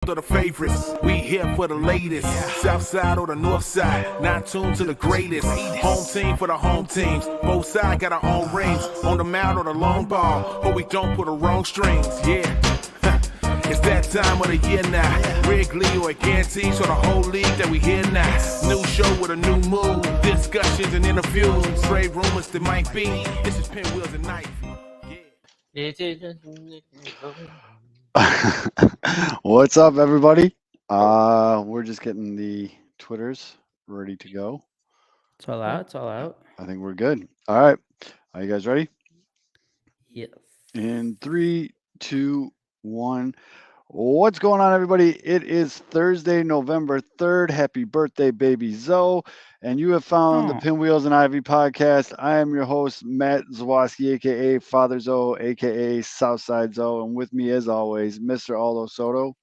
To the favorites, we here for the latest. South side or the north side, not tuned to the greatest. Home team for the home teams. Both sides got our own rings. On the mound or the long ball, but we don't pull the wrong strings. Yeah. It's that time of the year now. Wrigley or Gantes or the whole league that we hear now. New show with a new mood. Discussions and interviews. Trade rumors that might be. This is Pinwheels and Knife. What's up, everybody? We're just getting the Twitters ready to go. It's all out. It's all out. I think we're good. All right. Are you guys ready? Yes. In 3, 2, 1. What's going on, everybody? It is Thursday, November 3rd. Happy birthday, baby Zoe. And you have found the Pinwheels and Ivy podcast. I am your host, Matt Zawoski, a.k.a. Father Zoe, a.k.a. Southside Zoe. And with me, as always, Mr. Aldo Soto.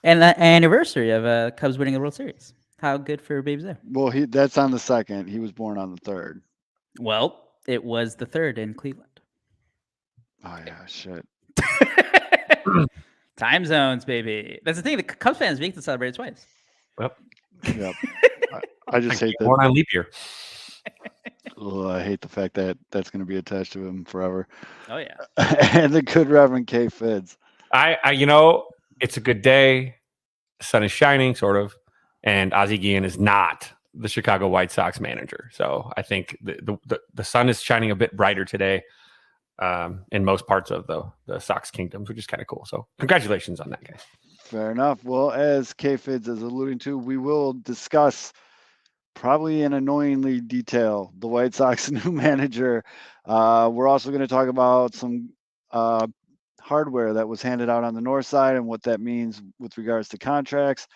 And the anniversary of Cubs winning the World Series. How good for baby Zoe? Well, that's on the 2nd. He was born on the 3rd. Well, it was the 3rd in Cleveland. Oh, yeah, shit. Time zones, baby. That's the thing. The Cubs fans make to celebrate it twice. Yep. I just hate that. Born on leap year. I hate the fact that that's going to be attached to him forever. Oh, yeah. And the good Reverend K. Fids. It's a good day. The sun is shining, sort of. And Ozzie Guillen is not the Chicago White Sox manager. So I think the sun is shining a bit brighter today in most parts of the Sox kingdoms, which is kind of cool. So congratulations on that, guys. Fair enough. Well, as K. Fids is alluding to, we will discuss probably in annoyingly detail the White Sox new manager. We're also going to talk about some hardware that was handed out on the north side and what that means with regards to contracts.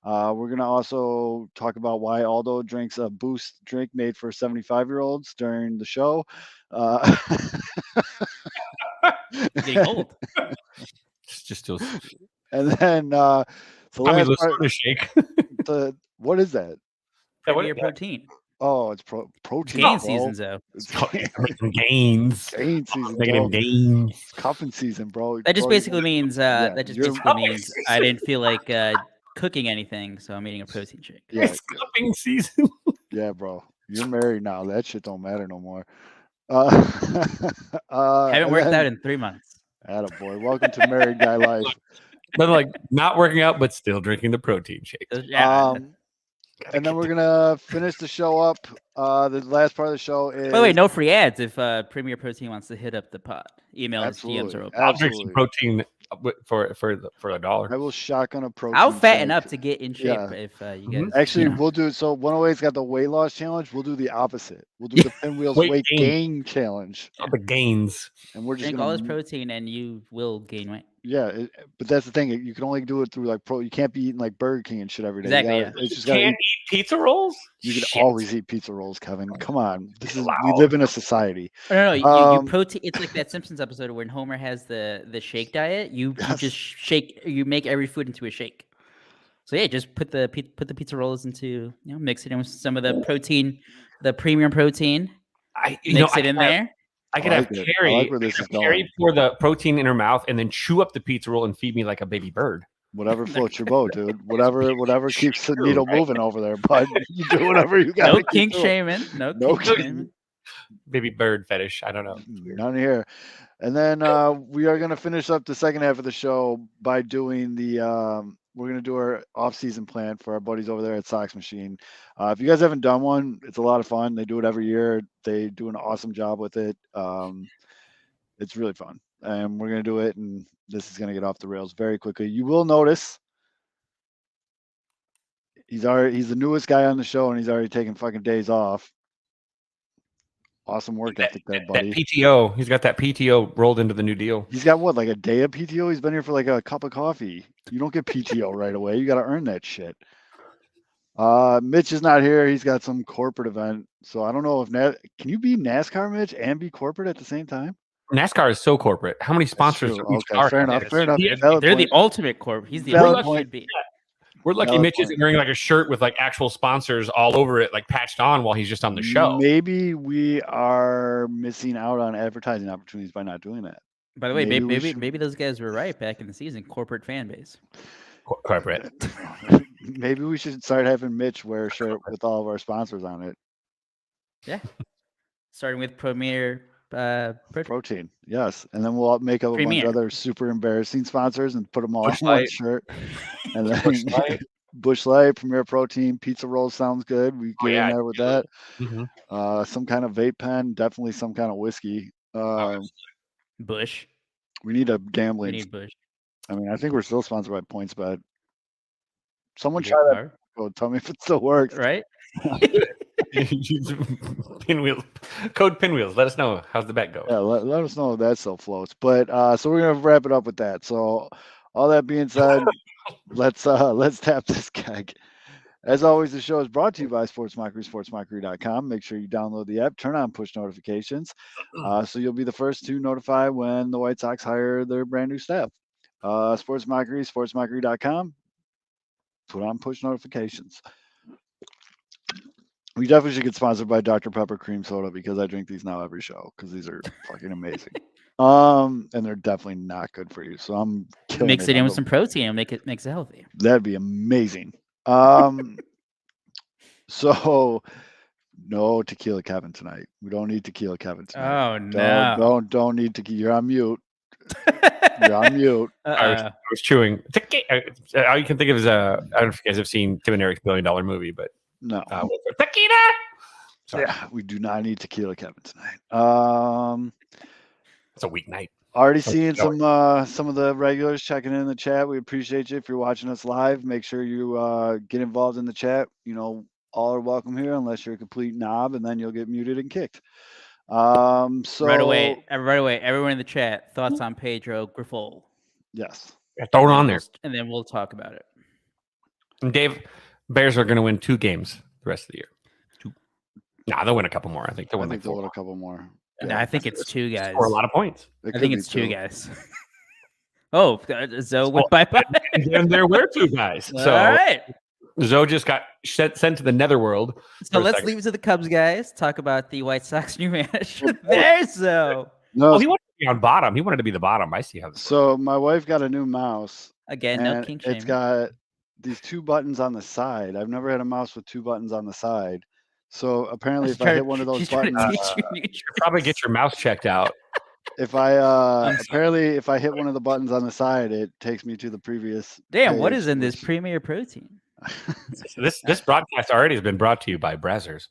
We're going to also talk about why Aldo drinks a Boost drink made for 75-year-olds during the show. Getting old. Just feels. And then the last part, shake. what is that? Premier protein. Oh, it's protein. Gain season, though. It's gains. Gain season, Making bro. gains. It's cuffing season, bro. That just basically means I didn't feel like cooking anything, so I'm eating a protein shake. Yeah. It's cupping season. Yeah, bro. You're married now. That shit don't matter no more. Haven't worked out in 3 months. Attaboy. Welcome to Married Guy Life. But like not working out, but still drinking the protein shake. Yeah. And then we're gonna finish the show up. The last part of the show is. By the way, no free ads if Premier Protein wants to hit up the pod. Email us, DMs are open. I'll drink some protein for $1. I will shotgun a protein. I'll fatten up to get in shape if you guys. Actually, we'll do it. So 108's got the weight loss challenge. We'll do the opposite. We'll do the Pinwheels weight gain challenge. The gains. And we're just drink all this protein, and you will gain weight. Yeah, but that's the thing. You can only do it through You can't be eating like Burger King and shit every day. Exactly. You can't eat pizza rolls. You can always eat pizza rolls, Kevin. Come on, we live in a society. No. You protein. It's like that Simpsons episode when Homer has the shake diet. You just shake. You make every food into a shake. So yeah, just put the pizza rolls into mix it in with some of the protein, the premium protein. Mix it in there. I could have Carrie pour the protein in her mouth and then chew up the pizza roll and feed me like a baby bird. Whatever floats your boat, dude. Whatever keeps the needle moving over there, bud. You do whatever you got. No kink shaming. No kink shaming. Baby bird fetish. I don't know. None here. And then we are going to finish up the second half of the show by doing we're going to do our off-season plan for our buddies over there at Sox Machine. If you guys haven't done one, it's a lot of fun. They do it every year. They do an awesome job with it. It's really fun. And we're going to do it, and this is going to get off the rails very quickly. You will notice he's the newest guy on the show, and he's already taken fucking days off. Awesome work ethic there, buddy. That PTO. He's got that PTO rolled into the new deal. He's got what, like a day of PTO? He's been here for like a cup of coffee. You don't get PTO right away. You got to earn that shit. Mitch is not here. He's got some corporate event. So I don't know if can you be NASCAR, Mitch, and be corporate at the same time? NASCAR is so corporate. How many sponsors? Okay, fair enough. They're the ultimate corp. He's the valid point. We're lucky Mitch isn't wearing like a shirt with like actual sponsors all over it, like patched on while he's just on the show. Maybe we are missing out on advertising opportunities by not doing that. By the way, maybe those guys were right back in the season. Corporate fan base. corporate. Maybe we should start having Mitch wear a shirt with all of our sponsors on it. Yeah. Starting with Premier Protein, yes. And then we'll make up a bunch Premier. of other super embarrassing sponsors and put them all Busch in one Light. shirt. And Busch then Light. Busch Light, Premier Protein, pizza rolls sounds good. We get in there with that. Mhm. Some kind of vape pen, definitely some kind of whiskey. Bush. We need a We gambling. need Bush. I mean, I think we're still sponsored by PointsBet. Someone We try that. are, Go tell me if it still works. right? Pinwheel code Pinwheels. Let us know how's the bet go. Yeah, let us know if that still floats. But so we're gonna wrap it up with that. So all that being said, let's tap this keg. As always, the show is brought to you by sportsmockery.com. Make sure you download the app, turn on push notifications, so you'll be the first to notify when the White Sox hire their brand new staff. Sportsmockery.com. Put on push notifications. We definitely should get sponsored by Dr. Pepper Cream Soda because I drink these now every show because these are fucking amazing. And they're definitely not good for you. So I'm killing Mix it in on with the- some protein and makes it healthy. That'd be amazing. So no tequila Kevin tonight. We don't need tequila Kevin tonight. Oh no! Don't need tequila. You're on mute. You're on mute. I was chewing. All you can think of is I don't know if you guys have seen Tim and Eric's $1 billion movie, but No. tequila. Sorry. Yeah, we do not need tequila Kevin tonight. It's a weeknight. Already seeing some of the regulars checking in the chat. We appreciate you. If you're watching us live, make sure you get involved in the chat. You know, all are welcome here unless you're a complete knob, and then you'll get muted and kicked. So right away, everyone in the chat. Thoughts on Pedro Grifol? Yes. Yeah, throw it on there. And then we'll talk about it. And Dave, Bears are going to win 2 games the rest of the year. 2. Nah, they'll win a couple more. I think they'll win I think like they'll 4 win more. a couple more. No, I think it's 2 guys. Score a lot of points. I think it's 2 guys. Oh, Zoe went bye-bye. And there were 2 guys. So All right. Zoe just got sent to the netherworld. So let's leave it to the Cubs guys. Talk about the White Sox new manager. There's Zoe. No, Oh, he wanted to be on bottom. He wanted to be the bottom. I see how this works. so my wife got a new mouse. Again, no and kink it's shaming. got these 2 buttons on the side. I've never had a mouse with 2 buttons on the side. So apparently, if I hit one of those She's trying buttons, to teach you new tricks. Probably get your mouse checked out. if I apparently if I hit one of the buttons on the side, it takes me to the previous. Damn, what page, is in this which- Premier Protein? So this broadcast already has been brought to you by Brazzers.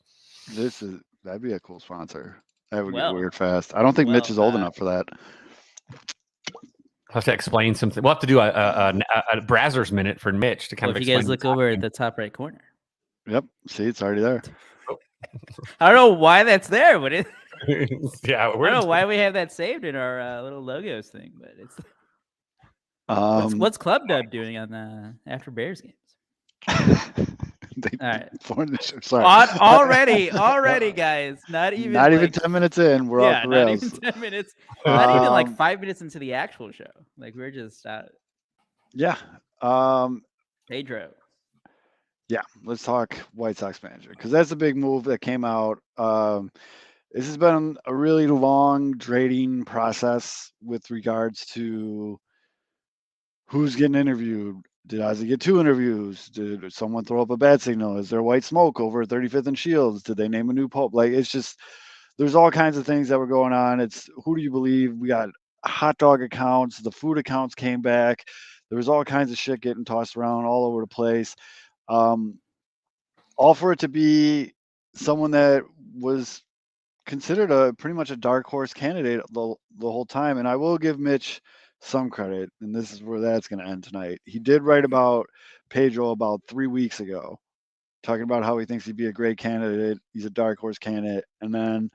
That'd be a cool sponsor. That would Well- get weird fast. I don't think Mitch well, is old enough for that. I'll have to explain something. We'll have to do a Brazzers minute for Mitch to kind Well, of if you guys explain look over at the top right corner. Yep. See, it's already there. I don't know why that's there, but it, yeah, I don't know why we have that saved in our little logos thing, but it's what's Club Dub doing on after Bears games? they All right. formed the show. Sorry. Already, guys. Not even like, 10 minutes in, we're off the not rails. even 10 minutes. Not even like Um, 5 minutes into the actual show. Like we're just Yeah. Pedro. Yeah, let's talk White Sox manager because that's a big move that came out. This has been a really long, draining process with regards to who's getting interviewed. Did Ozzy get 2 interviews? Did someone throw up a bad signal? Is there white smoke over 35th and Shields? Did they name a new pope? Like, it's just, there's all kinds of things that were going on. It's who do you believe? We got hot dog accounts. The food accounts came back. There was all kinds of shit getting tossed around all over the place. All for it to be someone that was considered pretty much a dark horse candidate the whole time. And I will give Mitch some credit, and this is where that's going to end tonight. He did write about Pedro about 3 weeks ago, talking about how he thinks he'd be a great candidate. He's a dark horse candidate. And then,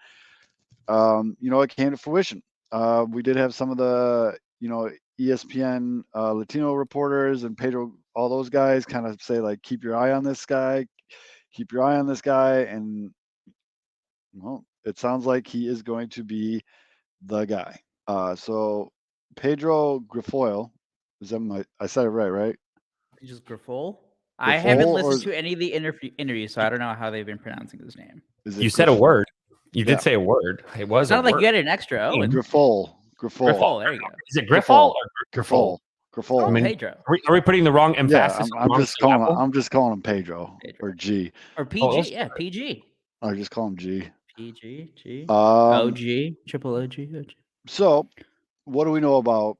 it came to fruition. We did have some of the, ESPN Latino reporters and Pedro, all those guys kind of say, like, keep your eye on this guy. And, well, it sounds like he is going to be the guy. So Pedro Grifol, I said it right? Just Grifol? I haven't Grifol, listened to any of the interviews, so I don't know how they've been pronouncing his name. You said a word. You did say a word. It was It sounded a like word. you had an extra O. Grifol. Grifol, there you go. Is it Grifol or Grifol. Grifol. Oh, mean, Pedro Are we putting the wrong Yeah, emphasis? I'm just calling him Pedro Pedro. or G. or PG. that's Yeah, PG. I just call him G. PG, G, Um, OG, triple OG. so what do we know about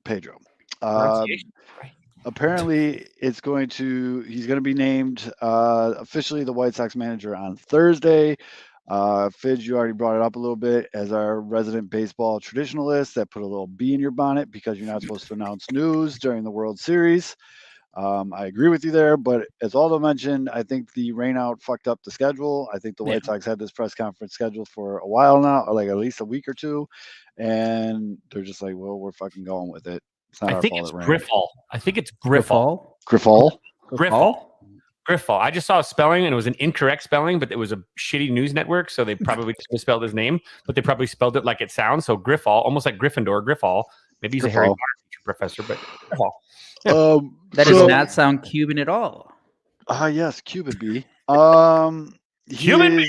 Pedro? pronunciation, right? Apparently, he's going to be named officially the White Sox manager on Thursday. Fidge, you already brought it up a little bit as our resident baseball traditionalist. That put a little bee in your bonnet because you're not supposed to announce news during the World Series. I agree with you there, but as Aldo mentioned, I think the rainout fucked up the schedule. I think the White Sox had this press conference scheduled for a while now, or like at least a week or two, and they're just like, well, we're fucking going with it. It's not I our think fault it's it rained. Grifol. I think it's Grifol. Grifol? Grifol. Grifol. I just saw a spelling and it was an incorrect spelling, but it was a shitty news network, so they probably just misspelled his name, but they probably spelled it like it sounds. So Grifol, almost like Gryffindor, Grifol. Maybe he's a Harry Grifol. Potter teacher professor, but Grifol. That does not sound Cuban at all. Yes, Cuban B. Cuban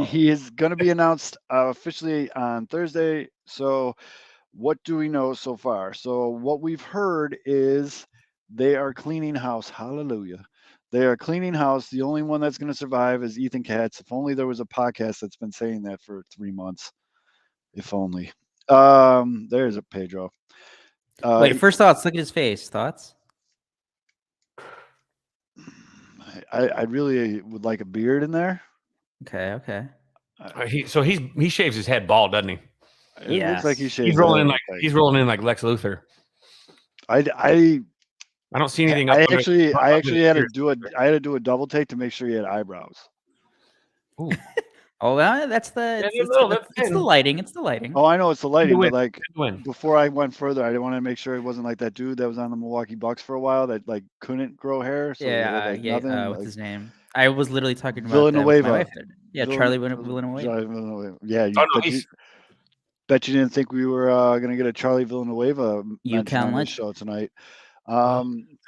He is going to be announced officially on Thursday. So, what do we know so far? So, what we've heard is they are cleaning house. Hallelujah. They are cleaning house. The only one that's going to survive is Ethan Katz. If only there was a podcast that's been saying that for 3 months. If only. There's a Pedro. Wait, first thoughts. Look at his face. Thoughts? I really would like a beard in there. Okay. He shaves his head bald, doesn't he? It looks like he shaves. He's rolling in like Lex Luthor. I don't see anything. I actually had to do a double take to make sure he had eyebrows. Ooh. Oh, that's the lighting. It's the lighting. Oh, I know it's the lighting, win. but like before I went further, I didn't want to make sure it wasn't like that dude that was on the Milwaukee Bucks for a while that like couldn't grow hair. So what's his name? I was literally talking about Villanueva. That with my wife. Yeah, Charlie Villanueva. Yeah, bet you didn't think we were gonna get a Charlie Villanueva mention on this show tonight. There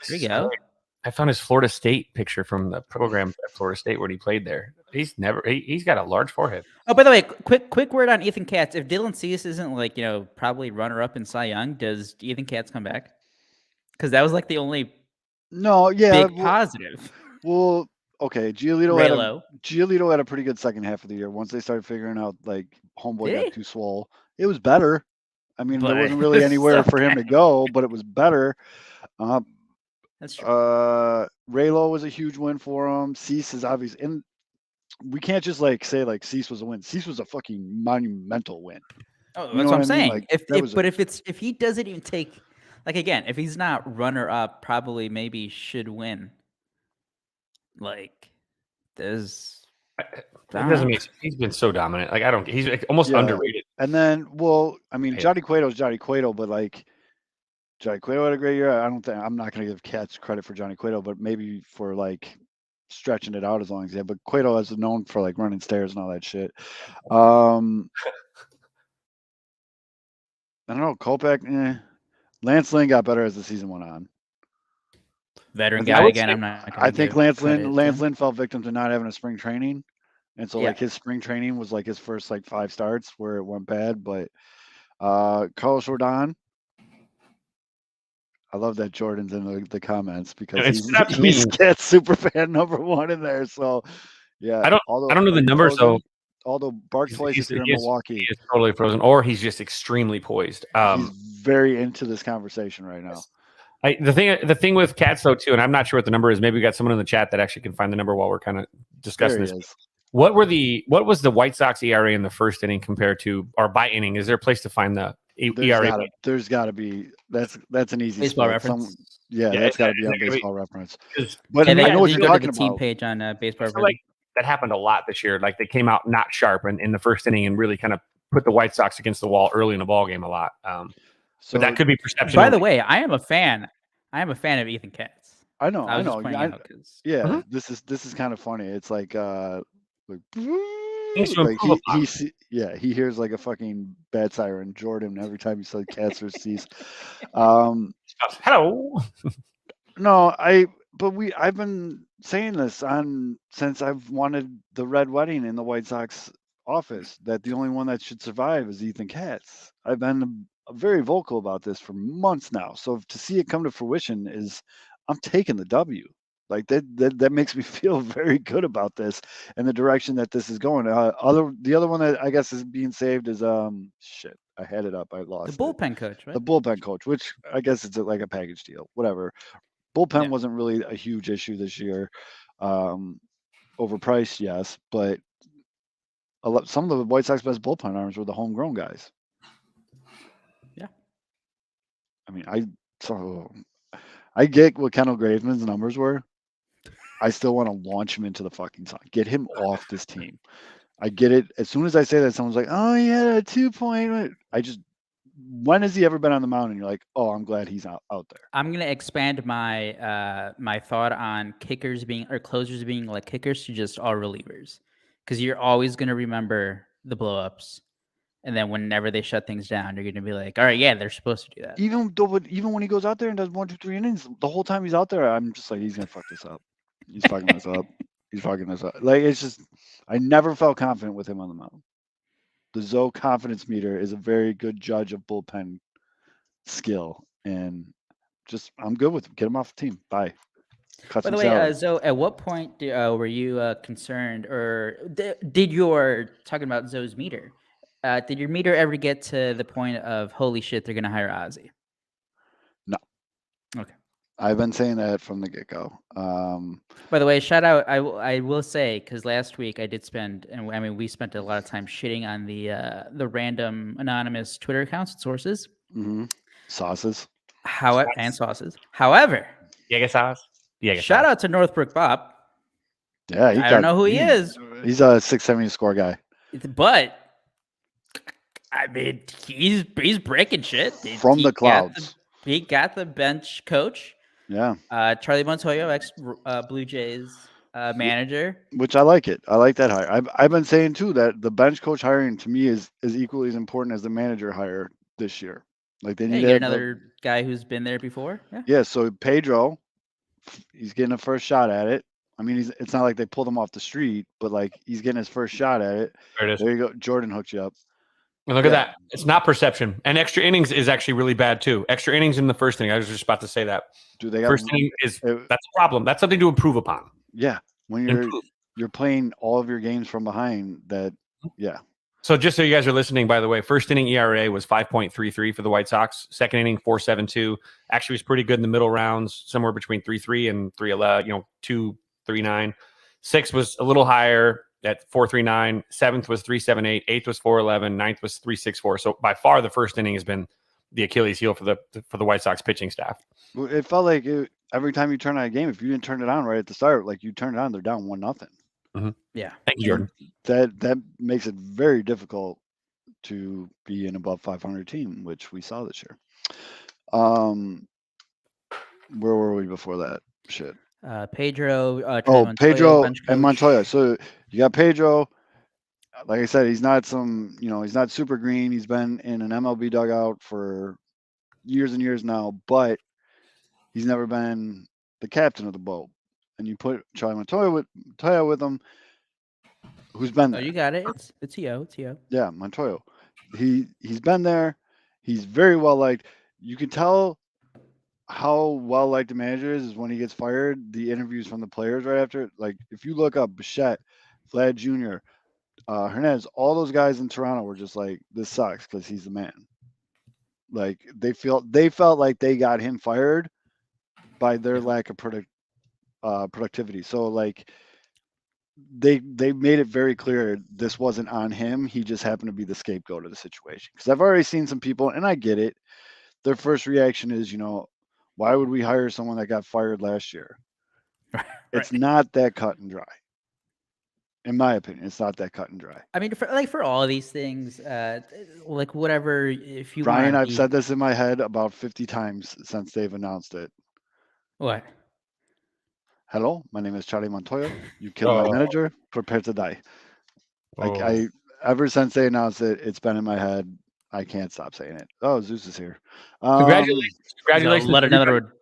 you go. I found his Florida State picture from the program at Florida State where he played there. He's got a large forehead. Oh, by the way, quick word on Ethan Katz. If Dylan Cease isn't like, probably runner up in Cy Young, does Ethan Katz come back? Because that was like the only big positive. Well, okay, Giolito had a pretty good second half of the year. Once they started figuring out like homeboy got too swole, it was better. I mean, there wasn't really anywhere for him to go, but it was better. That's true. Raylo was a huge win for him. Cease is obvious, and we can't just like say like Cease was a win. Cease was a fucking monumental win. Oh, that's what I'm saying. Like, if he doesn't even take, like again, if he's not runner up, probably maybe should win. Like, there's. It doesn't make sense. He's been so dominant. Like he's almost underrated. And then, I mean, Johnny Cueto's Johnny Cueto, but like. Johnny Cueto had a great year. I'm not going to give Katz credit for Johnny Cueto, but maybe for like stretching it out as long as he had. But Cueto is known for like running stairs and all that shit. I don't know. Kopech, Lance Lynn got better as the season went on. Veteran guy again. I think Lance Lynn fell victim to not having a spring training, and so like his spring training was like his first like 5 starts where it went bad. But Carlos Rodon. I love that Jordan's in the comments because he's Katz super fan number 1 in there. So, yeah. I don't know the numbers though. Although bark twice if you're in Milwaukee. He is totally frozen, or he's just extremely poised. He's very into this conversation right now. The thing with Katz though too, and I'm not sure what the number is. Maybe we got someone in the chat that actually can find the number while we're kind of discussing this. What was the White Sox ERA in the first inning compared to, or by inning? Is there a place to find the ERA? There's got to be. That's an easy baseball reference. That's got to be on Baseball Reference. But I know what you're talking about. Team page on Baseball Reference. Like, that happened a lot this year. Like they came out not sharp in the first inning and really kind of put the White Sox against the wall early in the ball game a lot. So that could be perception. By the way, I am a fan of Ethan Katz. I know. Mm-hmm. This is kind of funny. It's like he hears like a fucking bad siren Jordan every time he says Katz or Cease. Hello. No, I've been saying this since I've wanted the red wedding in the White Sox office, that the only one that should survive is Ethan Katz. I've been very vocal about this for months now. So to see it come to fruition I'm taking the W. Like that makes me feel very good about this and the direction that this is going. The other one that I guess is being saved is shit. I had it up. I lost The it. bullpen coach, right? The bullpen coach, which I guess it's like a package deal, whatever. Bullpen Yeah. wasn't really a huge issue this year. Overpriced, yes, but some of the White Sox best bullpen arms were the homegrown guys. Yeah. I mean, I get what Kendall Graveman's numbers were. I still want to launch him into the fucking sun. Get him off this team. I get it. As soon as I say that, someone's like, "Oh, he had a 2-point." When has he ever been on the mound? And you're like, "Oh, I'm glad he's out there." I'm gonna expand my my thought on kickers being or closers being like kickers to just all relievers, because you're always gonna remember the blowups, and then whenever they shut things down, you're gonna be like, all right, yeah, they're supposed to do that. Even when he goes out there and does 1, 2, 3 innings, the whole time he's out there, I'm just like, he's gonna fuck this up. He's fucking this up. He's fucking this up. Like it's just, I never felt confident with him on the mound. The Zoe confidence meter is a very good judge of bullpen skill, and just I'm good with him. Get him off the team. Bye. Cut By the some way, salary. Zoe, at what point were you concerned, or did your talking about Zoe's meter? Did your meter ever get to the point of holy shit, they're gonna hire Ozzy? No. Okay. I've been saying that from the get-go. By the way, shout out. I will say, because last week I did spend, and I mean we spent a lot of time shitting on the random anonymous Twitter accounts and sources. Sauces. However, and sauces. However, Shout out to Northbrook Bob. Yeah, I don't know who he is, He's a 670 score guy. but I mean he's breaking shit From the clouds. He got the bench coach. Yeah. Charlie Montoyo, ex Blue Jays manager. Which I like it. I like that hire. I've been saying too that the bench coach hiring to me is equally as important as the manager hire this year. Like they need to get another guy who's been there before. Yeah. So Pedro, he's getting a first shot at it. I mean, it's not like they pulled him off the street, but like he's getting his first shot at it. There it is. There you go. Jordan hooked you up. And look at that. It's not perception. And extra innings is actually really bad too. Extra innings in the first inning. I was just about to say that. They got first inning that's a problem. That's something to improve upon. Yeah. When you're playing all of your games from behind, yeah. So just so you guys are listening, by the way, first inning ERA was 5.33 for the White Sox. Second inning 4.72. Actually was pretty good in the middle rounds, somewhere between 3.3 and 3.11, 2.39. Sixth was a little higher at 4.39. Seventh was 3.78. Eighth was 4.11. Ninth was 3.64. So by far the first inning has been the Achilles heel for the White Sox pitching staff. It felt like every time you turn on a game, if you didn't turn it on right at the start, like you turn it on, they're down 1-0. Yeah. Thank you, Jordan. That makes it very difficult to be an above 500 team, which we saw this year. Where were we before that? Shit. Pedro. Pedro and Montoya. So you got Pedro. Like I said, he's not he's not super green. He's been in an MLB dugout for years and years now, but he's never been the captain of the boat. And you put Charlie Montoya with him, who's been there. Oh, you got it. It's Yo. Yeah, Montoya. He's been there. He's very well liked. You can tell how well liked the manager is when he gets fired. The interviews from the players right after, like if you look up Bichette, Vlad Jr., Hernandez, all those guys in Toronto were just like, this sucks because he's the man. Like they felt like they got him fired by their lack of productivity. So like they made it very clear this wasn't on him. He just happened to be the scapegoat of the situation. Because I've already seen some people, and I get it. Their first reaction is, why would we hire someone that got fired last year? Right. It's not that cut and dry. In my opinion, it's not that cut and dry. I mean, for all of these things, like whatever, if you Brian, I've said this in my head about 50 times since they've announced it. What? Hello, my name is Charlie Montoya. You killed my manager. Prepare to die. Like ever since they announced it, it's been in my head. I can't stop saying it. Oh, Zeus is here. Congratulations! Let another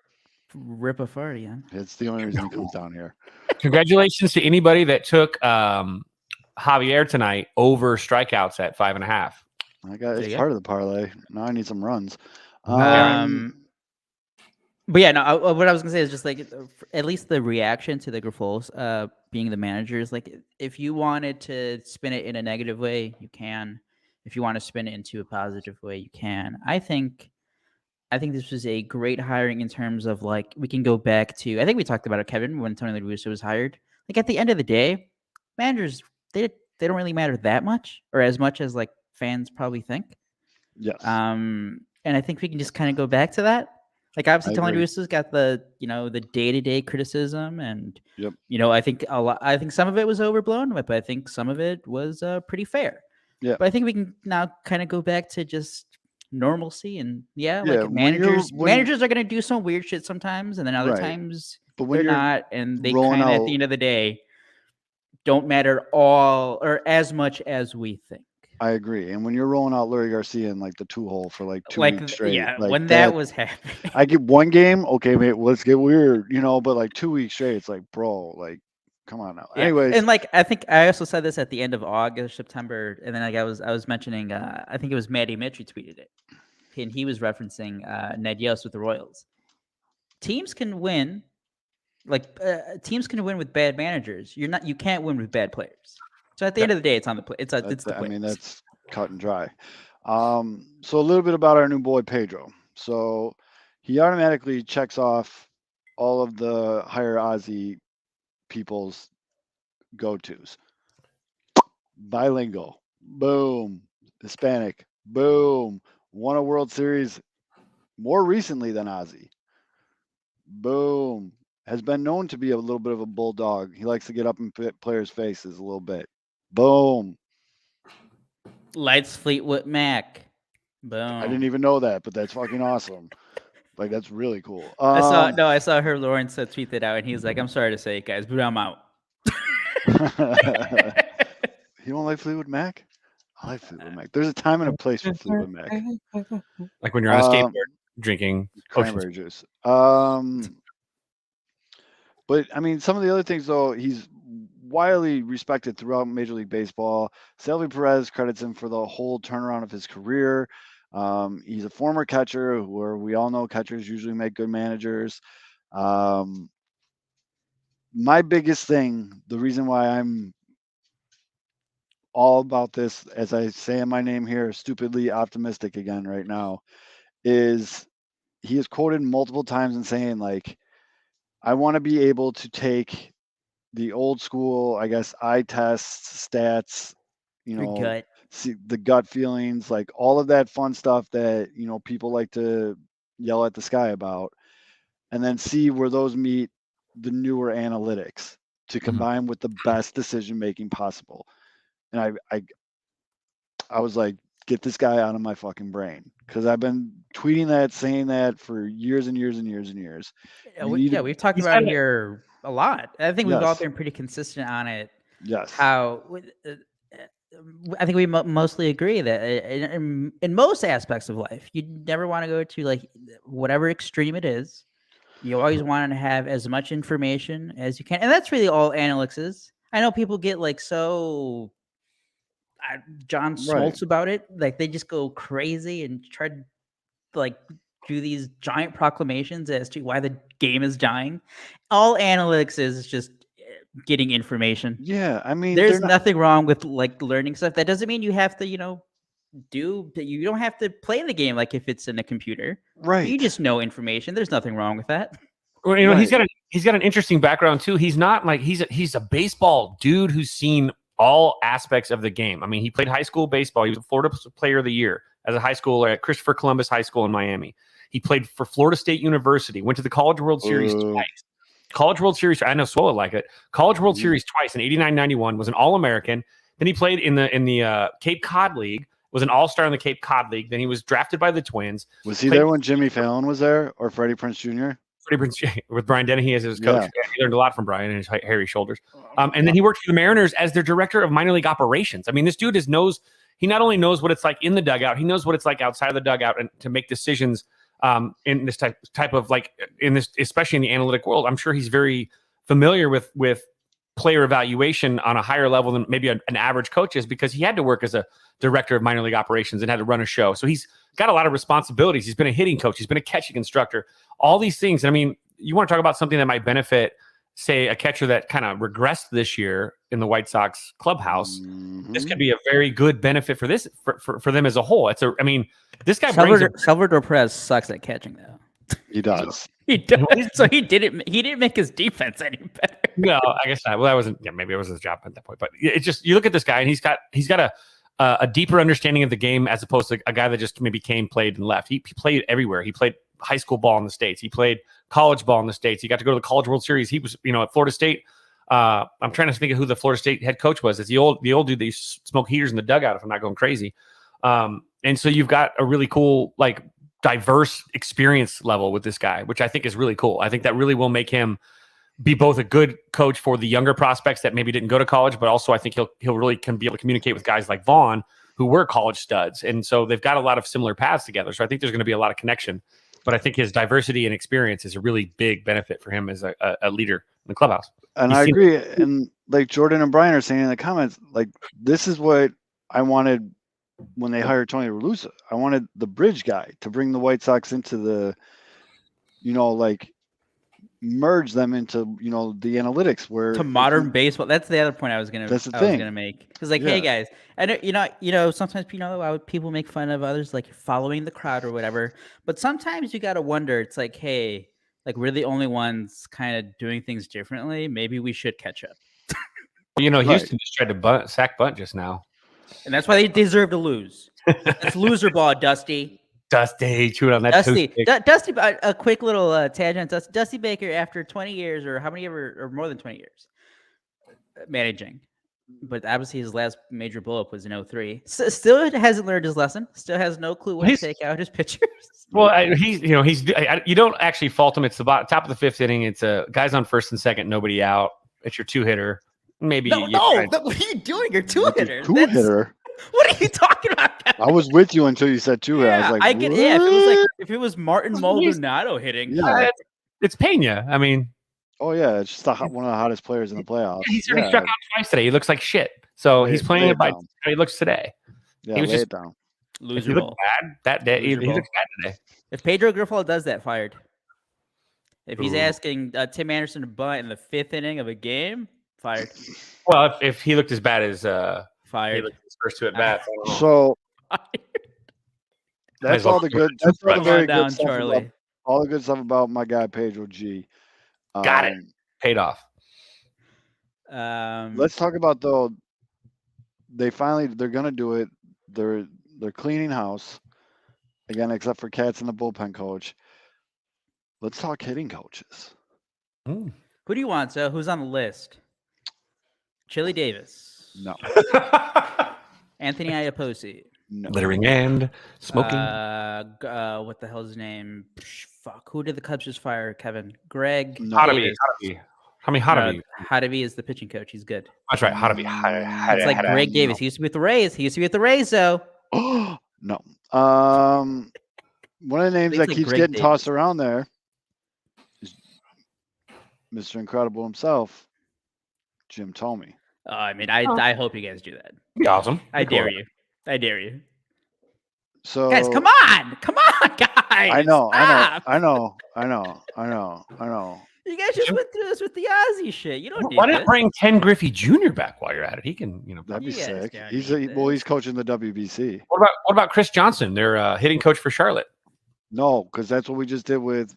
rip a fart again. It's the only reason he comes down here. Congratulations to anybody that took Javier tonight over strikeouts at 5.5. It's you go. part of the parlay. Now I need some runs. But yeah, no. What I was gonna say is just like at least the reaction to the Grifols being the managers. Like, if you wanted to spin it in a negative way, you can. If you want to spin it into a positive way, you can. I think this was a great hiring in terms of like we can go back to. I think we talked about it, Kevin, when Tony La Russa was hired. Like at the end of the day, managers they don't really matter that much or as much as like fans probably think. Yes. And I think we can just kind of go back to that. Like obviously, I Tony La agree. Russa's got the the day-to-day criticism, and Yep. I think a lot. I think some of it was overblown, but I think some of it was pretty fair. Yeah. But I think we can now kind of go back to just normalcy, and Yeah, like when managers you're- managers are gonna do some weird shit sometimes, and then other Right. times But when they're you're not, and they rolling kind of at out- the end of the day don't matter all or as much as we think. I agree. And when you're rolling out Lurie Garcia in like the 2-hole for like 2 Like weeks straight, yeah, like when that was happening. I get one game, okay, mate, let's get weird, but like 2 weeks straight, it's like, bro, like, come on now. Yeah. Anyways, And like I think I also said this at the end of August, September, and then like I was mentioning I think it was Matty Mitch who tweeted it. And he was referencing Ned Yost with the Royals. Teams can win with bad managers. You can't win with bad players. So at the end of the day, it's on the play. It's the players. I mean, that's cut and dry. So a little bit about our new boy Pedro. So he automatically checks off all of the higher Aussie people's go-tos. Bilingual, boom. Hispanic, boom. Won a World Series more recently than Ozzy. Boom. Has been known to be a little bit of a bulldog. He likes to get up in players' faces a little bit. Boom. Lights Fleetwood Mac. Boom. I didn't even know that, but that's fucking awesome. Like, that's really cool. I saw her Lawrence tweet that out, and he's like, "I'm sorry to say it, guys, but I'm out." You don't like Fleetwood Mac? I like Fleetwood Mac. There's a time and a place for Fleetwood Mac. Like when you're on a skateboard drinking Cranberry juice. But I mean, some of the other things though, he's widely respected throughout Major League Baseball. Salvi Perez credits him for the whole turnaround of his career. He's a former catcher, where we all know catchers usually make good managers. My biggest thing, the reason why I'm all about this, as I say in my name here, stupidly optimistic again right now, is he is quoted multiple times in saying, like, I want to be able to take the old school, I guess, eye tests, stats, Gut. see the gut feelings, like all of that fun stuff that, people like to yell at the sky about, and then see where those meet the newer analytics to combine with the best decision making possible. And I was like, get this guy out of my fucking brain, because I've been tweeting that, saying that for years and years and years and years. We've talked about it here a lot. I think we've all Yes. been pretty consistent on it. Yes. How I think we mostly agree that in most aspects of life, you never want to go to like whatever extreme it is. You always want to have as much information as you can, and that's really all analytics is. I know people get like so John Smoltz about it, like they just go crazy and try to like do these giant proclamations as to why the game is dying. All analytics is just getting information. Yeah, I mean, there's nothing wrong with like learning stuff. That doesn't mean you have to, you don't have to play the game like if it's in a computer. Right. You just know information. There's nothing wrong with that. Well, he's got an interesting background too. He's not like he's a baseball dude who's seen all aspects of the game. I mean, he played high school baseball. He was a Florida Player of the Year as a high schooler at Christopher Columbus High School in Miami. He played for Florida State University. Went to the College World Series twice. College World Series. I know Swola like it. College World Series twice in 89, 91. Was an All-American. Then he played in the Cape Cod League. Was an All-Star in the Cape Cod League. Then he was drafted by the Twins. Was he there when Jimmy Fallon was there, or Freddie Prinze Jr.? With Brian Dennehy as his coach. Yeah. He learned a lot from Brian and his hairy shoulders. And then he worked for the Mariners as their director of minor league operations. I mean, this dude he not only knows what it's like in the dugout, he knows what it's like outside of the dugout, and to make decisions in this type of like in this, especially in the analytic world. I'm sure he's very familiar with player evaluation on a higher level than maybe an average coach is, because he had to work as a director of minor league operations and had to run a show. So he's got a lot of responsibilities. He's been a hitting coach. He's been a catching instructor, all these things. And I mean, you want to talk about something that might benefit, say, a catcher that kind of regressed this year in the White Sox clubhouse. Mm-hmm. This could be a very good benefit for this, for them as a whole. I mean, this guy Salvador Perez sucks at catching, though. He does. He does. So he didn't make his defense any better. No, I guess not. Well, that wasn't. Yeah, maybe it was his job at that point. But it's just, you look at this guy, and he's got a deeper understanding of the game, as opposed to a guy that just maybe played and left. He played everywhere. He played high school ball in the States. He played college ball in the States. He got to go to the College World Series. He was, at Florida State. I'm trying to think of who the Florida State head coach was. It's the old dude that used to smoke heaters in the dugout, if I'm not going crazy. And so you've got a really cool, like, diverse experience level with this guy, which I think is really cool. I think that really will make him be both a good coach for the younger prospects that maybe didn't go to college, but also I think he'll really can be able to communicate with guys like Vaughn, who were college studs. And so they've got a lot of similar paths together. So I think there's going to be a lot of connection, but I think his diversity and experience is a really big benefit for him as a leader in the clubhouse. And I agree. And like Jordan and Brian are saying in the comments, like, this is what I wanted when they hired Tony La Russa. I wanted the bridge guy to bring the White Sox into the, like, merge them into, the analytics where to modern baseball. That's the other point I was gonna make. Because, like, hey guys, I know, sometimes people make fun of others, like, following the crowd or whatever. But sometimes you gotta wonder. It's like, hey, like, we're the only ones kind of doing things differently. Maybe we should catch up. Houston just tried to sack bunt just now. And that's why they deserve to lose. That's loser ball, Dusty. Dusty, chewing on that. Dusty, a quick little tangent. Dusty Baker, after 20 years, or how many ever, or more than 20 years, managing, but obviously his last major blow up was in 2003. Still hasn't learned his lesson. Still has no clue when to take out his pitchers. Well, you don't actually fault him. It's the top of the fifth inning. It's guys on first and second, nobody out. It's your two hitter. Maybe no. What are you doing? Your two hitter. Hitter. What are you talking about? I was with you until you said two hitter. Yeah, I was like, if it was Martin Maldonado hitting, it's Pena. I mean, oh yeah, it's just one of the hottest players in the playoffs. He's already struck out twice today. He looks like shit. So he's playing it by how he looks today. Yeah, he was just down. Loser ball. Bad that day. He looks bad today. If Pedro Grifol does that, fired. If he's asking Tim Anderson to bunt in the fifth inning of a game, fired. Well, if he looked as bad as fired, he looked his first two at bats. So that's all the good. That's all the very down, good stuff. Charlie. All the good stuff about my guy Pedro G. Got it. Paid off. Let's talk about though. They're gonna do it. They're cleaning house again, except for Katz and the bullpen coach. Let's talk hitting coaches. Who do you want? So who's on the list? Chili Davis. No. Anthony Iapoce. No. Littering and smoking. What the hell's his name? Fuck. Who did the Cubs just fire? Kevin. Greg. No. Hottovy. Hottovy is the pitching coach. He's good. That's right. Hottovy. It's like Greg Davis. He used to be with the Rays. Though. No. One of the names that keeps getting tossed around there is Mr. Incredible himself, Jim Thome. I mean, I hope you guys do that. Be awesome. I dare you. So guys, come on, guys. I know. You guys just went through this with the Ozzy shit. You don't need Why not bring Ken Griffey Jr. back while you're at it? He can, that'd be sick. He's coaching the WBC. What about Chris Johnson? They're hitting coach for Charlotte. No, because that's what we just did with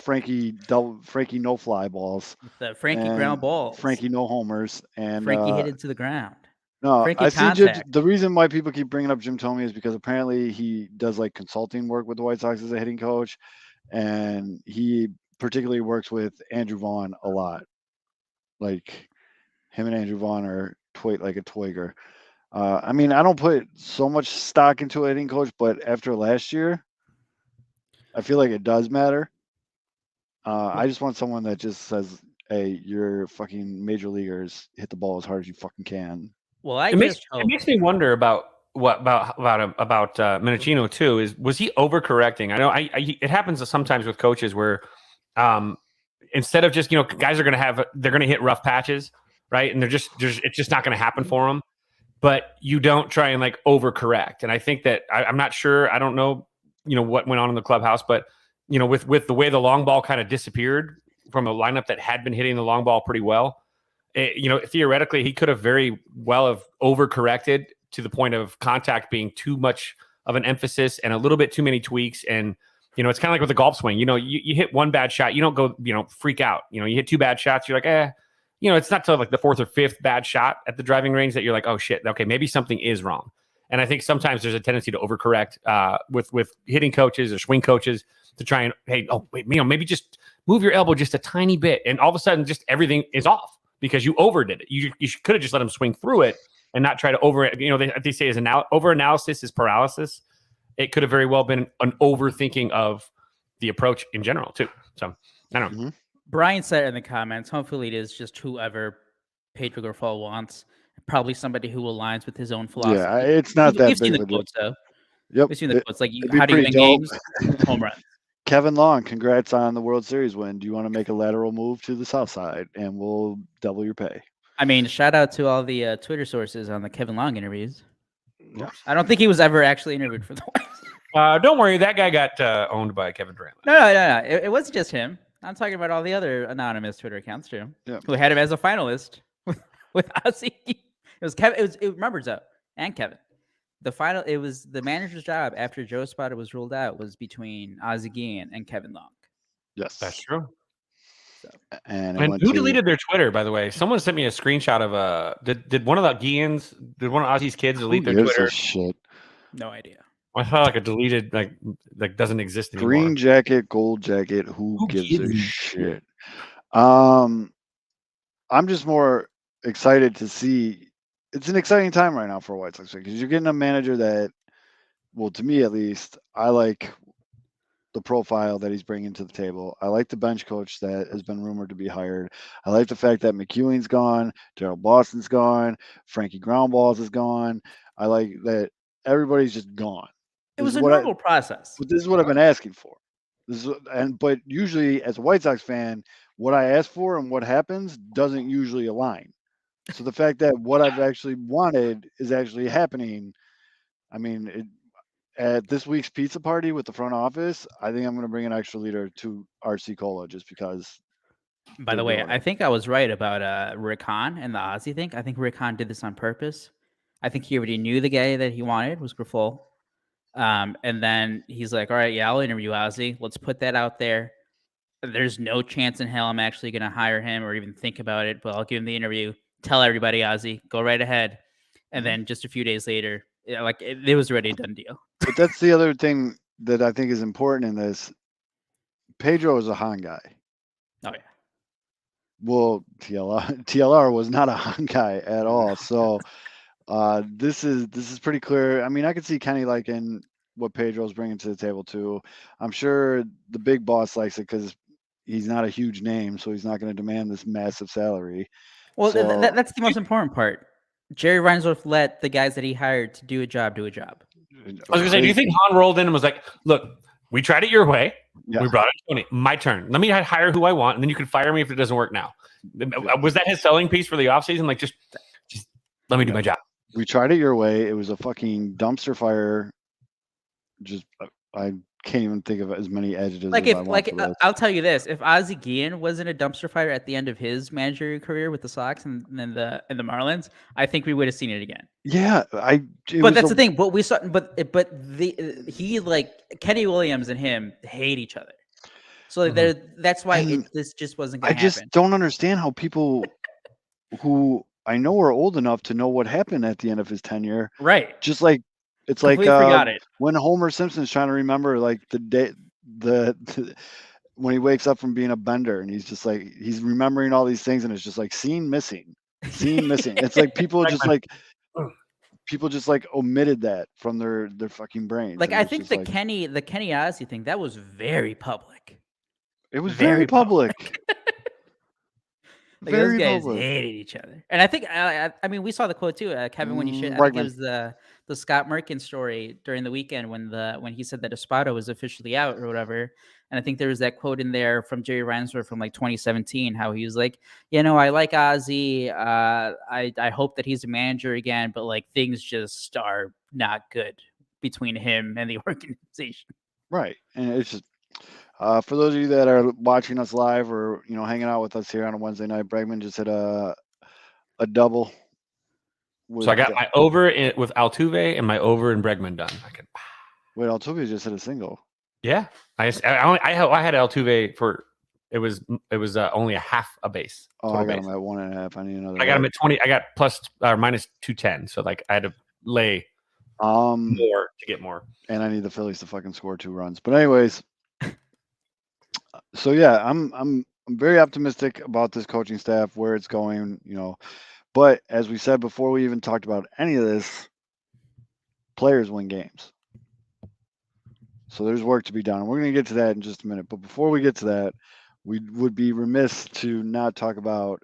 Frankie no fly balls. The Frankie ground balls. Frankie no homers, and Frankie hit it to the ground. No, Frankie I see the reason why people keep bringing up Jim Thome is because apparently he does like consulting work with the White Sox as a hitting coach, and he particularly works with Andrew Vaughn a lot. Like him and Andrew Vaughn are like a twigger. I mean, I don't put so much stock into a hitting coach, but after last year, I feel like it does matter. I just want someone that just says, "Hey, you're fucking major leaguers. Hit the ball as hard as you fucking can." Well, it makes me wonder about Minichino too. Was he overcorrecting? I know it happens sometimes with coaches where instead of just, guys are going to they're going to hit rough patches, right? And it's just not going to happen for them. But you don't try and like overcorrect. And I think that I'm not sure. I don't know, what went on in the clubhouse, but with the way the long ball kind of disappeared from a lineup that had been hitting the long ball pretty well, theoretically he could have very well have overcorrected to the point of contact being too much of an emphasis and a little bit too many tweaks. And it's kind of like with the golf swing. You hit one bad shot, you don't go freak out. You hit two bad shots, you're like it's not till like the fourth or fifth bad shot at the driving range that you're like, oh shit, okay, maybe something is wrong. And I think sometimes there's a tendency to overcorrect with hitting coaches or swing coaches to try and, hey, oh wait, maybe just move your elbow just a tiny bit, and all of a sudden just everything is off because you overdid it. You could have just let him swing through it and not try to they say over analysis is paralysis. It could have very well been an overthinking of the approach in general too. So I don't know. Mm-hmm. Brian said in the comments, hopefully it is just whoever Pedro Grifol wants. Probably somebody who aligns with his own philosophy. Yeah, it's not that We've big seen of the a deal. quotes, though. Yep. We've seen the quotes. Like, it'd be how do you win pretty games? dope. Home runs. Kevin Long, congrats on the World Series win. Do you want to make a lateral move to the south side and we'll double your pay? I mean, shout out to all the Twitter sources on the Kevin Long interviews. Yeah. I don't think he was ever actually interviewed for the White. Don't worry, that guy got owned by Kevin Durant. No. It wasn't just him. I'm talking about all the other anonymous Twitter accounts too, who had him as a finalist with Ozzy. It was Kevin. Remember Zoe and Kevin. The final. It was the manager's job after Joe Espada was ruled out was between Ozzy Guillen and Kevin Long. Yes, that's true. So, and who deleted their Twitter, by the way? Someone sent me a screenshot of did one of the Guillens, did one of Ozzy's kids delete their Twitter? Shit. No idea. I saw like a deleted like doesn't exist anymore. Green jacket, gold jacket. Who gives a shit? I'm just more excited to see. It's an exciting time right now for White Sox because you're getting a manager that, well, to me at least, I like the profile that he's bringing to the table. I like the bench coach that has been rumored to be hired. I like the fact that McEwen's gone, Daryl Boston's gone, Frankie Groundballs is gone. I like that everybody's just gone. It was a normal process. But this is what I've been asking for. But usually as a White Sox fan, what I ask for and what happens doesn't usually align. So the fact that what I've actually wanted is actually happening, I mean, at this week's pizza party with the front office, I think I'm going to bring an extra liter to RC Cola just because. By the way, I think I was right about Rick Hahn and the Ozzy thing. I think Rick Hahn did this on purpose. I think he already knew the guy that he wanted was Grifol. And then he's like, all right, yeah, I'll interview Ozzy. Let's put that out there. There's no chance in hell I'm actually going to hire him or even think about it, but I'll give him the interview. Tell everybody, Ozzy, go right ahead. And then just a few days later, it was already a done deal. But that's the other thing that I think is important in this. Pedro is a Hahn guy. Oh, yeah. Well, TLR was not a Hahn guy at all. So this is pretty clear. I mean, I could see Kenny liking what Pedro's bringing to the table too. I'm sure the big boss likes it because he's not a huge name, so he's not going to demand this massive salary. Well, that's the most important part. Jerry Reinsdorf let the guys that he hired to do a job. I was going to say, do you think Hahn rolled in and was like, look, we tried it your way. Yeah. We brought it to Tony. My turn. Let me hire who I want, and then you can fire me if it doesn't work now. Was that his selling piece for the offseason? Like, just let me do my job. We tried it your way. It was a fucking dumpster fire. Just I can't even think of as many adjectives. I'll tell you this: if Ozzy Guillen wasn't a dumpster fire at the end of his managerial career with the Sox and the Marlins, I think we would have seen it again. Yeah, but that's the thing. But we saw, he like Kenny Williams and him hate each other, so that's why this just wasn't going to happen. I just don't understand how people who I know are old enough to know what happened at the end of his tenure, right? Just like. It's completely forgot it. When Homer Simpson's trying to remember like the day when he wakes up from being a bender and he's just like he's remembering all these things and it's just like scene missing. It's like people just like omitted that from their fucking brains. Like I think the Kenny Ozzy thing that was very public. It was very public. Like those guys hated each other, and I think I mean we saw the quote too, Kevin. When you should, I think it was the Scott Merkin story during the weekend when he said that Espada was officially out or whatever. And I think there was that quote in there from Jerry Reinsdorf from like 2017, how he was like, I like Ozzy. I hope that he's a manager again, but like things just are not good between him and the organization. Right. And it's just for those of you that are watching us live or hanging out with us here on a Wednesday night, Bregman just hit a double. So I got my over with Altuve and my over in Bregman done. Wait, Altuve just hit a single. Yeah, I had Altuve for it was only a half a base. Oh, I got him at 1.5. I need another. I got him at 20. I got plus or minus 210. So like I had to lay more to get more. And I need the Phillies to fucking score 2 runs. But anyways, so yeah, I'm very optimistic about this coaching staff, where it's going. But as we said before, we even talked about any of this, players win games. So there's work to be done. We're going to get to that in just a minute. But before we get to that, we would be remiss to not talk about.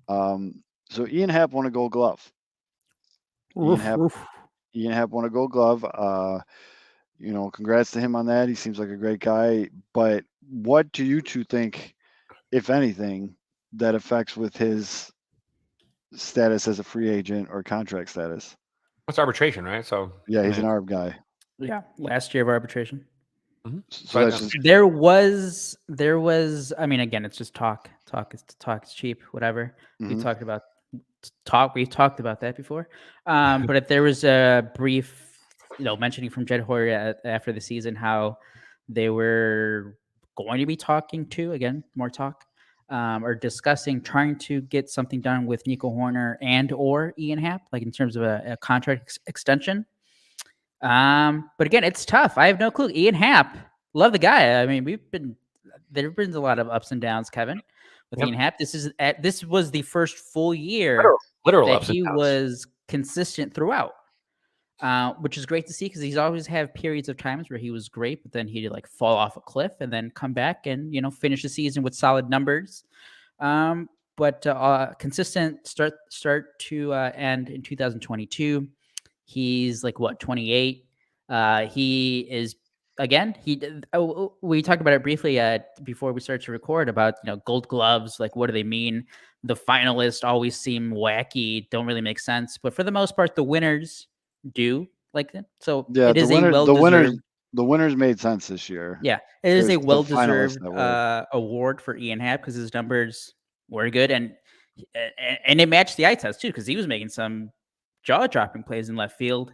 So Ian Happ won a Gold Glove. Ian Happ won a Gold Glove. Congrats to him on that. He seems like a great guy. But what do you two think, if anything, that affects with his status as a free agent or contract status? What's arbitration, right? So yeah, he's an ARB guy. Yeah, last year of arbitration. Mm-hmm. So that's just, there was. I mean, again, it's just talk. Talk is cheap. Whatever. mm-hmm. We talked about that before. But if there was a brief, mentioning from Jed Hoyer after the season how they were going to be talking to, again, more talk, or discussing trying to get something done with Nico Horner and or Ian Happ, like in terms of a contract extension. But again, it's tough. I have no clue. Ian Happ, love the guy. I mean, there have been a lot of ups and downs, Kevin, with Ian Happ. This was the first full year literal that ups and he downs. was consistent throughout, which is great to see because he's always had periods of times where he was great, but then he'd like fall off a cliff and then come back and finish the season with solid numbers. But consistent start to end in 2022. He's like 28. He is again. We talked about it briefly before we started to record about Gold Gloves. Like, what do they mean? The finalists always seem wacky, don't really make sense, but for the most part, the winners do like that. So yeah, it is the winners made sense this year. Yeah, it is a well-deserved that award for Ian Happ because his numbers were good and it matched the eye test too because he was making some jaw-dropping plays in left field.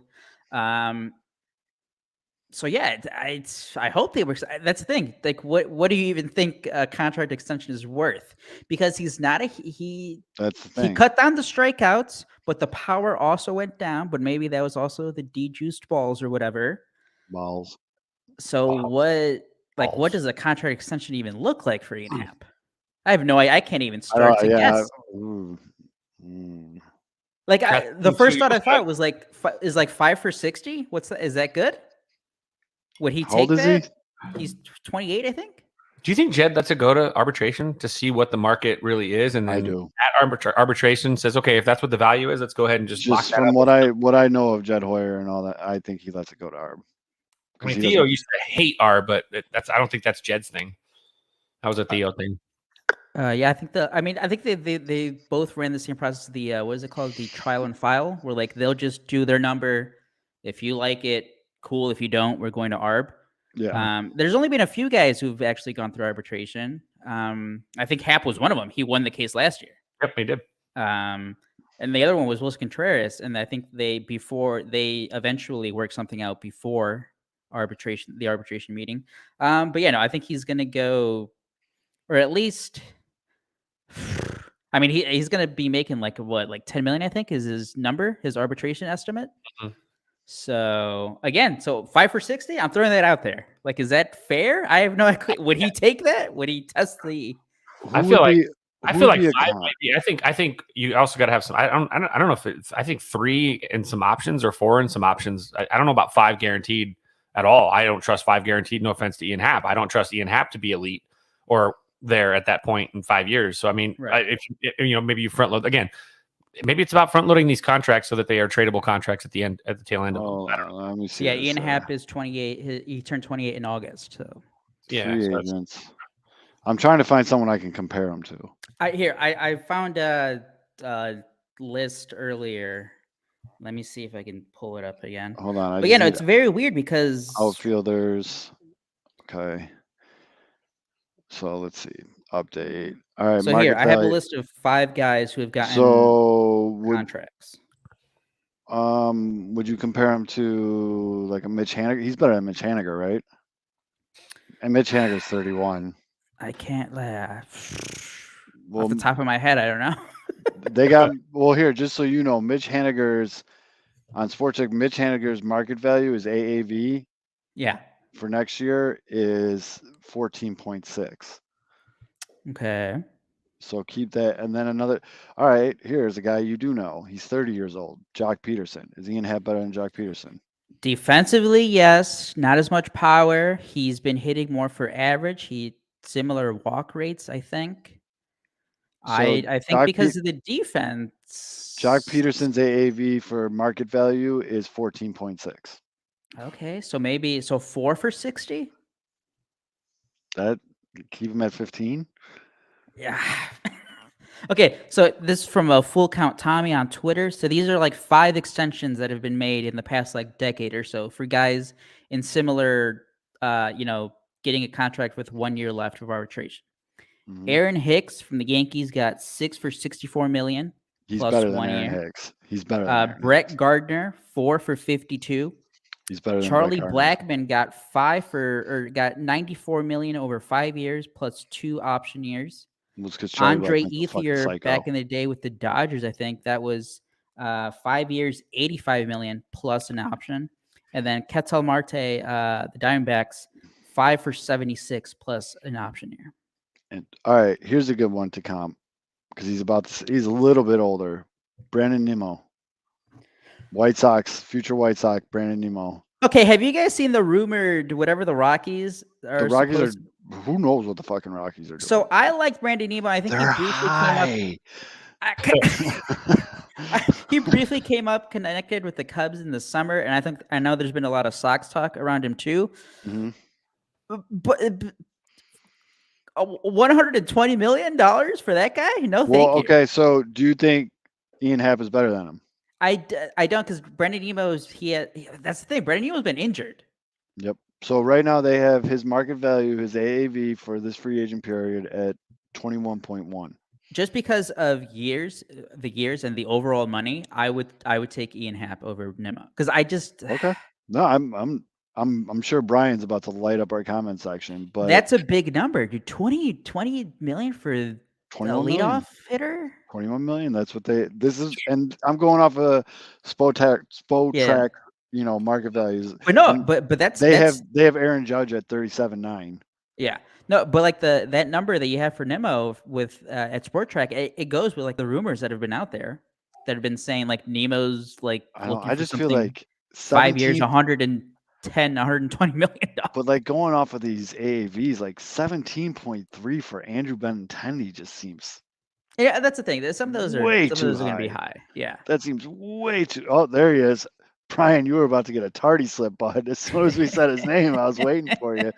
So yeah, I hope they were. That's the thing. Like, what do you even think a contract extension is worth? Because he's not he. That's the thing. He cut down the strikeouts, but the power also went down. But maybe that was also the de-juiced balls or whatever. Balls. So what does a contract extension even look like for Ian Happ? I have no idea. I can't even start to guess. Like the first thought I thought was like is like 5 for 60. What's that? Is that good? Would he take that? He's 28, I think. Do you think Jed lets it go to arbitration to see what the market really is, and then I do. At arbitration says, okay, if that's what the value is, let's go ahead and just lock that from up. what I know of Jed Hoyer and all that, I think he lets it go to ARB. I mean, Theo used to hate ARB, but I don't think that's Jed's thing. That was a Theo thing. Yeah, I think they both ran the same process. The what is it called? The trial and file, where like they'll just do their number. If you like it, cool. If you don't, we're going to ARB. Yeah. There's only been a few guys who've actually gone through arbitration. I think Happ was one of them. He won the case last year. Yep, he did. And the other one was Wilson Contreras, and I think they eventually worked something out before the arbitration meeting. But yeah, no, I think he's going to go, or at least. I mean, he's going to be making like 10 million, I think is his arbitration estimate. Mm-hmm. So again, 5 for 60, I'm throwing that out there. Like, is that fair? I have no idea. Would he take that? Would he test the? I feel like 5 might be. I think you also got to have some. I don't know if it's. I think 3 and some options or 4 and some options. I don't know about 5 guaranteed at all. I don't trust 5 guaranteed. No offense to Ian Happ. I don't trust Ian Happ to be elite or there at that point in 5 years. So I mean, right. If maybe you front load again. Maybe it's about front loading these contracts so that they are tradable contracts at the tail end of them. I don't know. Let me see. Yeah, Ian Happ is 28. He turned 28 in August. So Yeah, Free so that's- agents. I'm trying to find someone I can compare them to. I found a list earlier. Let me see if I can pull it up again. Hold on. But yeah, no, it's very weird because outfielders. Okay. So let's see. Update. All right. so here Market I have a value. list of 5 guys who have gotten So contracts. would you compare him to like a Mitch Haniger? He's better than Mitch Haniger, right? And Mitch Haniger's 31. I can't laugh. Well, Off the top of my head, I don't know. they got well here. Just so you know, Mitch Haniger's on Sportcheck. Mitch Haniger's market value is AAV Yeah. for next year is 14.6. Okay. So keep that. And then another. All right, here's a guy you do know. He's 30 years old. Jock Peterson. Is Ian Happ better than Jock Peterson? Defensively, yes, not as much power. He's been hitting more for average. Similar walk rates, I think. So I think because of the defense. Jock Peterson's AAV for market value is 14.6. Okay, so maybe 4 for 60. That keep him at 15. Yeah. Okay, so this is from a Full Count Tommy on Twitter. So these are like 5 extensions that have been made in the past like decade or so for guys in similar, getting a contract with 1 year left of arbitration. Mhm. Aaron Hicks from the Yankees got 6 for $64 million. He's plus better than 1 Aaron year. Hicks. He's better than Aaron Brett Hicks. Gardner 4 for 52. He's better than Charlie Brett Gardner. Blackmon got got $94 million over 5 years plus 2 option years. Well, it's 'cause Charlie Andre Blackmon's a fucking Ethier psycho. back in the day with the Dodgers, I think that was 5 years, $85 million plus an option. And then Ketel Marte, the Diamondbacks, 5 for 76 plus an option year. And all right, here's a good one to comp because he's a little bit older. Brandon Nimmo, White Sox, future White Sox, Brandon Nimmo. Okay, have you guys seen the rumored whatever the Rockies are? The Rockies are. Who knows what the fucking Rockies are doing? So I like Brandon Nimmo. I think They're he briefly came up. He briefly came up connected with the Cubs in the summer, and I know there's been a lot of Sox talk around him too. Mm-hmm. But $120 million for that guy? No, thank you. Okay. So do you think Ian Happ is better than him? I don't, because Brandon Nimmo's that's the thing. Brandon Nimmo's been injured. Yep. So right now they have his market value, his AAV for this free agent period at 21.1. Just because of the years and the overall money, I would take Ian Happ over Nimmo because I just okay. No, I'm sure Brian's about to light up our comment section, but that's a big number, dude. 20 million for a 21 leadoff million. hitter. 21 million. That's what this is, and I'm going off a Spotrac, market values. But no, and but that's they have Aaron Judge at 37.9. Yeah. No, but like that number that you have for Nimmo with at Spotrac, it goes with like the rumors that have been out there that have been saying like Nemo's like I just feel like 5 years, 120 million. But like going off of these AAVs, like 17.3 for Andrew Benintendi just seems. Yeah, that's the thing. Some of those are way some too of those are going to be high. high. Yeah. That seems way too. Oh, there he is. Brian, you were about to get a tardy slip, bud. As soon as we said his name, I was waiting for you.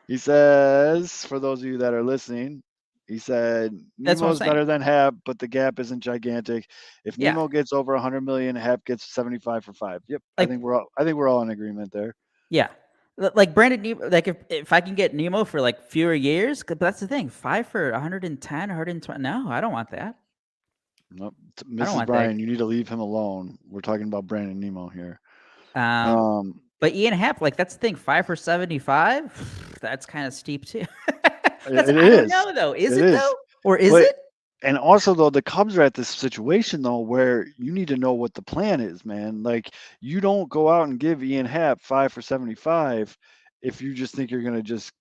He says, for those of you that are listening, he said Nemo's better than Happ, but the gap isn't gigantic. If Nimmo gets over 100 million, Happ gets 75 for 5. Yep, I think we're all in agreement there. Yeah, like Brandon Nimmo. Like if I can get Nimmo for like fewer years, but that's the thing. 5 for 110, 120. No, I don't want that. Nope. Mrs. Brian, you need to leave him alone. We're talking about Brandon Nimmo here. But Ian Happ, like that's the thing. 5 for 75. That's kind of steep too. It is. I don't know though. Is it though, or is it? And also though, the Cubs are at this situation though where you need to know what the plan is, man. Like you don't go out and give Ian Happ 5 for 75 if you just think you're going to just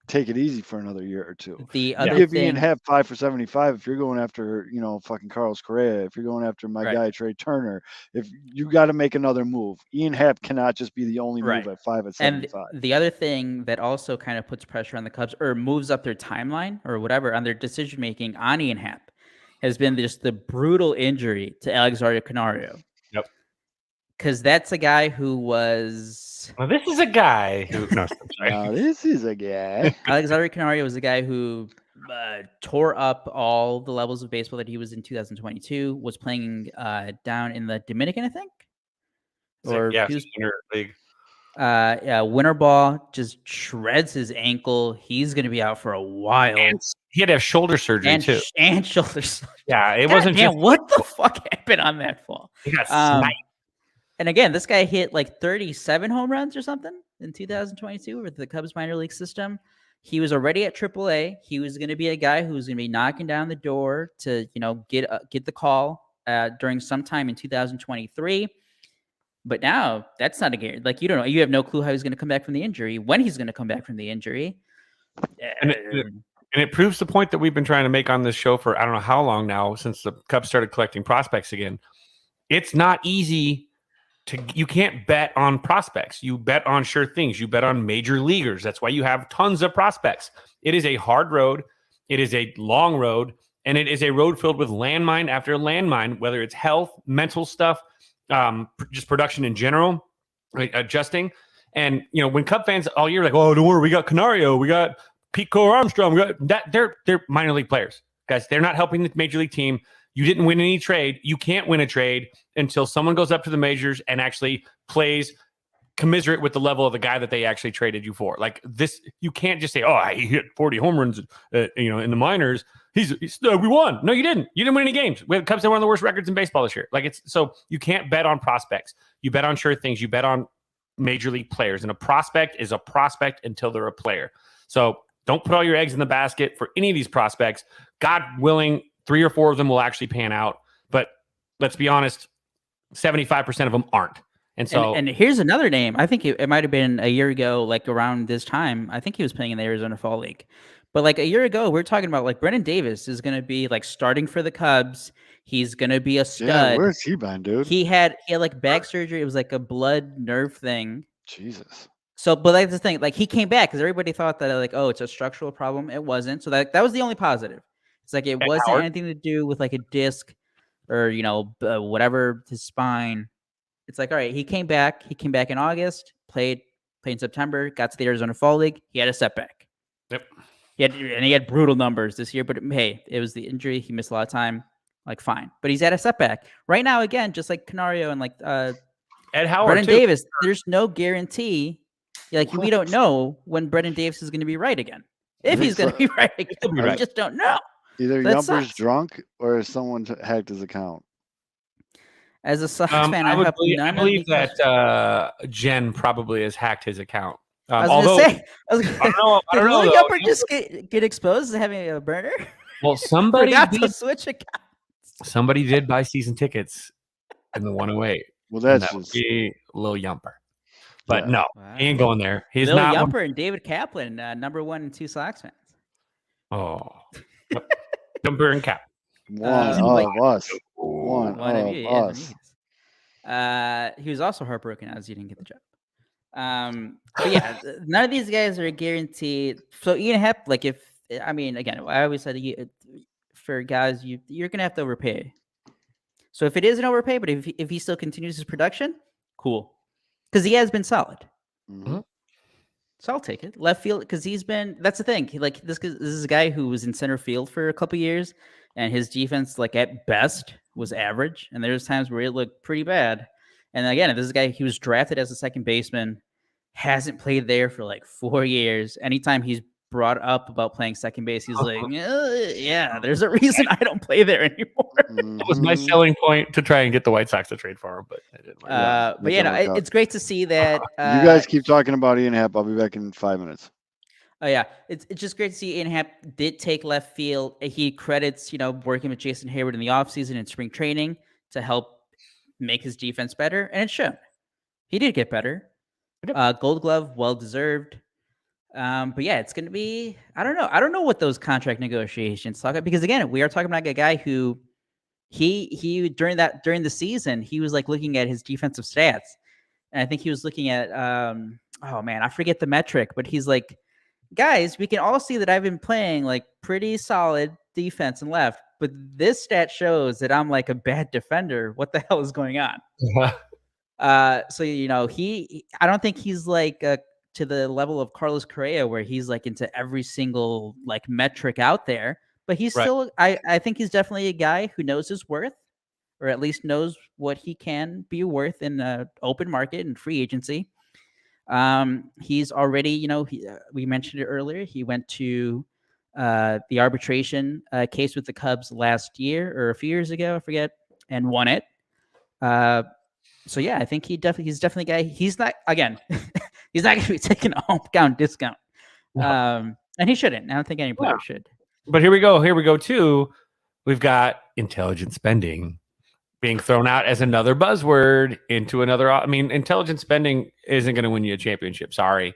take it easy for another year or two. The other give thing, Ian Happ 5 for 75 if you're going after, fucking Carlos Correa, if you're going after my guy Trey Turner, if you got to make another move. Ian Happ cannot just be the only move at 5 at 75. And the other thing that also kind of puts pressure on the Cubs or moves up their timeline or whatever on their decision making on Ian Happ has been just the brutal injury to Alexander Canario. Yep. Because that's a guy who was Well, this is a guy who. No, I'm sorry. Now this is a guy. Alexander Canario was a guy who tore up all the levels of baseball that he was in 2022. Was playing down in the Dominican, I think. Or yeah, he was, Winter League. yeah, winter ball just shreds his ankle. He's going to be out for a while. And he had to have shoulder surgery and too. and shoulder surgery. Yeah, it God wasn't damn, just what the fuck happened on that fall? he got sniped. And again, this guy hit like 37 home runs or something in 2022 with the Cubs minor league system. He was already at AAA. He was going to be a guy who was going to be knocking down the door to, get the call during sometime in 2023. But now that's not a guarantee. Like, you don't know. You have no clue how he's going to come back from the injury, when he's going to come back from the injury. And it proves the point that we've been trying to make on this show for I don't know how long now, since the Cubs started collecting prospects again. It's not easy. You can't bet on prospects. You bet on sure things. You bet on major leaguers. That's why you have tons of prospects. It is a hard road. It is a long road. And it is a road filled with landmine after landmine, whether it's health, mental stuff, just production in general, like adjusting. And, when Cub fans all year like, oh, don't worry, we got Canario, we got Pico Armstrong, we got that. They're minor league players. Guys, they're not helping the major league team. You didn't win any trade. You can't win a trade until someone goes up to the majors and actually plays commiserate with the level of the guy that they actually traded you for. Like this, you can't just say, "Oh, he hit 40 home runs, in the minors. We won." No, you didn't. You didn't win any games. The Cubs had one of the worst records in baseball this year. So you can't bet on prospects. You bet on sure things. You bet on major league players, and a prospect is a prospect until they're a player. So don't put all your eggs in the basket for any of these prospects. God willing, 3 or 4 of them will actually pan out. But let's be honest, 75% of them aren't. And so, and here's another name. I think it might have been a year ago, like around this time. I think he was playing in the Arizona Fall League. But like a year ago, we're talking about like Brennan Davis is going to be like starting for the Cubs. He's going to be a stud. Yeah, where's he been, dude? He had like back surgery. It was like a blood nerve thing. Jesus. So, but that's the thing. Like he came back because everybody thought that like, oh, it's a structural problem. It wasn't. So that was the only positive. It's like it wasn't anything to do with like a disc or whatever, his spine. It's like, all right, he came back. He came back in August, played in September, got to the Arizona Fall League. He had a setback. Yep. He had brutal numbers this year, but hey, it was the injury. He missed a lot of time. Like, fine. But he's had a setback. Right now, again, just like Canario and like Ed Howard, Brennan too. Davis, there's no guarantee. Like, we don't know when Brennan Davis is going to be right again. If he's going to be right again. We just don't know. Either That Yumper's sucks. drunk or someone hacked his account. As a Sox fan, I believe that Jen probably has hacked his account. I was going to say, I don't know. Did Yumper just get exposed as having a burner? Well, somebody Forgot to switch accounts. Somebody did buy season tickets in the 108. Well, that's that just would be Lil Yumper. But Yeah. no, he ain't going there. He's Lil not. Yumper and David Kaplan, number 1 and 2 Sox fans. Oh, Yumper and Cap. one of us. One of of you, us. He was also heartbroken as he didn't get the job. But yeah, none of these guys are guaranteed. So Ian Happ, like again, I always said for guys, you're gonna have to overpay. So if it is an overpay, but if he still continues his production, cool, because he has been solid. Mhm. So I'll take it. Left field, because he's been. That's the thing. This is a guy who was in center field for a couple years, and his defense, like at best, was average. And there's times where it looked pretty bad. And again, this is a guy, he was drafted as a second baseman, hasn't played there for like 4 years. Anytime he's brought up about playing second base, he's like, yeah, there's a reason I don't play there anymore. That was my selling point to try and get the White Sox to trade for him, but I didn't. But yeah, it's great to see that. You guys keep talking about Ian Happ. I'll be back in 5 minutes. Oh yeah, it's just great to see Ian Happ did take left field. He credits working with Jason Hayward in the offseason and spring training to help make his defense better, and it showed. He did get better. Gold Glove, well deserved. But yeah, it's going to be. I don't know. I don't know what those contract negotiations talk about, because again, we are talking about a guy who he during the season he was like looking at his defensive stats, and I think he was looking at oh man, I forget the metric, but he's like, guys, we can all see that I've been playing like pretty solid defense and left, but this stat shows that I'm like a bad defender. What the hell is going on? So I don't think he's like to the level of Carlos Correa where he's like into every single like metric out there. But he's Right. still, I think he's definitely a guy who knows his worth, or at least knows what he can be worth in an open market and free agency. He's already, we mentioned it earlier. He went to the arbitration case with the Cubs last year or a few years ago, I forget, and won it. So yeah, I think he's definitely a guy. He's not, again, he's not going to be taking a hometown discount. No. And he shouldn't. I don't think any player should. But here we go too. We've got intelligent spending being thrown out as another buzzword into another. I mean, intelligent spending isn't going to win you a championship. Sorry.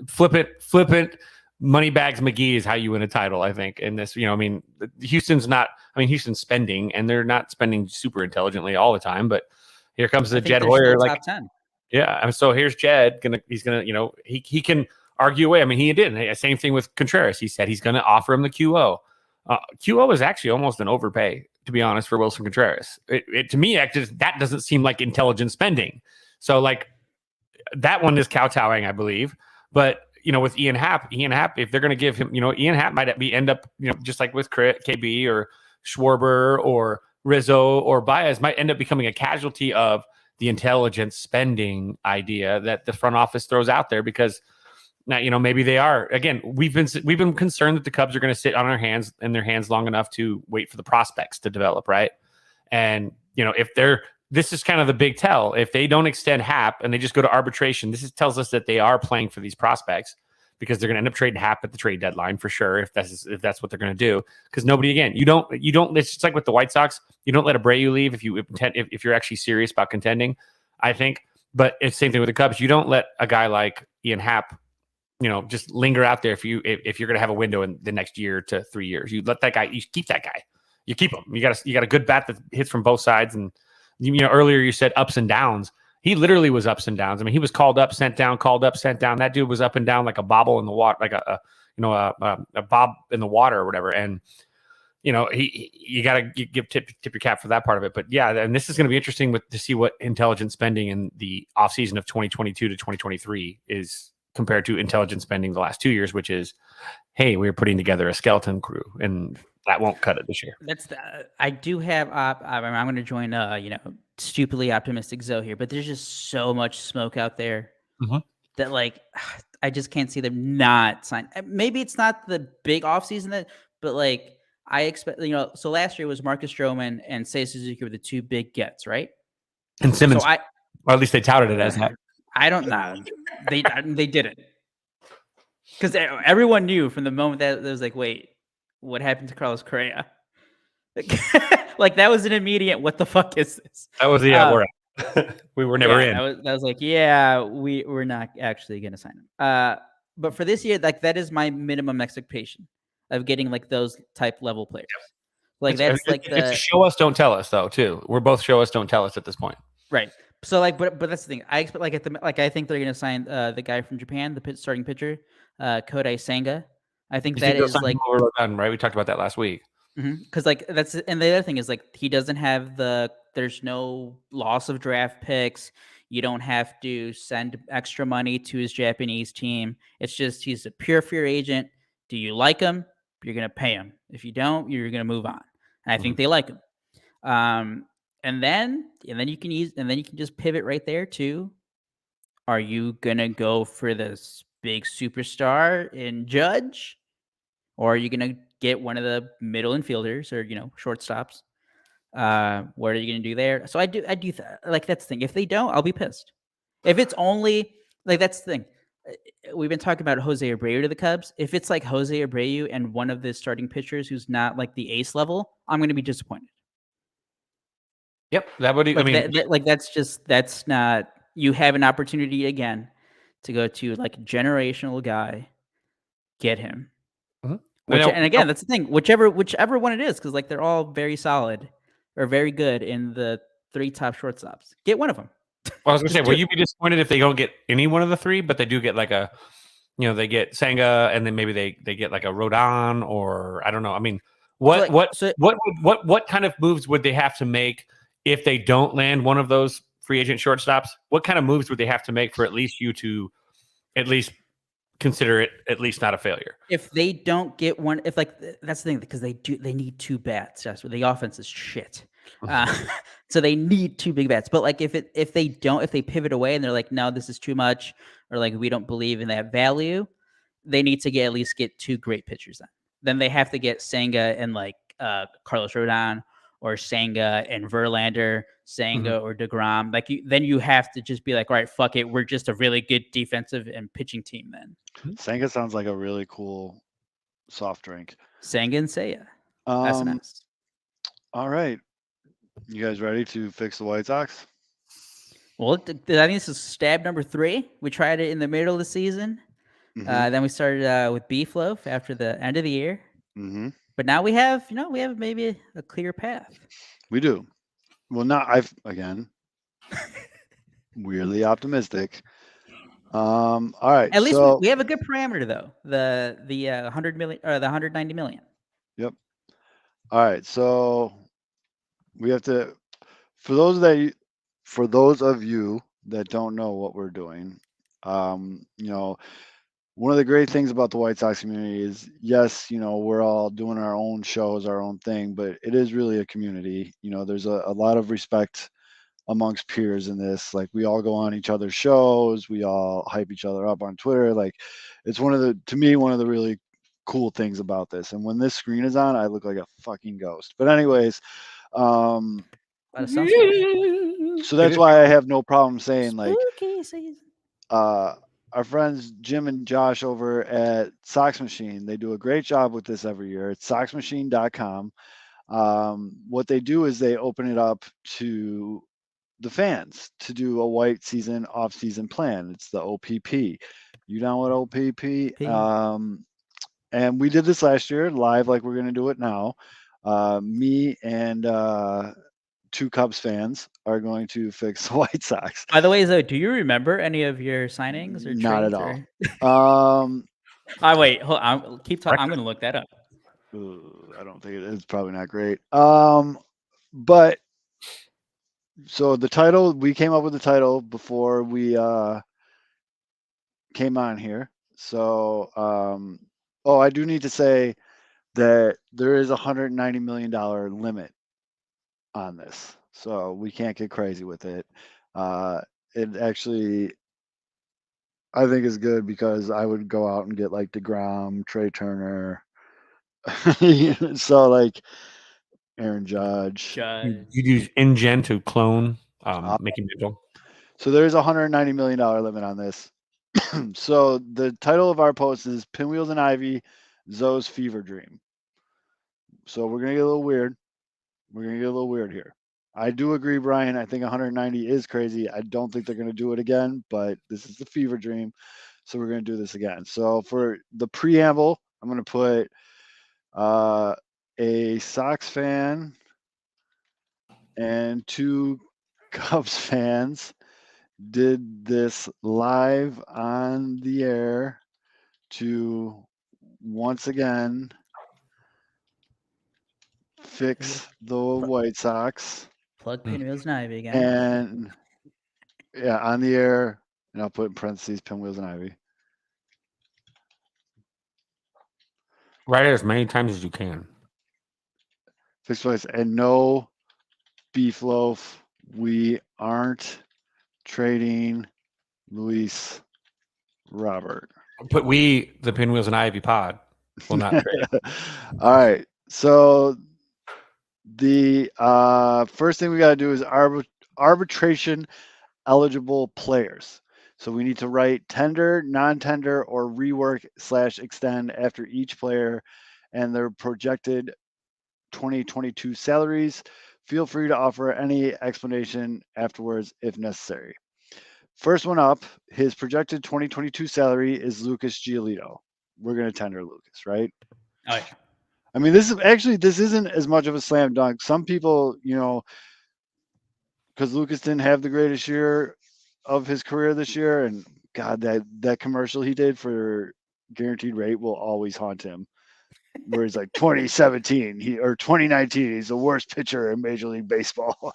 Flip it. Moneybags McGee is how you win a title, I think. In this, Houston's spending, and they're not spending super intelligently all the time. But here comes the Jed Hoyer, like top 10. Yeah. And so here's Jed. He's gonna, he can argue away. I mean, he did. Same thing with Contreras. He said he's going to offer him the QO. QO is actually almost an overpay, to be honest, for Wilson Contreras. To me, that doesn't seem like intelligent spending. So like that one is kowtowing, I believe. But with Ian Happ, if they're going to give him, Ian Happ might end up, just like with KB or Schwarber or Rizzo or Baez, might end up becoming a casualty of the intelligent spending idea that the front office throws out there, because now, maybe they are. Again, we've been concerned that the Cubs are going to sit on their hands long enough to wait for the prospects to develop, right? And this is kind of the big tell. If they don't extend Happ and they just go to arbitration, tells us that they are playing for these prospects, because they're going to end up trading Happ at the trade deadline for sure, if that's what they're going to do. Because nobody, again, you don't. It's just like with the White Sox. You don't let Abreu leave if you're actually serious about contending, I think. But it's the same thing with the Cubs. You don't let a guy like Ian Happ, just linger out there if you're going to have a window in the next year to 3 years. You let that guy. You keep that guy. You keep him. You got a good bat that hits from both sides. And earlier you said ups and downs. He literally was ups and downs. I mean, he was called up, sent down, called up, sent down. That dude was up and down like a bobble in the water, like a bob in the water or whatever. And you got to tip your cap for that part of it. But yeah, and this is going to be interesting to see what intelligent spending in the offseason of 2022 to 2023 is compared to intelligent spending the last 2 years, which is, hey, we're putting together a skeleton crew, and that won't cut it this year. I do have. I'm going to join. Stupidly optimistic Zoe here, but there's just so much smoke out there that like I just can't see them not sign. Maybe it's not the big offseason but like I expect. So last year was Marcus Stroman and Seiya Suzuki were the two big gets, right? And Simmons, or at least they touted it as that. I don't know. They didn't, because everyone knew from the moment that it was like, wait, what happened to Carlos Correa? Like that was an immediate, what the fuck is this? That was we were never in. That was like, yeah, we're not actually going to sign him. But for this year, like that is my minimum expectation of getting like those type level players. Like it's show us, don't tell us though too. We're both show us, don't tell us at this point. Right. So like, but that's the thing. I expect I think they're going to sign the guy from Japan, the starting pitcher, Kodai Senga. I think that is like right. We talked about that last week. Because like and the other thing is like he doesn't have there's no loss of draft picks. You don't have to send extra money to his Japanese team. It's just he's a pure free agent. Do you like him? You're gonna pay him. If you don't, you're gonna move on. And I think they like him. And then you can just pivot right there to, are you gonna go for this big superstar in Judge, or are you gonna get one of the middle infielders or shortstops? What are you going to do there? So I do like that's the thing. If they don't, I'll be pissed. If it's only like that's the thing. We've been talking about Jose Abreu to the Cubs. If it's like Jose Abreu and one of the starting pitchers who's not like the ace level, I'm going to be disappointed. Yep, that would. Like, that's not. You have an opportunity again to go to like a generational guy, get him. And again, that's the thing. Whichever one it is, because like they're all very solid or very good in the three top shortstops. Get one of them. Well, I was gonna say, will you be disappointed if they don't get any one of the three, but they do get like they get Senga, and then maybe they get like a Rodon, or I don't know. I mean, what kind of moves would they have to make if they don't land one of those free agent shortstops. What kind of moves would they have to make for at least you to at least consider it at least not a failure? If they don't get one, if like that's the thing, because they need 2 bats. That's what the offense is shit. So they need 2 big bats. But like if they pivot away and they're like, no, this is too much, or like we don't believe in that value, they need to at least get 2 great pitchers. Then they have to get Senga and like Carlos Rodon, or Senga and Verlander, Senga or DeGrom. Like then you have to just be like, all right, fuck it, we're just a really good defensive and pitching team. Then Senga sounds like a really cool soft drink. Senga and Seiya. Um, SNS. all right. You guys ready to fix the White Sox? Well, I think this is stab number 3. We tried it in the middle of the season. Mhm. Then we started with Beef Loaf after the end of the year. Mhm. But now we have maybe a clear path. We do. Well, not again weirdly optimistic. All right. At least so we have a good parameter though. The 100 million or the 190 million. Yep. All right. So we have to, for those of you that don't know what we're doing, one of the great things about the White Sox community is, yes, we're all doing our own shows, our own thing, but it is really a community. There's a lot of respect amongst peers in this. Like, we all go on each other's shows, we all hype each other up on Twitter. Like, it's to me, one of the really cool things about this. And when this screen is on, I look like a fucking ghost. But anyways, But it sounds good. so that's why I have no problem saying, like, Spooky season. our friends Jim and Josh over at Sox Machine, they do a great job with this every year. It's soxmachine.com. What they do is they open it up to the fans to do a white season off season plan. It's the OPP. You down with OPP? And we did this last year live, like we're going to do it now. Me and 2 Cubs fans are going to fix the White Sox. By the way, though, do you remember any of your signings or Not at trades? all. Wait, hold on. Keep talking. I'm going to look that up. I don't think it's probably not great. But so the title, we came up with the title before we came on here. So, I do need to say that there is $190 million limit on this, so we can't get crazy with it. It actually, I think, is good, because I would go out and get like DeGrom, Trey Turner, so like Aaron Judge. You use InGen to clone Mickey Mantle. So there's a $190 million limit on this. So the title of our post is Pinwheels and Ivy, Zoe's Fever Dream. So we're going to get a little weird. We're going to get a little weird here. I do agree, Brian. I think 190 is crazy. I don't think they're going to do it again, but this is the fever dream. So we're going to do this again. So for the preamble, I'm going to put a Sox fan and 2 Cubs fans did this live on the air to once again fix the White Sox. Plug Pinwheels and Ivy again. And yeah, on the air, and I'll put in parentheses Pinwheels and Ivy. Write it as many times as you can. Fix place, and no Beef Loaf. We aren't trading Luis Robert. But we, the Pinwheels and Ivy pod, will not trade. All right. So the first thing we got to do is arbitration eligible players. So we need to write tender, non-tender, or rework / extend after each player and their projected 2022 salaries. Feel free to offer any explanation afterwards if necessary. First one up, his projected 2022 salary is Lucas Giolito. We're going to tender Lucas, right? Oh, yeah. I mean, this isn't as much of a slam dunk. Some people, because Lucas didn't have the greatest year of his career this year, and God, that commercial he did for Guaranteed Rate will always haunt him. where he's like 2017 or 2019, he's the worst pitcher in Major League Baseball.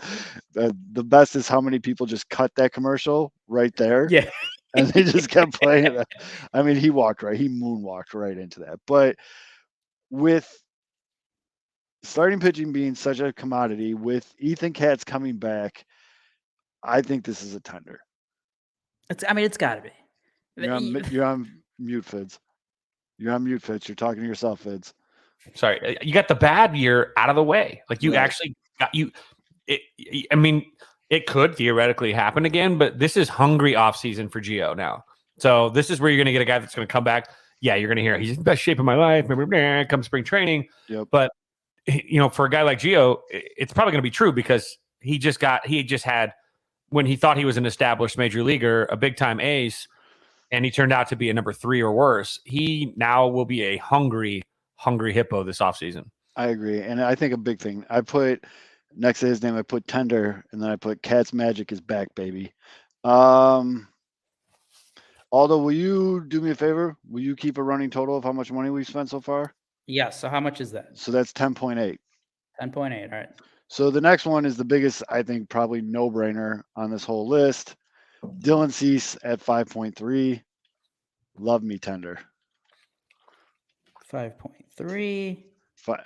The best is how many people just cut that commercial right there. Yeah. And they just kept playing it. I mean, he moonwalked right into that. But with starting pitching being such a commodity, with Ethan Katz coming back, I think this is a tender. It's got to be. You're on mute, Fids. You're on mute, Fitz. You're talking to yourself, Fids. Sorry, you got the bad year out of the way. Like you Right. actually got you. I mean, it could theoretically happen again, but this is hungry off season for Gio now. So this is where you're going to get a guy that's going to come back. Yeah, you're going to hear he's in the best shape of my life. Come spring training. Yep. But for a guy like Gio, it's probably going to be true because he just had when he thought he was an established major leaguer, a big time ace, and he turned out to be a number 3 or worse. He now will be a hungry hippo this offseason. I agree. And I think a big thing, I put next to his name, I put tender, and then I put Cat's Magic is back, baby. Aldo, will you do me a favor? Will you keep a running total of how much money we've spent so far? Yeah. So how much is that? So that's 10.8. 10.8. All right. So the next one is the biggest, I think, probably no-brainer on this whole list. Dylan Cease at 5.3. Love me tender. 5.3.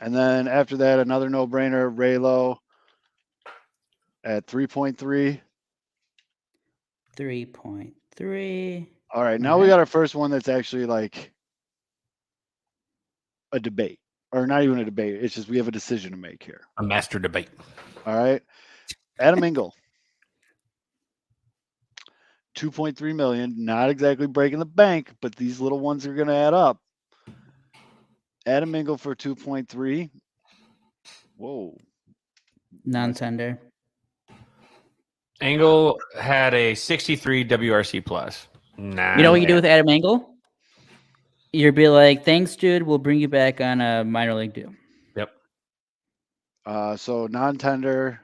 And then after that, another no-brainer, Raylo at 3.3. 3.3. All right, now we got our first one that's actually like a debate, or not even a debate. It's just we have a decision to make here. A master debate. All right, Adam Engel, 2.3 million. Not exactly breaking the bank, but these little ones are going to add up. Adam Engel for 2.3. Whoa. Non-tender. Engel had a 63 WRC plus. Nah, You know what you do with Adam Engel? You'd be like, thanks, dude. We'll bring you back on a minor league deal. Yep. So non-tender.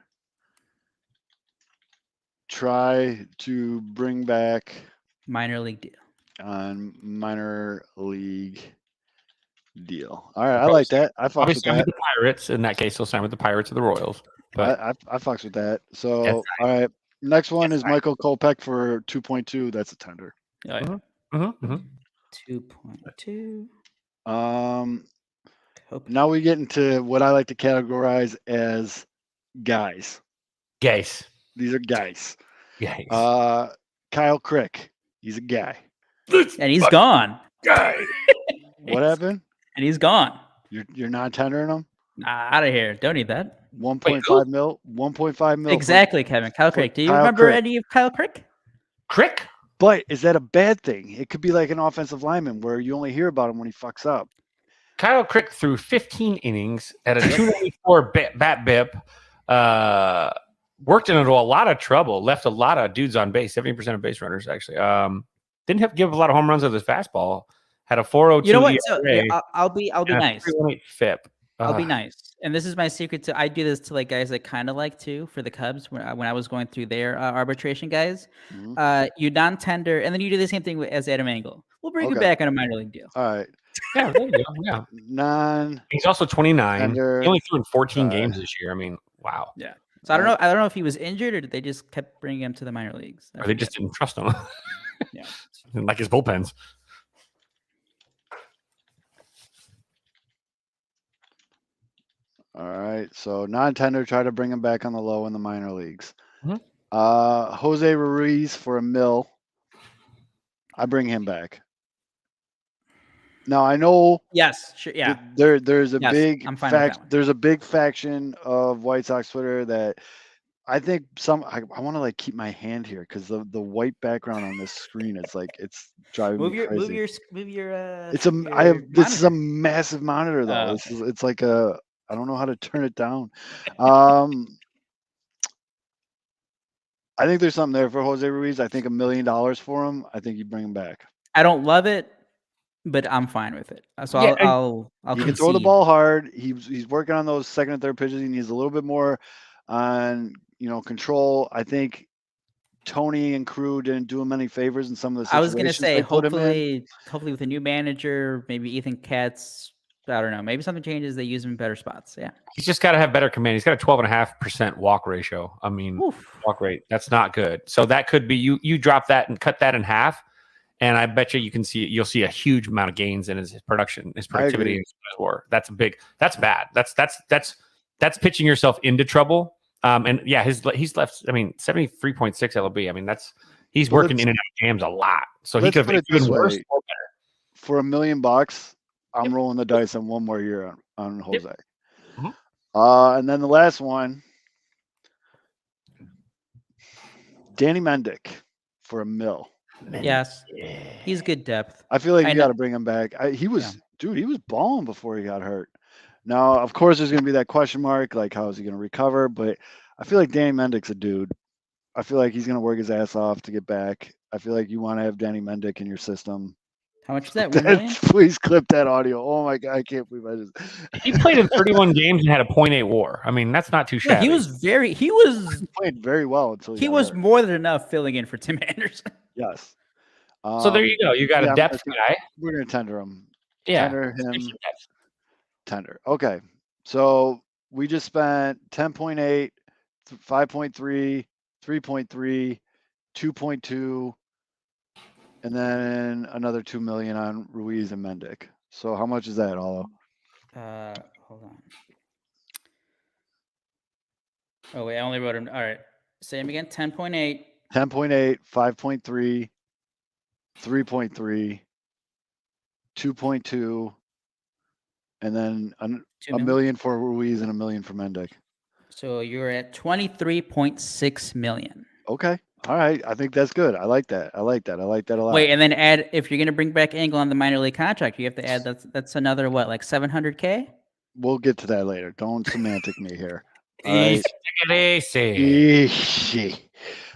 Try to bring back Minor league deal. on minor league deal. All right, I like that. I fucks with Obviously, I'm that. with the Pirates. In that case, he'll sign with the Pirates or the Royals. But I fucks with that. So, That's all right. Next one That's is Michael Kopech for 2.2. That's a tender. Oh, yeah. Mm-hmm. 2.2. Now we get into what I like to categorize as guys. Gays. These are guys. Gays. Kyle Crick. He's a guy. And he's gone. Guy. What happened? And he's gone. You're not tendering him? Out of here. Don't need that. 1.5 mil. 1.5 mil. Exactly, Kevin. Kyle Crick. Do you Kyle remember Crick. any of Kyle Crick? Crick? But is that a bad thing? It could be like an offensive lineman where you only hear about him when he fucks up. Kyle Crick threw 15 innings at a 294 bat BIP. Worked into a lot of trouble. Left a lot of dudes on base. 70% of base runners, actually. Didn't have to give a lot of home runs with his fastball. Had a 4.02 You know what? So, ERA, I'll be nice. 3.18 FIP. I'll be nice. And this is my secret to I do this to like guys that kind of like too for the Cubs when I was going through their arbitration guys. Mhm. You non-tender and then you do the same thing as Adam Engel. We'll bring you Okay. back on a minor league deal. All right. Yeah, there you go. Yeah. Non. He's also 29. Tender. He only threw in 14 games this year. I mean, wow. Yeah. So I don't know if he was injured or did they just kept bringing him to the minor leagues. Or they just didn't trust him. Yeah. Like his bullpens. All right. So non-tender, try to bring him back on the low in the minor leagues. Mhm. Jose Ruiz for $1 million. I bring him back. Now I know Yes, sure. Yeah. there's a Yes, big I'm fine with that one. there's a big faction of White Sox Twitter that I think I want to like keep my hand here because the white background on this screen is like it's driving me crazy. Move your It's a your I have this is a monitor. massive monitor though. Oh, This is it's like a I don't know how to turn it down. I think there's something there for Jose Ruiz. I think $1 million for him. I think you bring him back. I don't love it, but I'm fine with it. So Yeah, I'll He can throw the concede. ball hard. He's working on those second and third pitches. He needs a little bit more on control. I think Tony and crew didn't do him any favors in some of the I situations was gonna say they put him in. hopefully with a new manager, maybe Ethan Katz I don't know. Maybe something changes. They use him in better spots. Yeah. He's just got to have better command. He's got a 12.5% walk ratio. I mean, Oof. walk rate. That's not good. So that could be you drop that and cut that in half, and I bet you'll see a huge amount of gains in his production, his productivity, and his war. That's bad. That's pitching yourself into trouble. And yeah, he's left. I mean, 73.6 LOB. I mean, he's working in and out of jams a lot. So he could have been worse or better. For $1 million, I'm rolling the dice on one more year on Jose. Yep. Mm-hmm. And then the last one, Danny Mendick for $1 million. Yes, he's good depth. I feel like you got to bring him back. He was balling before he got hurt. Now, of course, there's going to be that question mark, like how is he going to recover? But I feel like Danny Mendick's a dude. I feel like he's going to work his ass off to get back. I feel like you want to have Danny Mendick in your system. How much is that? $1 million? Please clip that audio. Oh my God, I can't believe I just. He played in 31 games and had a 0.8 WAR. I mean, that's not too shabby. He played very well until he was more than enough filling in for Tim Anderson. Yes. So there you go. You got a depth guy. We're gonna tender him. Yeah. Tender him. Tender. Okay. So we just spent 10.8, 5.3, 3.3, 2.2. And then another 2 million on Ruiz and Mendick. So how much is that, Olo? Hold on. Oh wait, I only wrote him. All right, say him again. 10.8. 10.8, 5.3, 3.3, 2.2, and then a million for Ruiz and $1 million for Mendick. So you're at 23.6 million. Okay. All right, I think that's good. I like that. I like that a lot. Wait, and then add, if you're going to bring back Angle on the minor league contract, you have to add that's another what, like $700K? We'll get to that later. Don't semantic me here. Easy.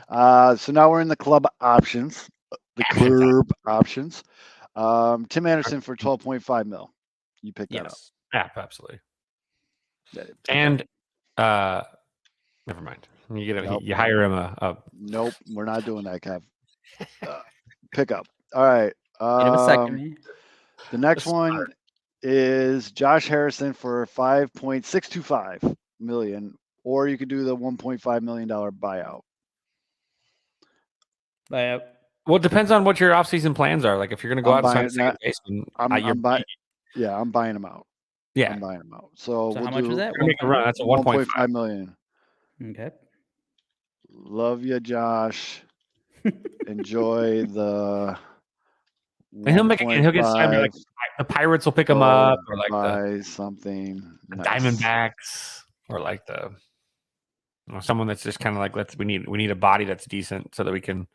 So now we're in the club options. Tim Anderson for 12.5 mil. You pick that up. Yeah, absolutely. Yeah, and never mind. You hire him a. Nope, we're not doing that, Kev. Pick up. All right. The next one is Josh Harrison for 5.625 million, or you could do the $1.5 million buyout. Buyout. Well, it depends on what your offseason plans are. Like if you're going to go out and sign a second baseman, I'm buying him out. Yeah, I'm buying him out. So we'll how much was that? Make a run. That's a 1.5 million. Okay. Love you, Josh. Enjoy the. And he'll get signed. Like the Pirates will pick him up, or like something. The Diamondbacks, or like someone that's just kind of like we need a body that's decent so that we can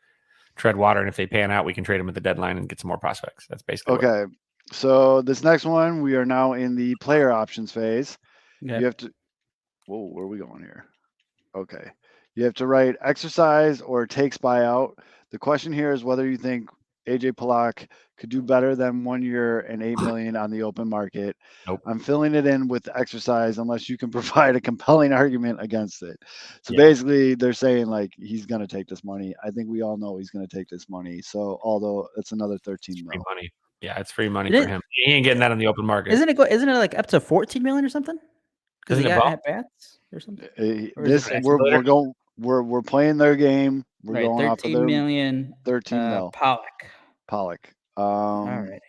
tread water, and if they pan out, we can trade them at the deadline and get some more prospects. That's basically okay. So this next one, we are now in the player options phase. Okay. You have to. Whoa, where are we going here? Okay. You have to write exercise or takes buyout. The question here is whether you think AJ Pollock could do better than 1 year and $8 million on the open market. Nope. I'm filling it in with exercise unless you can provide a compelling argument against it. So basically, they're saying like he's going to take this money. I think we all know he's going to take this money. So although it's another 13 million. Free money. Yeah, it's free money for him. He ain't getting that on the open market. Isn't it like up to 14 million or something? Because he got at bats or something. We're playing their game. We're going 13 off of their million. 13 mil. Pollock. All right.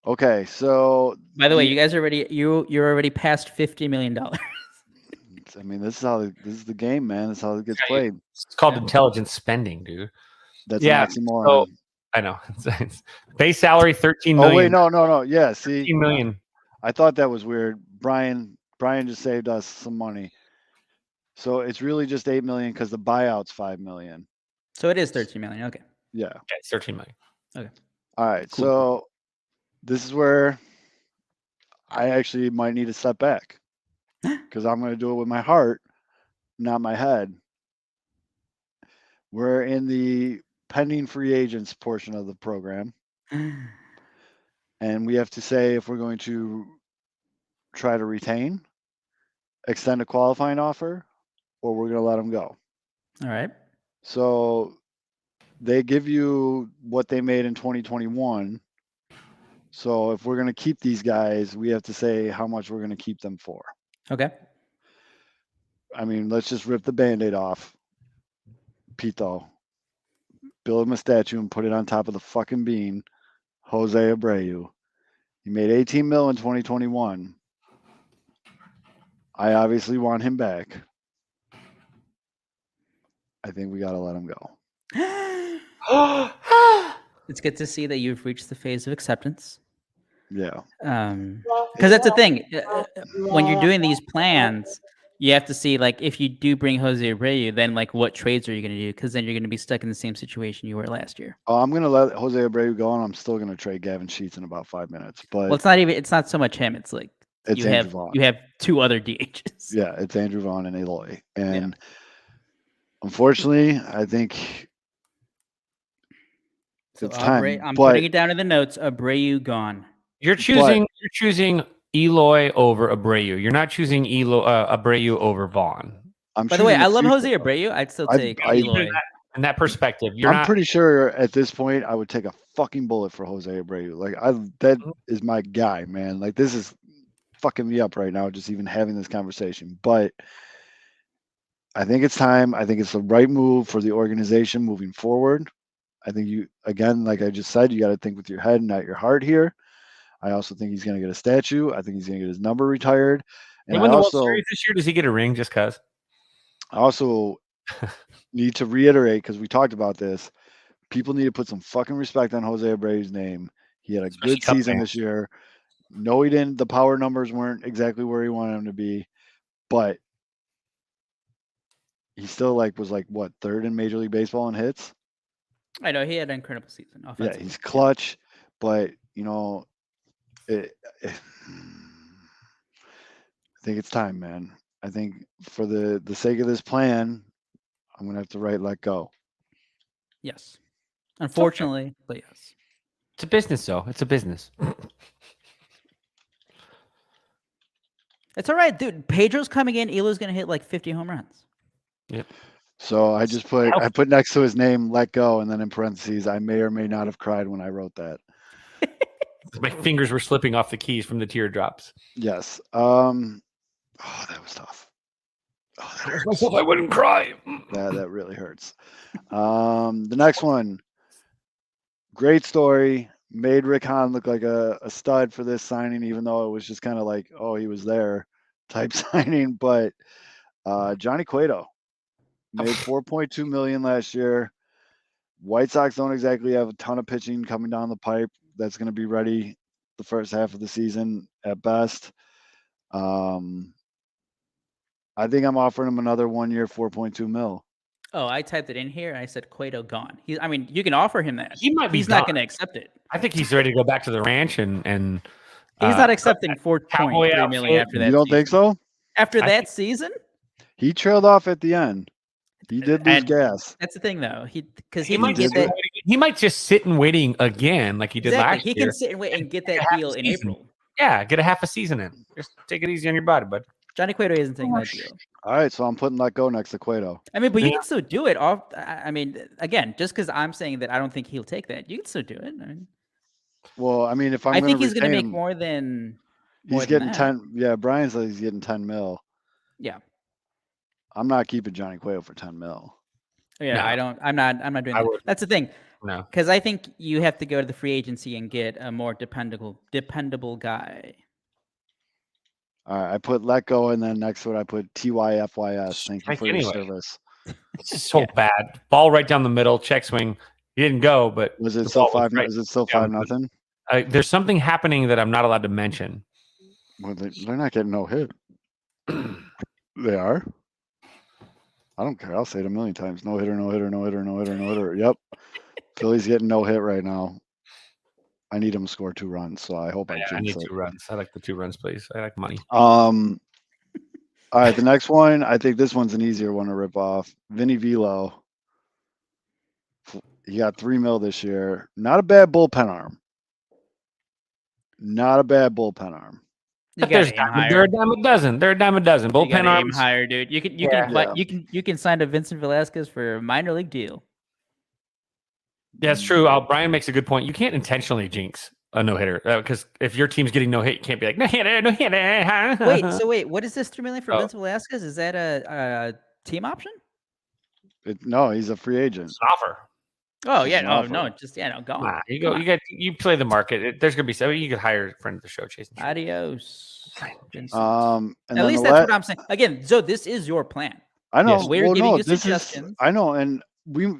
Okay, so by the way, you guys you're already past $50 million. I mean, this is the game, man. This is how it gets played. It's called intelligent spending, dude. That's an oxymoron. So, I know. It's base salary 13 million. Oh wait, no. Yeah, see, 13 million. I thought that was weird. Brian just saved us some money. So it's really just 8 million because the buyout's 5 million. So it is 13 million. Okay. Yeah. It's 13 million. Okay. All right. Cool. So this is where I actually might need to step back because I'm going to do it with my heart, not my head. We're in the pending free agents portion of the program. And we have to say if we're going to try to retain, extend a qualifying offer, or we're going to let them go. All right. So they give you what they made in 2021. So if we're going to keep these guys, we have to say how much we're going to keep them for. Okay. I mean, let's just rip the Band-Aid off. Pito. Build him a statue and put it on top of the fucking bean. Jose Abreu. He made 18 mil in 2021. I obviously want him back. I think we got to let him go. It's good to see that you've reached the phase of acceptance. Yeah. Because that's the thing. When you're doing these plans, you have to see, like, if you do bring Jose Abreu, then, like, what trades are you going to do? Because then you're going to be stuck in the same situation you were last year. Oh, I'm going to let Jose Abreu go, and I'm still going to trade Gavin Sheets in about 5 minutes. But Well, it's not so much him. It's like it's you Andrew Vaughn. you have two other DHs. Yeah, it's Andrew Vaughn and Eloy. And unfortunately, I think So it's time. I'm but putting it down in the notes. Abreu gone. You're choosing Eloy over Abreu. You're not choosing Abreu over Vaughn. By the way, choosing I love future. Jose Abreu. I'd still I- take I- Eloy. In that perspective, I'm pretty sure at this point I would take a fucking bullet for Jose Abreu. Like that is my guy, man. Like this is fucking me up right now just even having this conversation. But I think it's time. I think it's the right move for the organization moving forward. I think you, again, like I just said, you got to think with your head, not your heart here. I also think he's going to get a statue. I think he's going to get his number retired. And He won the World Series this year. Does he get a ring just because? I also need to reiterate, because we talked about this, people need to put some fucking respect on Jose Abreu's name. He had a good season this year. No, he didn't. The power numbers weren't exactly where he wanted them to be, but he still was what, third in Major League Baseball in hits? I know he had an incredible season. Yeah, he's clutch, but I think it's time, man. I think for the sake of this plan, I'm gonna have to let go. Yes, unfortunately, but yes. It's a business, though. It's a business. It's all right, dude. Pedro's coming in. Eloy's gonna hit like 50 home runs. Yep. So I put next to his name "let go" and then in parentheses, I may or may not have cried when I wrote that. My fingers were slipping off the keys from the teardrops. Yes. Oh, that was tough. Oh, that hurts. Myself, I wouldn't cry. That really hurts. The next one, great story. Made Rick Hahn look like a stud for this signing, even though it was just kind of like, oh, he was there type signing. But Johnny Cueto made $4.2 million last year. White Sox don't exactly have a ton of pitching coming down the pipe that's going to be ready the first half of the season at best. I think I'm offering him another 1 year, $4.2 million. Oh, I typed it in here. I said Cueto gone. I mean, you can offer him that. He might be. He's not going to accept it. I think he's ready to go back to the ranch and. He's not accepting $4.3 million after that. You don't think so? After that season, he trailed off at the end. He did lose gas. That's the thing, though. He might just sit and waiting again, like he did last year. He can sit and wait and get that deal in April. Yeah, get a half a season in. Just take it easy on your body, bud. Johnny Cueto isn't taking that deal. All right, so I'm putting let go next to Cueto. I mean, but you can still do it. I mean, again, just because I'm saying that I don't think he'll take that, you can still do it. I mean, well, I mean, if I think he's going to make more than. He's getting 10. Yeah, Brian says he's getting 10 mil. Yeah, I'm not keeping Johnny Cueto for 10 mil. Yeah, no. I'm not doing that. That's the thing. No, because I think you have to go to the free agency and get a more dependable guy. All right, I put let go, and then next to it I put TYFYS. Thank you for your service. This is so bad. Ball right down the middle, check swing. He didn't go, but was it still 5? Is it still 5-0? There's something happening that I'm not allowed to mention. Well, they're not getting no hit. They are. I don't care. I'll say it a million times. No hitter, no hitter, no hitter, no hitter, no hitter. Yep. Philly's getting no hit right now. I need him to score 2 runs, so I hope I need 2 runs. I like the 2 runs, please. I like money. All right, the next one, I think this one's an easier one to rip off. Vinny Velo. He got $3 million this year. Not a bad bullpen arm. Not a bad bullpen arm. They're a dime a dozen. They're a dime a dozen. Bullpen arms. Aim higher, dude. You can sign a Vincent Velasquez for a minor league deal. Yeah, that's true. Brian makes a good point. You can't intentionally jinx a no hitter because if your team's getting no hit, you can't be like no hitter, no hitter. Wait, what is this $3 million for Oh. Vince Velasquez? Is that a team option? No, he's a free agent. It's an offer. Oh Just yeah, an no, offer. no, just yeah, no, go Nah, on. you go. You play the market. There's gonna be some. You could hire a friend of the show, Chase. Adios. Vincent. And At then least the that's what I'm saying. Again, so this is your plan. I know. Yes. We're Well, giving no, you this is. suggestions. I know, and the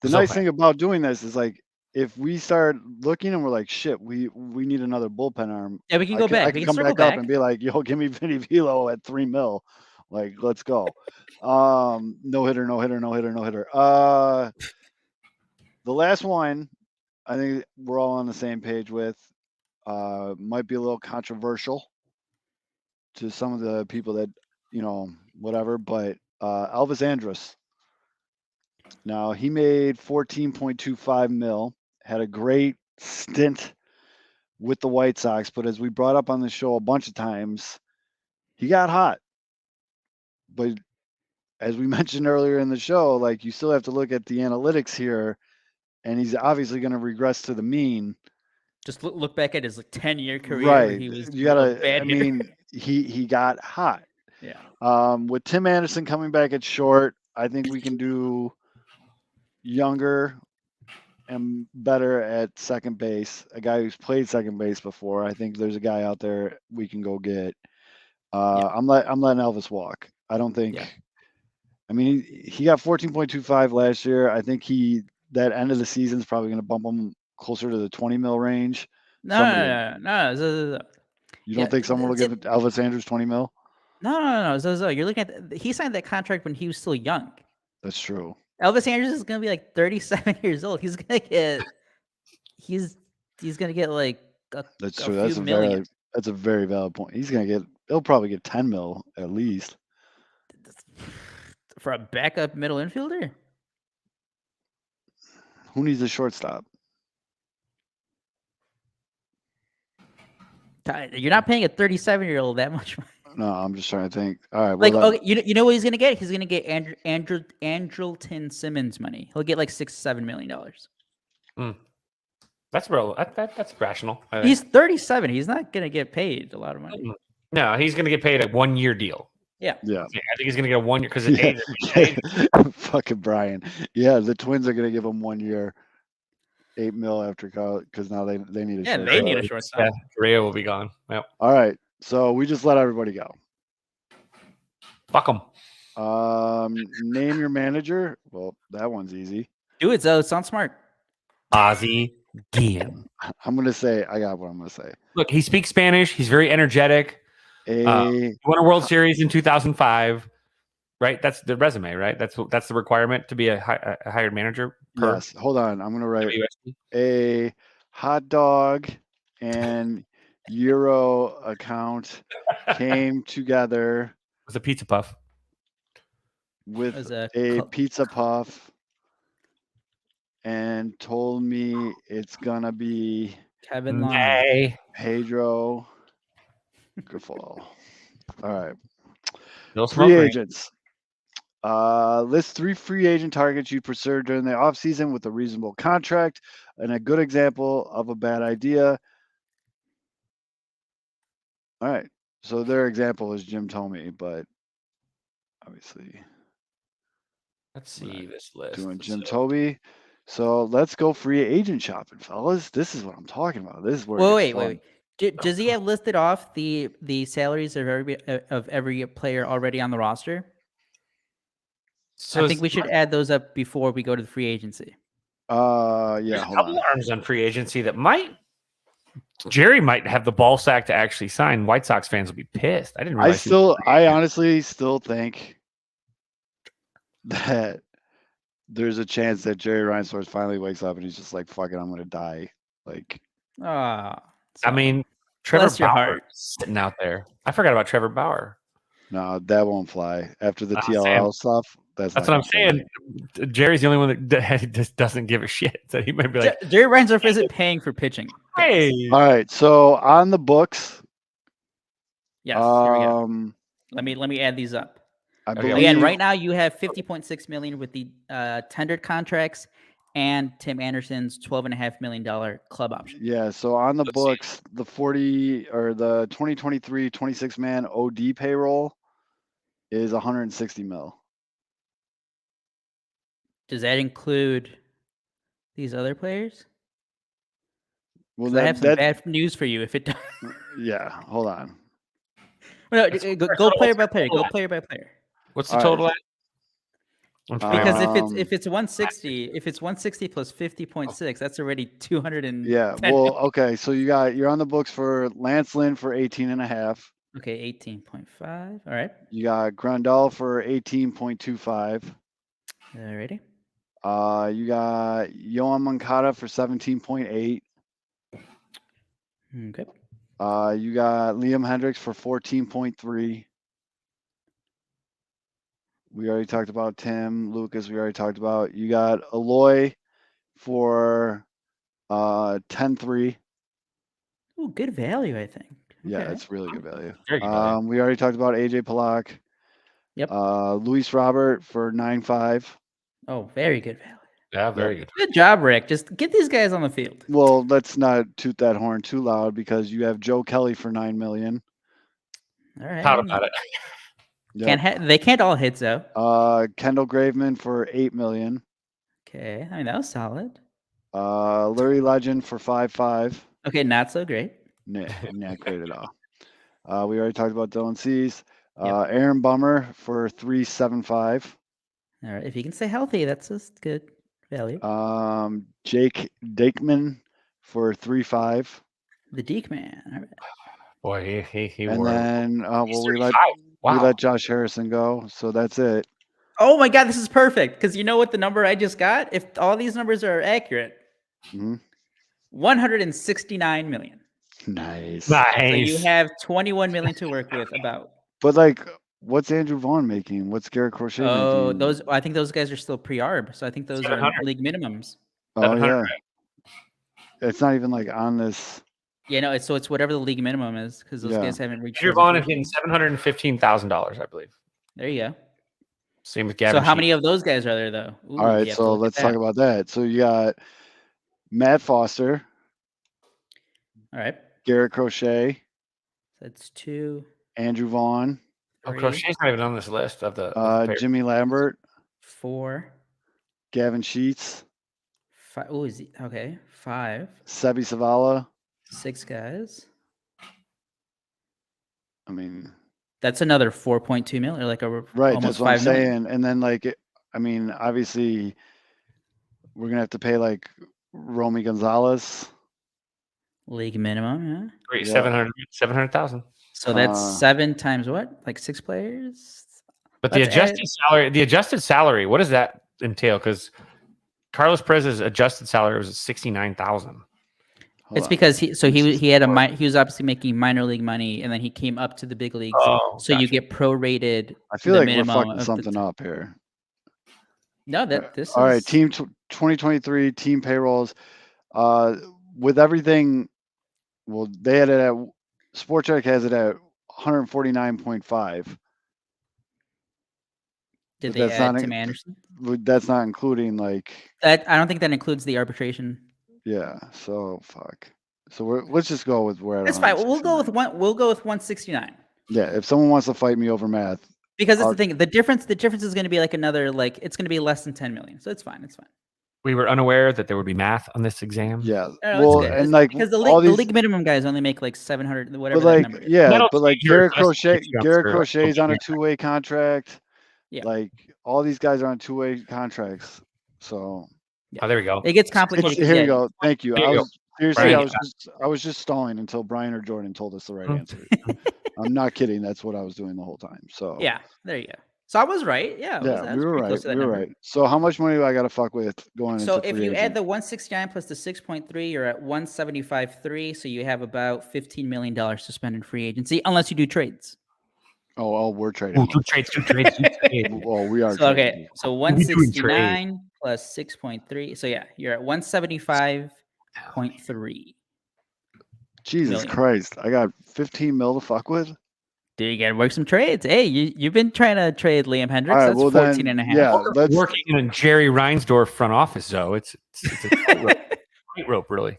So nice bad. thing about doing this is like if we start looking and we're like, shit, we need another bullpen arm. Yeah, we can go I back. can We can come circle back up back. and be like, yo, give me Vinny Velo at $3 million. Like, let's go. No hitter. The last one, I think we're all on the same page with. Might be a little controversial to some of the people that whatever, but Elvis Andrus. Now he made 14.25 mil, had a great stint with the White Sox, but as we brought up on the show a bunch of times, he got hot. But as we mentioned earlier in the show, like you still have to look at the analytics here, and he's obviously going to regress to the mean. Just look back at his 10-year career where Right. he was You gotta. a bad I hitter. mean, he got hot. Yeah. With Tim Anderson coming back at short, I think we can do younger and better at second base. A guy who's played second base before. I think there's a guy out there we can go get. I'm letting Elvis walk. I don't think. Yeah. I mean, he got 14.25 last year. I think that end of the season is probably going to bump him closer to the 20 mil range. No. You don't think someone will give Elvis Andrus 20 mil? No. So you're looking at he signed that contract when he was still young. That's true. Elvis Andrus is gonna be like 37 years old. He's gonna get like That's a true. few million. That's a very valid point. He'll probably get 10 mil at least. For a backup middle infielder? Who needs a shortstop? You're not paying a 37-year-old that much money. No, I'm just trying to think. All right. Like, Well, okay, you know what he's gonna get? He's gonna get Andrelton Simmons money. He'll get like $6-7 million. That's real. That's rational. I think. He's 37. He's not gonna get paid a lot of money. No, he's going to get paid a 1-year deal. yeah. I think he's going to get a 1 year because Fucking Brian. Yeah, the Twins are going to give him 1 year, $8 million after college because now they need a shortstop. They need a shortstop. Yeah, Correa will be gone. Yep. All right, so we just let everybody go. Fuck them. Name your manager. Well, that one's easy. Do it, Zoe. Sound smart. Ozzie Guillen. I'm gonna say I got what I'm gonna say. Look, he speaks Spanish. He's very energetic. He won a World Series in 2005. Right, that's the resume. Right, that's the requirement to be a hired manager. Yes. Hold on. I'm gonna write WSB. a hot dog and euro account came together With a pizza puff. with As a a pizza puff and told me it's gonna be Kevin Long. Nay. Pedro Grifol. All right. No Free smoke ring. agents. List 3 free agent targets you pursue during the offseason with a reasonable contract and a good example of a bad idea. All right. So their example is Jim Thome, but obviously Let's see this list. doing Jim Thome. So let's go free agent shopping, fellas. This is what I'm talking about. This is where it gets fun. Wait. Does he have listed off the salaries of every player already on the roster? So I think we should add those up before we go to the free agency. Yeah, There's a hold couple on. arms on free agency that Jerry might have the ball sack to actually sign. White Sox fans will be pissed. I didn't realize. I honestly still think that there's a chance that Jerry Reinsdorf finally wakes up and he's just like, fuck it, I'm gonna die. Like, Ah, I mean, Trevor bless your Bauer heart. sitting out there. I forgot about Trevor Bauer. no, that won't fly. After the Ah, TLL stuff, that's what not I'm gonna fly. saying. Jerry's the only one that just doesn't give a shit. So he might be like, Jerry Reinsdorf isn't paying for pitching. hey. All right, so on the books, Yes, here we go. I Let me add these up. I Okay. believe Again, right now you have $50.6 million with the tendered contracts and Tim Anderson's $12.5 million club option. Yeah, so on the Let's see. books, the 2023 26 man OD payroll is 160 mil. Does that include these other players? Well, 'Cause I have some bad news for you if it does. yeah, hold on. No, That's go player by player. Go total. player by player. What's the All total right. at? I'm trying Because to- if it's 160 plus 50.6, that's already 210. Yeah, well, okay, so you're on the books for Lance Lynn for 18.5. Okay, 18.5. All right. You got Grandal for 18.25. Alrighty. You got Yohan Moncada for 17.8. Okay. You got Liam Hendricks for 14.3. We already talked about Tim Lucas. We already talked about. You got Aloy for 10.3. Ooh, good value, I think. Yeah, Okay. it's really good value. Very good value. We already talked about AJ Pollock. Yep. Luis Robert for 9.5. Oh, very good value. Yeah, very good. Good job, Rick. Just get these guys on the field. Well, let's not toot that horn too loud because you have Joe Kelly for 9 million. All right. Proud about it. Yep. They can't all hit though. Kendall Graveman for 8 million. Okay. I mean, that was solid. Larry Legend for 5.5. Okay, not so great. Not great at all. We already talked about Dylan Cease. Yep. Aaron Bummer for 3.75. All right. If you can stay healthy, that's just good value. Jake Dakeman for 3.5. The Deke man. All right. Boy, he And wore. then He's we 35. we Wow. let Josh Harrison go. So that's it. Oh my God, this is perfect. Because you know what the number I just got? If all these numbers are accurate, Mhm. 169 million. Nice. So Nice. you have 21 million to work with about. But like, what's Andrew Vaughn making? What's Garrett Crochet Oh, making? I think those guys are still pre-arb. So I think those are 700. league minimums. Oh 700. yeah. It's not even like on this. Yeah, no, it's whatever the league minimum is because those Yeah. guys haven't reached. Andrew those Vaughn is officially. getting $715,000, I believe. There you go. Same with Gavin. So how Sheets. many of those guys are there though? Ooh, All right, you have to so look at let's that. talk about that. So you got Matt Foster, All right, Garrett Crochet, that's 2, Andrew Vaughn, 3, Crochet's not even on this list of the players. Jimmy Lambert, 4, Gavin Sheets, 5. Oh, is he okay? 5, Sebi Savala. 6 guys. I mean, That's another 4.2 million, or like a right, almost that's what I'm 5 million. saying. And then I mean, obviously we're gonna have to pay like Romy Gonzalez. League minimum, yeah. Great, Yeah. 700,000. So that's Uh, 7 times what? Like 6 players? But the Let's add- adjusted salary, what does that entail? Because Carlos Perez's adjusted salary was 69,000. It's because he was obviously making minor league money, and then he came up to the big leagues. Oh, So you gotcha. get prorated. I feel the like we're minimum fucking of the something up here. No, this All right, is team 2023 team payrolls. With everything, well, they had it at Sportcheck has it at 149.5. Did but they that's add not Tim Anderson? That's not including like, That I don't think that includes the arbitration. yeah. So fuck. So let's just go with where. That's fine. We'll go with 169. Yeah, if someone wants to fight me over math, Because that's the thing. The difference is going to be like another it's going to be less than 10 million. So it's fine. It's fine. We were unaware that there would be math on this exam. yeah. No, Well, it's good. and like because the all these, league minimum guys only make like 700, whatever but that like number is. yeah, That'll but like change your Garrett adjusted Crochet's on a transfer. 2-way contract. Yeah. Like all these guys are on 2-way contracts. So Oh, there we go. It gets complicated. 'cause, here yeah, you go. Thank you. There you go. Seriously, Brian, I was just stalling until Brian or Jordan told us the right Mm. answer. I'm not kidding. That's what I was doing the whole time. So Yeah, there you go. So I was right. Yeah, I yeah, was we were pretty right. close to that We were number. right. So how much money do I got to fuck with going So into if free you add agent? the 169 plus the 6.3, you're at 175.3. So you have about $15 million to spend in free agency, unless you do trades. Oh, we're trading. Ooh, two trades. Well, we are. So trading. okay, so We'll be doing 169 plus 6.3. So yeah, you're at 175.3. Jesus million. Christ, I got 15 mil to fuck with. Do you got to work some trades? Hey, you've been trying to trade Liam Hendricks. All right, That's well 14 then, and a half. yeah, let's. Working in a Jerry Reinsdorf front office, though. It's a tightrope, really.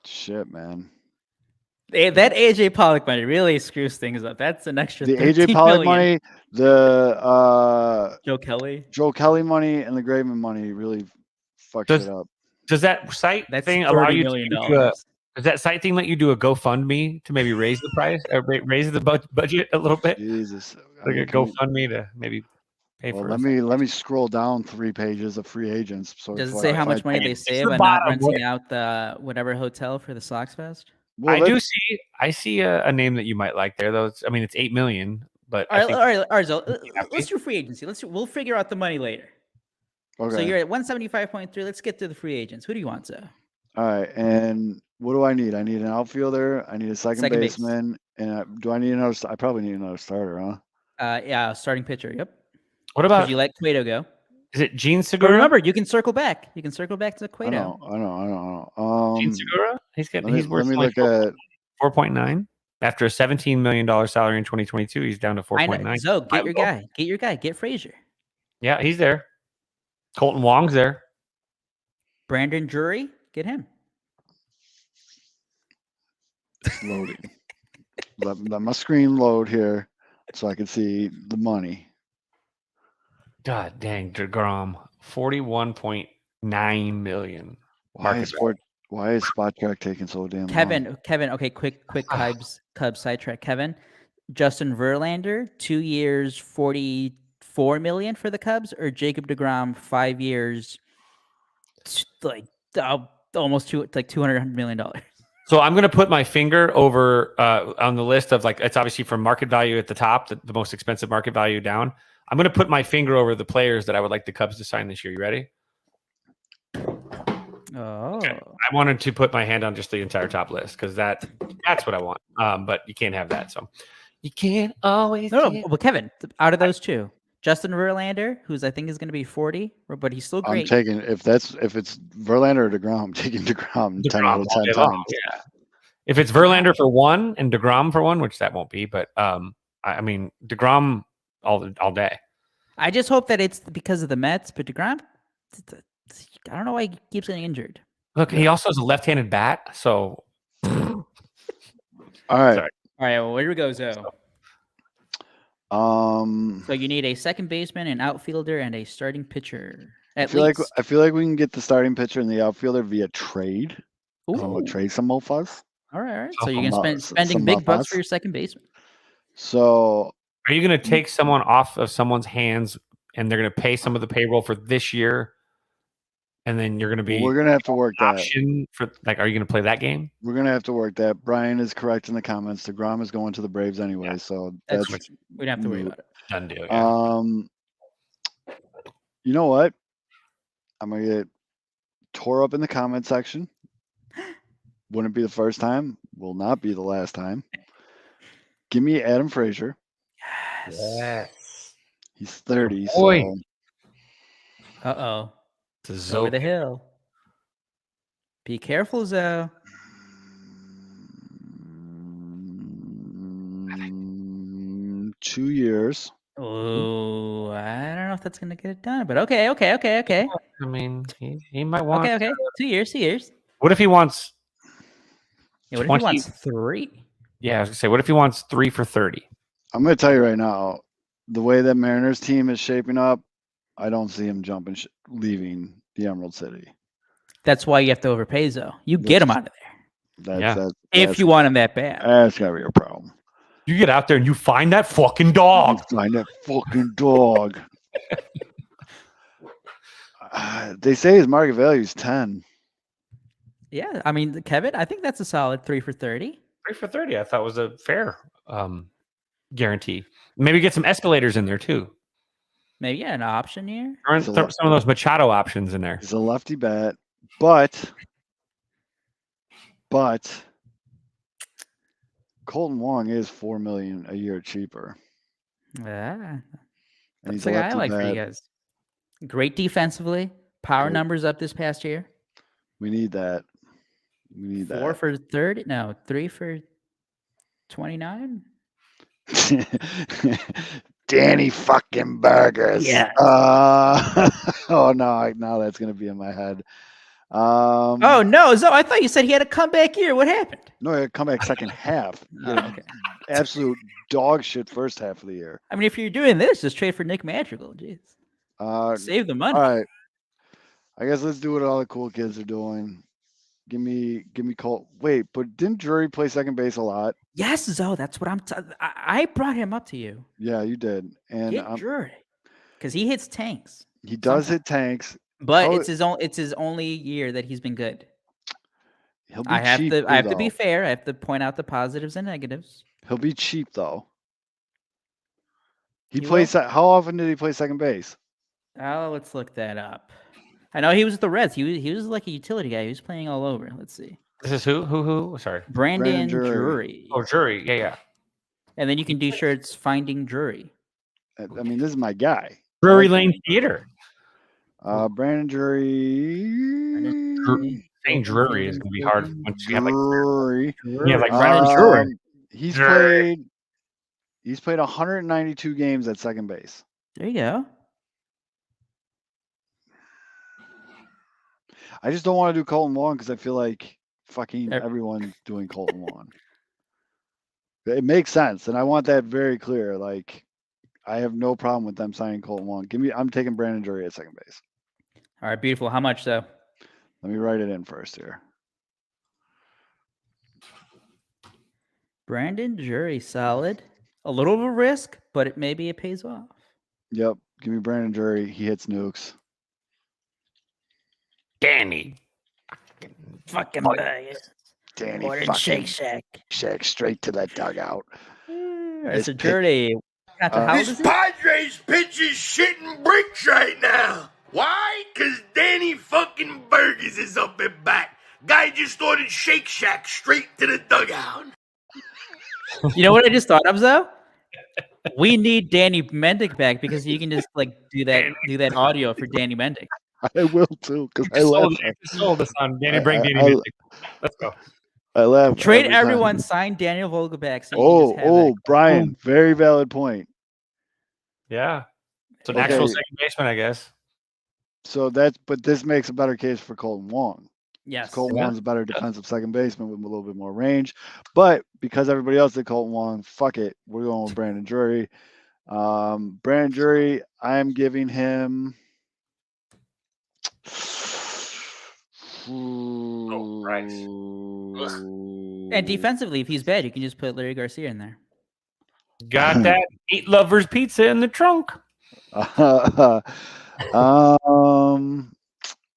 Shit, man. That AJ Pollock money really screws things up. That's an extra The 13 AJ Pollock million. money, the Joe Kelly. Joe Kelly money, and the Graveman money really fuck Does- shit up. Does that site That's thing allow $30 you million. to do does that site thing let you do a GoFundMe to maybe raise the price or raise the budget a little bit? Jesus. Like a GoFundMe to maybe pay Well, for let me scroll down 3 pages of free agents. So Does it if say I- how if much I- money they It's save the by not bottom, renting out the whatever hotel for the Sox Fest? Well, I let's- I see a name that you might like there, though. I mean, it's 8 million, but All I right, think all right, Arzo, happy. let's do free agency. We'll figure out the money later. Okay. So you're at 175.3. Let's get to the free agents. Who do you want, sir? All right. And what do I need? I need an outfielder. I need a second Second base. baseman. And do I need another? I probably need another starter, huh? Yeah, starting pitcher. Yep. what Because about you let Cueto go. is it Gene But Segura? remember, you can circle back. You can circle back to I Cueto. know. Gene Segura? He's Let me, he's worth let me only look at. 4.9 after a $17 million salary in 2022. He's down to I know. 4.9. Zoe, get your guy. Get your guy. Get Frazier. Yeah, he's there. Colton Wong's there. Brandon Drury. Get him. It's loading. let my screen load here so I can see the money. God dang, DeGrom, 41.9 million. Why is Spot Track taking so damn long? Kevin. Okay, quick Cubs sidetrack. Kevin, Justin Verlander, 2 years, 44 million for the Cubs, or Jacob DeGrom, 5 years, almost $200 million. So I'm going to put my finger over on the list of it's obviously from market value at the top, the most expensive market value down. I'm going to put my finger over the players that I would like the Cubs to sign this year. You ready? Oh. Okay. I wanted to put my hand on just the entire top list because that's what I want. But you can't have that. So you can't always. No, well, Kevin, out of those two, Justin Verlander, who's I think is going to be 40, but he's still great. I'm taking if it's Verlander or DeGrom, I'm taking DeGrom 10 out of 10 times. Yeah. If it's Verlander for one and DeGrom for one, which that won't be, but I mean DeGrom all day. I just hope that it's because of the Mets, but DeGrom, I don't know why he keeps getting injured. Look, he also has a left-handed bat, so. All right. Sorry. All right, well, here we go, Zoe. So you need a second baseman, an outfielder, and a starting pitcher. I feel like we can get the starting pitcher and the outfielder via trade. I'm Ooh. gonna trade some mofas. All right. So you Some can spending big bucks for your second baseman. So Are you going to take someone off of someone's hands, and they're going to pay some of the payroll for this year, and then you're going to be we're gonna have to work that. option for are you going to play that game? We're gonna have to work that. Brian is correct in the comments. DeGrom is going to the Braves anyway, so That's that's we don't have to worry about it. Done deal. Yeah. You know what? I'm gonna get tore up in the comment section. Wouldn't be the first time. Will not be the last time. Give me Adam Frazier. Yes. He's 30. Boy. So Uh-oh. It's Over the hill. Be careful, Zoe. 2 years. Oh, I don't know if that's gonna get it done, but okay. I mean, he might want. Okay. 2 years, 2 years. What if he wants? Yeah, what if 20 he wants 3? Yeah, I was gonna say, what if he wants 3 for 30? I'm gonna tell you right now, the way that Mariners team is shaping up, I don't see him leaving the Emerald City. That's why you have to overpay, Zoe. You get him out of there. If you want him that bad. That's gotta be your problem. You get out there and you find that fucking dog. Find that fucking dog. They say his market value is 10. Yeah, I mean, Kevin, I think that's a solid 3 for 30. 3 for 30, I thought was a fair guarantee. Maybe get some escalators in there too. Maybe an option here. Throw some of those Machado options in there. He's a lefty bat, but Colton Wong is $4 million a year cheaper. Yeah, And that's the guy I like for you guys. Great defensively. Power Great. numbers up this past year. We need that. 4 for 30? No, 3 for 29. Danny fucking Burgers. Yes. Oh no, now that's gonna be in my head. Oh no, Zoe! I thought you said he had a comeback year. What happened? No, he had come back second half. He Oh, had an okay. absolute dog shit first half of the year. I mean, if you're doing this, just trade for Nick Madrigal. Jeez, save the money. All right. I guess let's do what all the cool kids are doing. Give me Colt. Wait, but didn't Drury play second base a lot? Yes, Zoe. That's what I brought him up to you. Yeah, you did. And Get Drury, because he hits tanks. he does sometimes. hit tanks. But How- it's his only year that he's been good. He'll be I have cheap. to I have to be though. fair. I have to point out the positives and negatives. He'll be cheap though. He He plays. will. How often did he play second base? Oh, let's look that up. I know he was with the Reds. He was like a utility guy. He was playing all over. Let's see. This is who? Sorry. Brandon Drury. Drury. Oh, Jury. Yeah. And then you can do shirts Finding Drury. I mean, this is my guy. Drury Lane Theater. Brandon Drury. Saying Drury is going to be hard once you have like Drury. yeah, like Brandon Drury. He's Drury. played 192 games at second base. There you go. I just don't want to do Colton Wong because I feel like fucking Ev- everyone's doing Colton Wong. It makes sense, and I want that very clear. Like, I have no problem with them signing Colton Wong. I'm taking Brandon Drury at second base. All right, beautiful. How much though? Let me write it in first here. Brandon Drury, solid. A little of a risk, but maybe it pays off. Yep, give me Brandon Drury. He hits nukes. Danny. Fucking Oh, Danny More than fucking Shake Shack. Shack straight to that dugout. It's a Drury. How old is he? Padres pitch is shitting bricks right now. Why? Cause Danny fucking Burgers is up and back. Guy just ordered Shake Shack straight to the dugout. You know what I just thought of though? We need Danny Mendick back because you can just like do that audio for Danny Mendick. I will too, because I laugh. Sold us on Danny. Bring Danny. Let's go. I laugh. Trade every time. everyone, sign Daniel Vogelback. So you can just have that. Brian, very valid point. Yeah. It's an Okay. actual second baseman, I guess. So but this makes a better case for Colton Wong. Yes. Colton Wong's a better defensive second baseman with a little bit more range. But because everybody else did Colton Wong, fuck it. We're going with Brandon Drury. Brandon Drury, I'm giving him. And defensively, if he's bad, you can just put Larry Garcia in there. Got that meat lovers pizza in the trunk.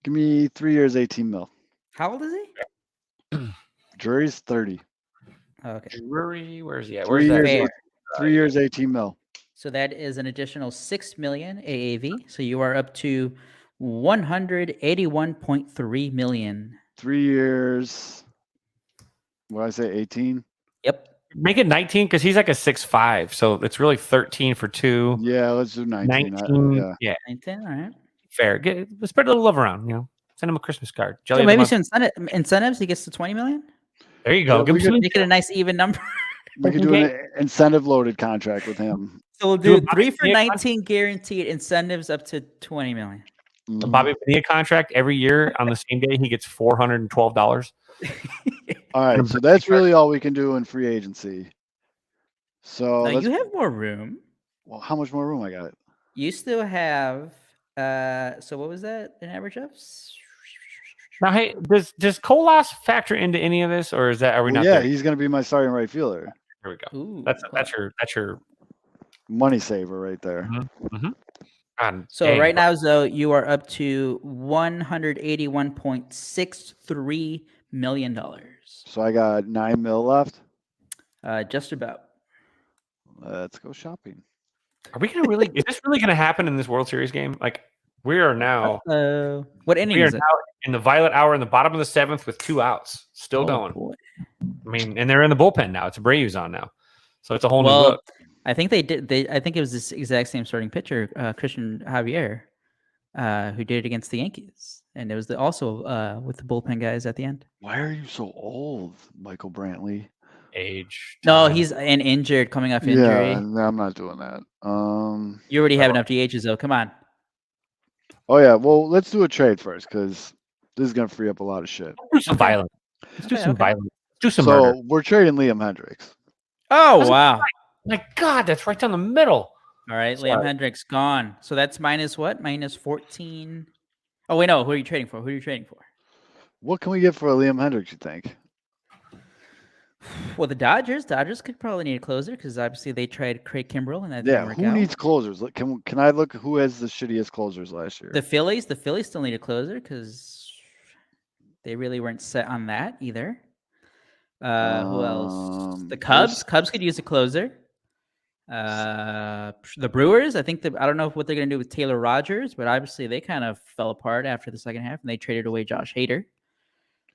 Give me 3 years, 18 mil. How old is he? Drury's 30. Oh, okay. Drury, where's he at? 3 Where's that? years, Fair. 3 years, 18 mil. So that is an additional $6 million AAV. So you are up to $181.3 million. 3 years. What did I say? 18. Yep. Make it 19 because he's like a 6'5", so it's really 13 for 2. Yeah, let's do 19. 19. Yeah, 19, all right. fair. Let's spread a little love around. Send him a Christmas card. Jelly So of the maybe month. some incentives. He gets to $20 million. There you go. Yeah, Give we him some. Make it a nice even number. We could do an incentive loaded contract with him. So we'll Do a do Bobby 3 for Bonilla 19 guaranteed, incentives up to $20 million. A Bobby Bonilla contract every year on the same day. He gets $412. All right, so that's really all we can do in free agency. So Now you have more room. well, how much more room I got? You still have. So what was that? An average of? Now, hey, does Colas factor into any of this, or is that are we Well, not yeah, there? he's going to be my starting right fielder. Here we go. Ooh, That's your. Money saver right there. God, So dang. right now, Zoe, you are up to $181.63 million. So I got 9 mil left. Just about. Let's go shopping. Are we gonna really? Is this really gonna happen in this World Series game? Like we are now. What inning We are is it? now in the violet hour in the bottom of the 7th with 2 outs, still Oh, going. boy. I mean, and they're in the bullpen now. It's Abreu's on now, so it's a whole new Well, look. I think they did. I think it was this exact same starting pitcher, Christian Javier, who did it against the Yankees, and it was also with the bullpen guys at the end. Why are you so old, Michael Brantley? age. No, time. he's an injured, coming off Yeah, injury. no, I'm not doing that. You already have enough DHs though. Come on. Oh yeah, well, let's do a trade first because this is gonna free up a lot of shit. do some Okay. violence. Let's do Okay, some okay. violence. Do some So murder. we're trading Liam Hendricks. Oh Doesn't- wow. My God, that's right down the middle. All right, Liam Sorry. Hendricks gone. So that's minus what? Minus 14. Oh wait, no. Who are you trading for? Who are you trading for? What can we get for a Liam Hendricks? You think? Well, the Dodgers. Dodgers could probably need a closer because obviously they tried Craig Kimbrell and that Yeah, didn't work who out. needs closers? Can I look who has the shittiest closers last year? The Phillies. The Phillies still need a closer because they really weren't set on that either. Who else? The Cubs. Cubs could use a closer. The Brewers. I don't know what they're gonna do with Taylor Rogers, but obviously they kind of fell apart after the second half and they traded away Josh Hader.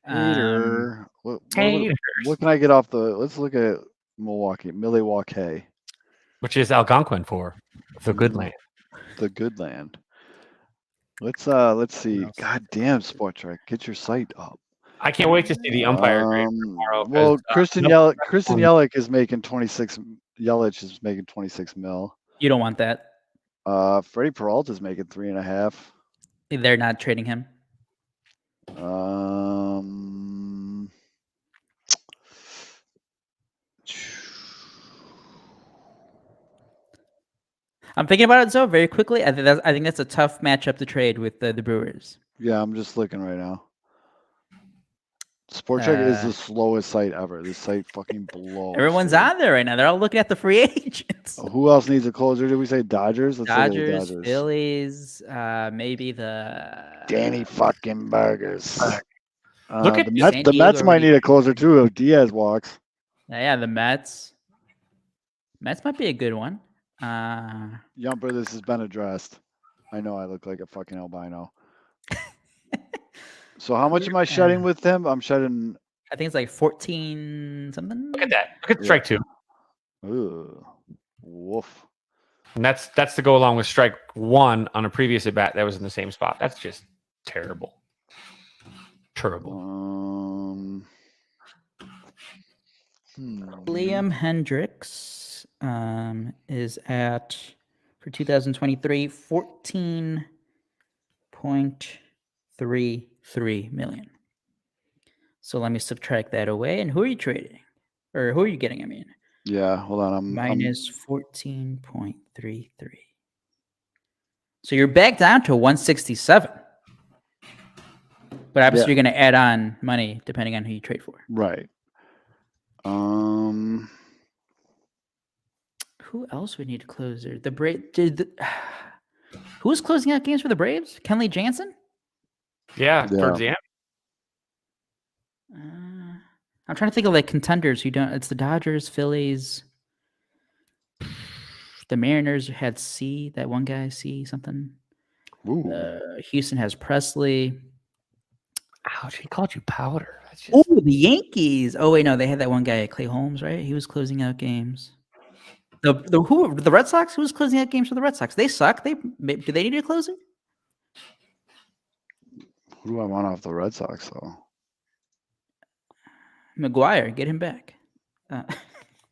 Hater. What Haters. can I get off the? Let's look at Milwaukee, Which is Algonquin for the good land. the good land. Let's see. else? God damn, Sport Trek, get your site up. I can't wait to see the umpire grade tomorrow. 'cause, Well, Christian no- Yelich is making 26. Yelich is making 26 mil. You don't want that. Freddie Peralta is making 3.5. They're not trading him. I'm thinking about it so very quickly. I think that's a tough matchup to trade with the Brewers. Yeah, I'm just looking right now. Sport Check is the slowest site ever. This site fucking blows. Everyone's dude. on there right now. They're all looking at the free agents. Who else needs a closer? Did we say Dodgers? Let's look at the Dodgers, Dodgers. Phillies, maybe the Danny fucking Burgers. Look at the San Mets. The Diego Mets might already- need a closer too if Diaz walks. Yeah, the Mets. Mets might be a good one. Yumper, this has been addressed. I know I look like a fucking albino. So how much am I shedding with him? I'm shedding. I think it's like 14 something. Look at that. Look at strike two. Ugh, woof. And that's to go along with strike one on a previous at bat that was in the same spot. That's just terrible. Terrible. Liam Hendricks is at, for 2023, 14.33 million. So let me subtract that away. And who are you trading? Or who are you getting? I mean, Yeah, hold on. I'm minus 14.33. So you're back down to 167. But obviously you're going to add on money depending on who you trade for. right. Who else would need a closer? The who was closing out games for the Braves? Kenley Jansen? Yeah, Yeah. towards the end. I'm trying to think of like contenders who don't. It's the Dodgers, Phillies, the Mariners had C. That one guy, C something. Ooh. Houston has Presley. Ouch, he called you powder. That's just... Oh, the Yankees. Oh wait, no, they had that one guy, Clay Holmes, right? He was closing out games. The Red Sox? Who was closing out games for the Red Sox? They suck. Do they need a closer? Who do I want off the Red Sox though? McGuire, get him back.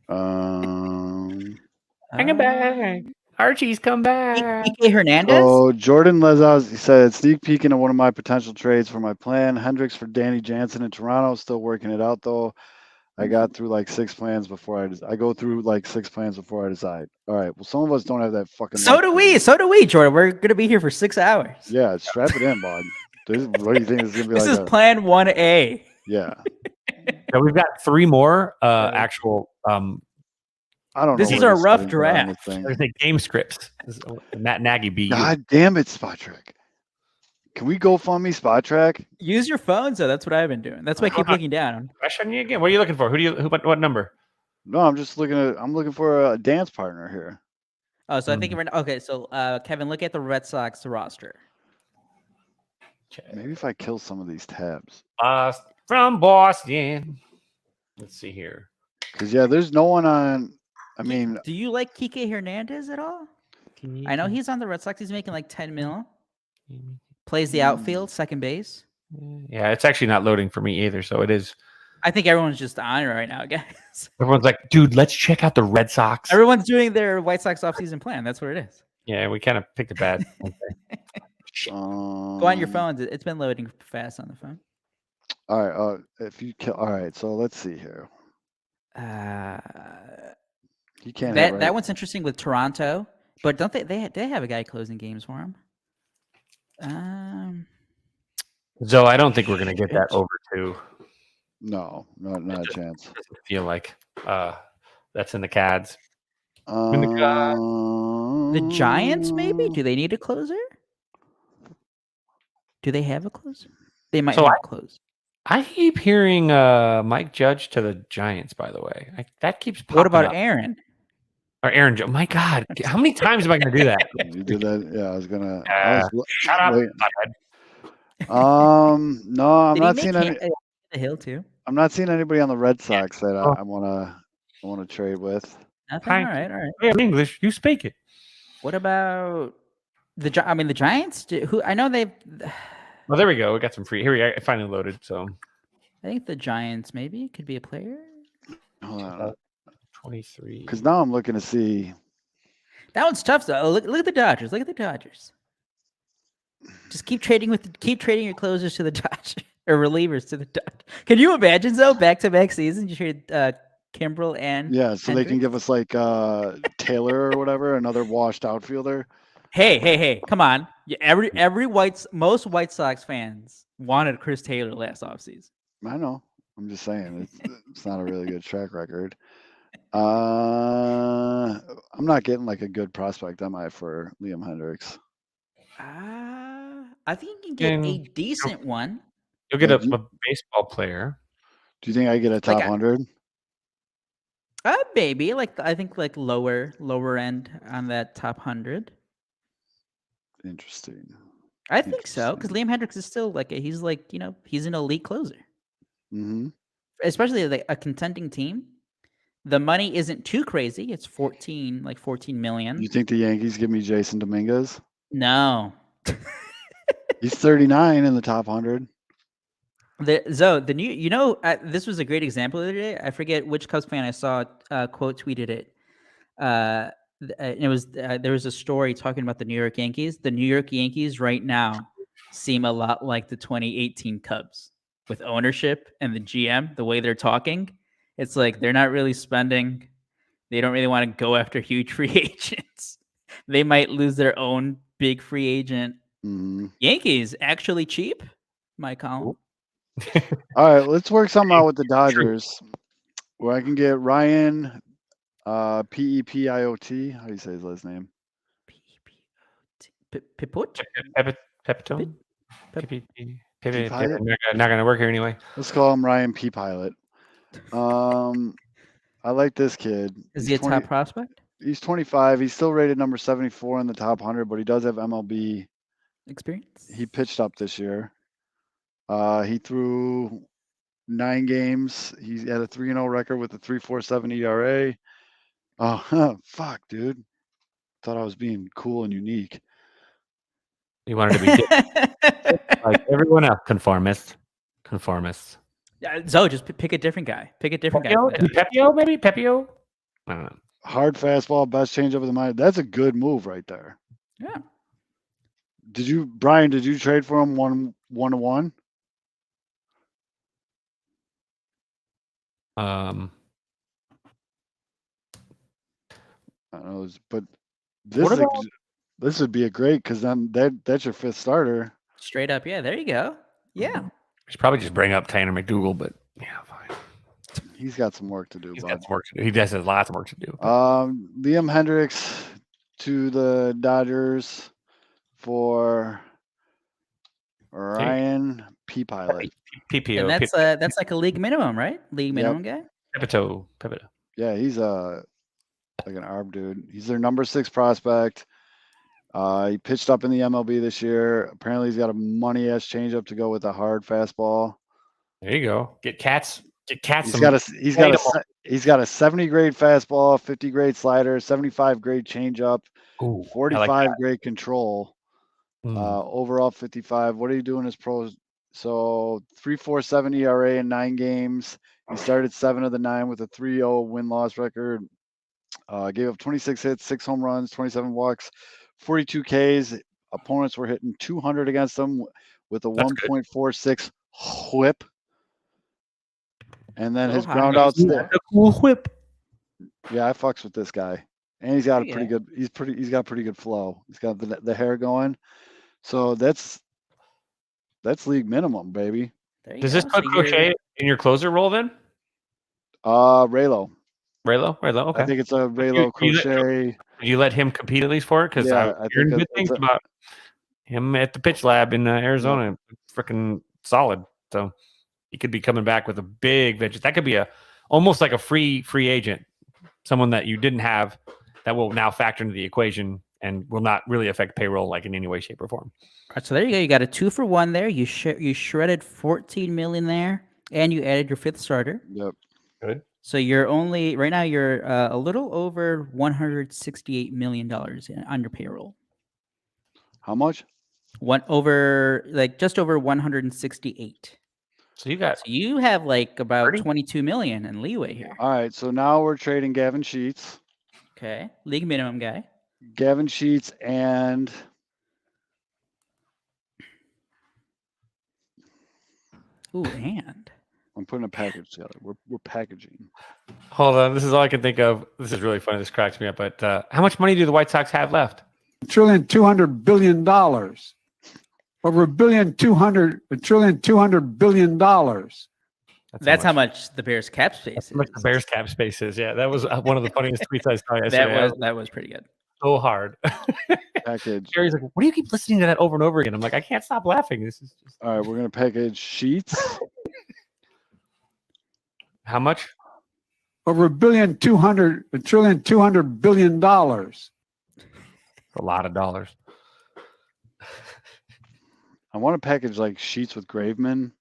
Um. Bring him back. Archie's come back. Kike Hernandez. So Jordan Lezos, he said, sneak peek into one of my potential trades for my plan. Hendricks for Danny Jansen in Toronto. Still working it out though. I got through like 6 plans before I go through like 6 plans before I decide. All right. Well, some of us don't have that fucking. So luck, do dude. we. So do we, Jordan. We're gonna be here for 6 hours. Yeah, strap it in, bud. What do you think is gonna be This like? is Plan 1A. Yeah. So we've got 3 more actual I don't This know. is where a this rough settings are on this draft. thing. there's the game scripts. Matt Nagy beat you. God damn it, Spot Track. Can we go fund me Spot Track? Use your phone, so that's what I've been doing. That's why I keep looking down. Question you again. What are you looking for? What number? No, I'm looking for a dance partner here. Oh, so I think we're okay. So Kevin, look at the Red Sox roster. Maybe if I kill some of these tabs. From Boston. Let's see here. Because yeah, there's no one on. I mean, Do you like Kike Hernandez at all? I know he's on the Red Sox. He's making like 10 mil. Plays the outfield, second base. Yeah, it's actually not loading for me either. So it is I think everyone's just on it right now, guys. Everyone's like, dude, let's check out the Red Sox. Everyone's doing their White Sox offseason plan. That's what it is. Yeah, we kind of picked a bad. Go on your phones. It's been loading fast on the phone. All right. All right. So let's see here. You can't. That one's interesting with Toronto, but don't they have a guy closing games for him? So I don't think we're gonna get that over to. No, not a chance. Doesn't feel like that's in the Cads. The Giants, maybe? Do they need a closer? Do they have a closer? They might not close. I keep hearing Mike Judge to the Giants, by the way. That keeps popping What about up. Aaron? Or Aaron Judge. My God, how many times am I going to do that? You did that? Yeah, I was gonna. Shut up. No, I'm not seeing any. The Hill too. I'm not seeing anybody on the Red Sox that I wanna trade with. Nothing. All right. Yeah, in English, you speak it. What about the Giants? Who I know they've. Well, there we go. We got some free. Here we are. It finally loaded. So I think the Giants maybe could be a player. Hold on. 23. Because now I'm looking to see. That one's tough though. Look at the Dodgers. Look at the Dodgers. Just keep trading your closers to the Dodgers or relievers to the Dodgers. Can you imagine though, back-to-back seasons you trade Kimbrel and so they can give us like Taylor or whatever, another washed outfielder. Hey, come on. Most White Sox fans wanted Chris Taylor last offseason. I know. I'm just saying it's not a really good track record. I'm not getting like a good prospect, am I, for Liam Hendricks? I think you can get a decent one. You'll get a baseball player. Do you think I get a top 100? Maybe. I think lower end on that top 100. Interesting. I think so, because Liam Hendricks is still he's an elite closer. Mm-hmm. Especially a contending team. The money isn't too crazy. It's 14 million. You think the Yankees give me Jason Dominguez? No. He's 39 in the top 100. This was a great example the other day. I forget which Cubs fan I saw quote tweeted it. It was there was a story talking about the New York Yankees. The New York Yankees right now seem a lot like the 2018 Cubs with ownership and the GM. The way they're talking, it's like they're not really spending. They don't really want to go after huge free agents. They might lose their own big free agent. Mm-hmm. Yankees actually cheap. My column. All right, let's work something out with the Dodgers, where I can get Ryan Pepiot. How do you say his last name? Pipot? Pepitone? Not going to work here anyway. Let's call him Ryan P. Pilot. I like this kid. Is he a top prospect? He's 25. He's still rated number 74 in the top 100, but he does have MLB experience. He pitched up this year. He threw 9 games. He had a 3-0 record with a 3.47 ERA. Oh, fuck, dude. Thought I was being cool and unique. You wanted to be different. Like everyone else. Conformists. So just pick a different guy. Pick a different guy. Pepio, maybe? Pepio? I don't know. Hard fastball, best changeup of the mind. That's a good move right there. Yeah. Brian, did you trade for him 1-1? I don't know, but this would be a great, because then that's your 5th starter. Straight up, yeah. There you go. Yeah. We should probably just bring up Tanner McDougal, but yeah, fine. He's got some work to do. He's got some work to do. He does have lots of work to do. Liam Hendricks to the Dodgers for Ryan P. Pilot. PPO. And that's like a league minimum, right? League minimum guy. Pepito. Yeah, he's like an arb dude. He's their number 6 prospect. He pitched up in the MLB this year. Apparently, he's got a money-ass changeup to go with a hard fastball. There you go. Get cats. He's got a 70 grade fastball, 50 grade slider, 75 grade changeup, 45 grade control. Overall 55. What did he do in his pro So 3.47 ERA in 9 games. He started 7 of the 9 with a 3.0 win-loss record. Gave up 26 hits, 6 home runs, 27 walks, 42 Ks. Opponents were hitting 200 against him with a 1.46 whip. And then his ground outs. The cool whip. Yeah, I fucks with this guy, and he's got a pretty Yeah. good. He's got pretty good flow. He's got the hair going, so that's league minimum, baby. There you Does go. this put So Crochet in your closer role then? Raylo. Raylo? Okay. I think it's a Raylo Crochet. Did you let him compete at least for it? Because Yeah, I'm I hearing think good things about him at the pitch lab in Arizona. Freaking solid. So he could be coming back with a big venture. That could be almost like a free agent, someone that you didn't have that will now factor into the equation and will not really affect payroll like in any way, shape, or form. All right, so there you go. You got a 2 for 1 there. You shredded 14 million there, and you added your 5th starter. Yep. Good. So you're right now you're a little over $168 million on your payroll. How much? Just over 168. So you have like about 30? 22 million in leeway here. All right, so now we're trading Gavin Sheets. Okay, league minimum guy. Gavin Sheets and and I'm putting a package together. We're packaging. Hold on. This is all I can think of. This is really funny. This cracks me up. But how much money do the White Sox have left? $1.2 billion. Over $1.2 billion. That's how much the Bears cap space is. How much the Bears cap space is. Yeah, that was one of the funniest tweets I saw yesterday. That was pretty good. So hard. Package. Jerry's like, "What do you keep listening to that over and over again?" I'm like, "I can't stop laughing. This is just." All right, we're gonna package Sheets. How much? Over $1.2 billion. A lot of dollars. I want to package like Sheets with Graveman.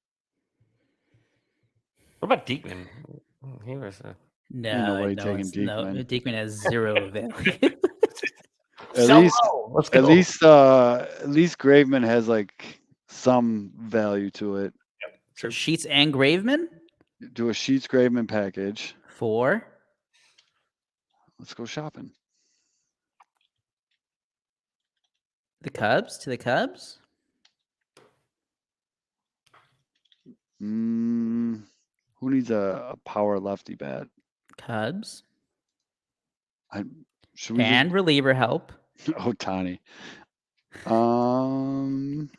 What about Diekman? He was No, Diekman has 0 value. At least Graveman has like some value to it. So Sheets and Graveman? Do a Sheets Graveman package. For? Let's go shopping. To the Cubs? Who needs a power lefty bat? Cubs. Should we and reliever help. Oh, Tani. The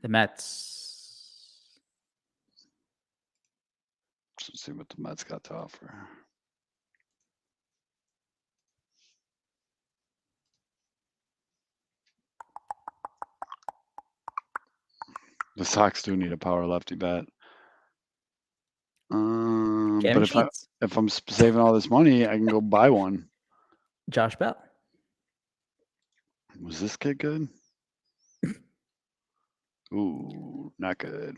Mets. Let's see what the Mets got to offer. The Sox do need a power lefty bat. But if I'm saving all this money, I can go buy one. Josh Bell. Was this kid good? Ooh, not good.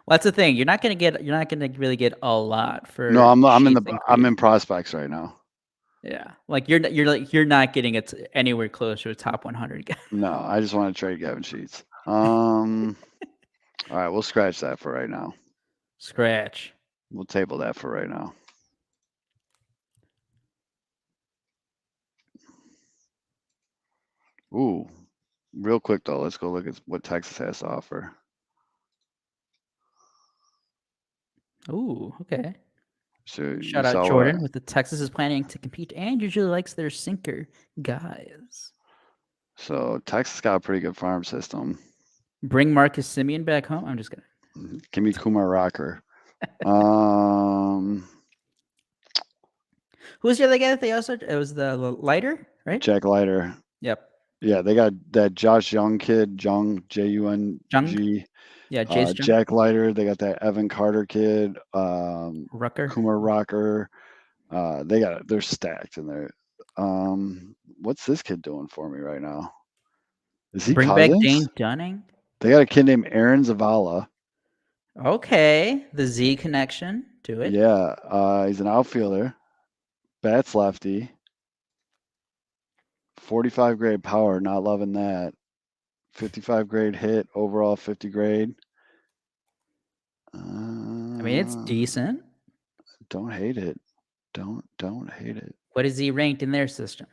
Well, that's the thing. You're not gonna really get a lot for. No, I'm in prospects right now. Yeah, like you're not getting it anywhere close to a top 100 guy. No, I just want to trade Gavin Sheets. All right, we'll scratch that for right now. Scratch. We'll table that for right now. Ooh, real quick though, let's go look at what Texas has to offer. Ooh, okay. So Shout out Jordan with the Texas is planning to compete and usually likes their sinker guys. So Texas got a pretty good farm system. Bring Marcus Simeon back home. I'm just kidding. Give me Kumar Rocker. Who was the other guy that they also? It was the Leiter, right? Jack Leiter. Yep. Yeah, they got that Josh Young kid, Jung, J-U-N-G. Yeah, Jace Jack Leiter. They got that Evan Carter kid. Rucker. Kumar Rocker. They're stacked in there. What's this kid doing for me right now? Is he Bring Cousins? back Dane Dunning? They got a kid named Aaron Zavala. Okay, the Z connection to it. Yeah, he's an outfielder. Bats lefty. 45 grade power, not loving that. 55 grade hit, overall 50 grade. I mean, it's decent. Don't hate it. Don't hate it. What is he ranked in their system?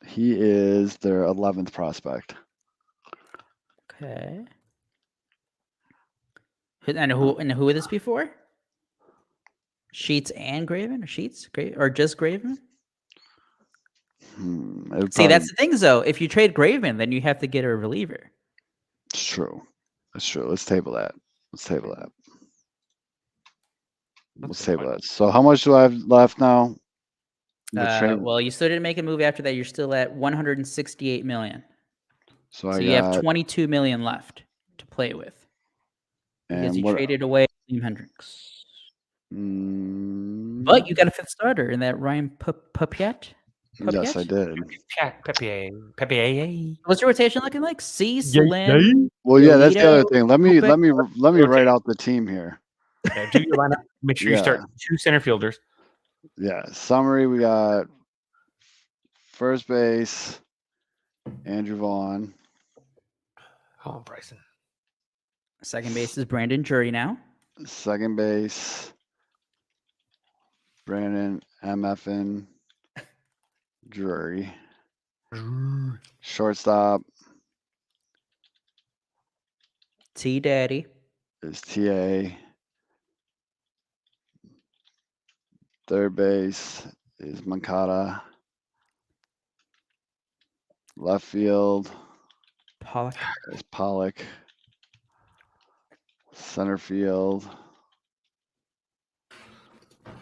He is their 11th prospect. Okay. And who would this be for? Sheets and Graven, or Sheets, or just Graven? See, that's the thing, though. If you trade Graven, then you have to get a reliever. It's true. It's true. Let's table that. Let's table that. Let's table that. So how much do I have left now? Well, you still didn't make a move after that. You're still at 168 million. So you have 22 million left to play with. Because you traded away Liam Hendricks. But you got a fifth starter in that Ryan Pupiet. Yes, I did. Pepe. What's your rotation looking like? Cease, Lim. Well, yeah, that's the other thing. Let me write out the team here. Yeah, do your lineup. Make sure you start 2 center fielders. Yeah. Summary: we got first base, Andrew Vaughn. Oh, Bryson. Second base is Brandon Drury now. Second base, Brandon MFN Drury. Shortstop T Daddy is TA. Third base is Mancada. Left field is Pollock. Center field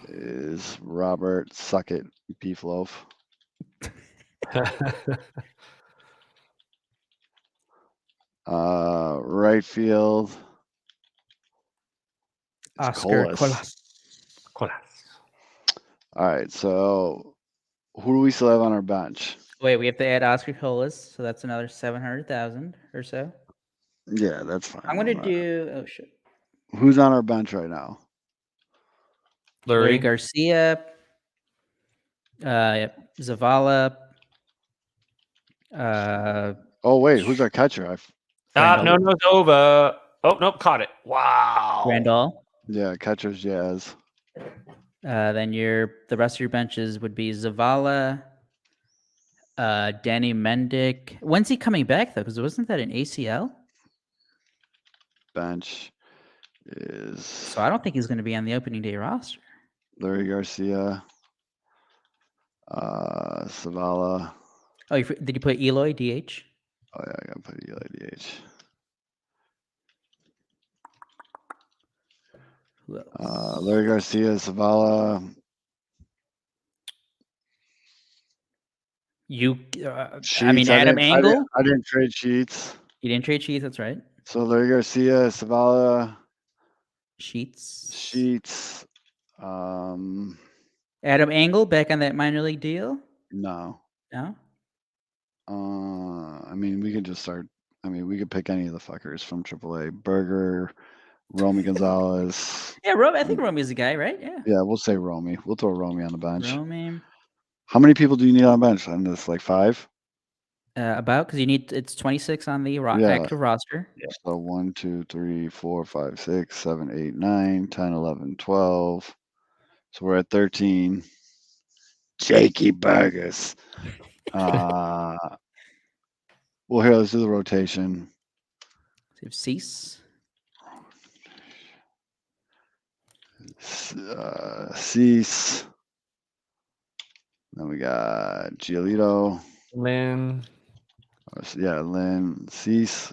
is Robert Suckett Beefloaf. Right field Oscar Colas. Colas. All right, so who do we still have on our bench? Wait, we have to add Oscar Colas, so that's another 700,000 or so. Yeah, that's fine. I'm gonna do. Oh shit. Who's on our bench right now? Larry Garcia, Zavala. Oh wait, who's our catcher? No, Nova. Oh nope, caught it. Wow. Randall. Yeah, catcher's Jazz. Then the rest of your benches would be Zavala, Danny Mendick. When's he coming back though? Because wasn't that an ACL? Bench is. So I don't think he's going to be on the opening day roster. Larry Garcia, Zavala. Oh, did you put Eloy DH? Oh yeah, I gotta put Eli DH. Who else? Larry Garcia, Zavala. Adam Engel. I didn't trade Sheets. You didn't trade Sheets, that's right. So Larry Garcia, Zavala, Sheets. Adam Engel back on that minor league deal? No. No? I mean, we could just start. I mean, we could pick any of the fuckers from AAA. Berger, Romy Gonzalez. Yeah, I think Romy's the guy, right? Yeah. Yeah, we'll say Romy. We'll throw Romy on the bench. Romy. How many people do you need on the bench? On this, like 5? Because it's 26 on the active roster. Yeah. So 1, 2, 3, 4, 5, 6, 7, 8, 9, 10, 11, 12. So we're at 13. Jakey Burgess. Well, here, let's do the rotation. Cease. Cease. Then we got Giolito. Lynn. Lynn. Cease.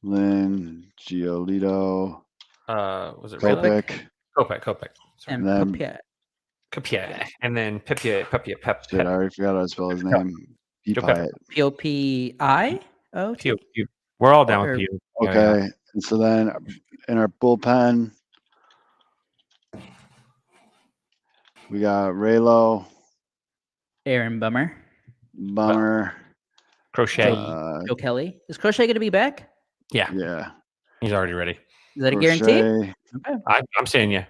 Lynn. Giolito. Was it Kopech? Kopech. And then Pupiet. And then Pupiet. Shit, I already forgot how to spell his name. P-O-P-I-O-T? We're all down with P. Okay. Yeah. And so then in our bullpen, we got Raylo. Aaron Bummer. Crochet. Joe Kelly. Is Crochet going to be back? Yeah. He's already ready. Is that a guarantee? Okay. I'm saying yeah.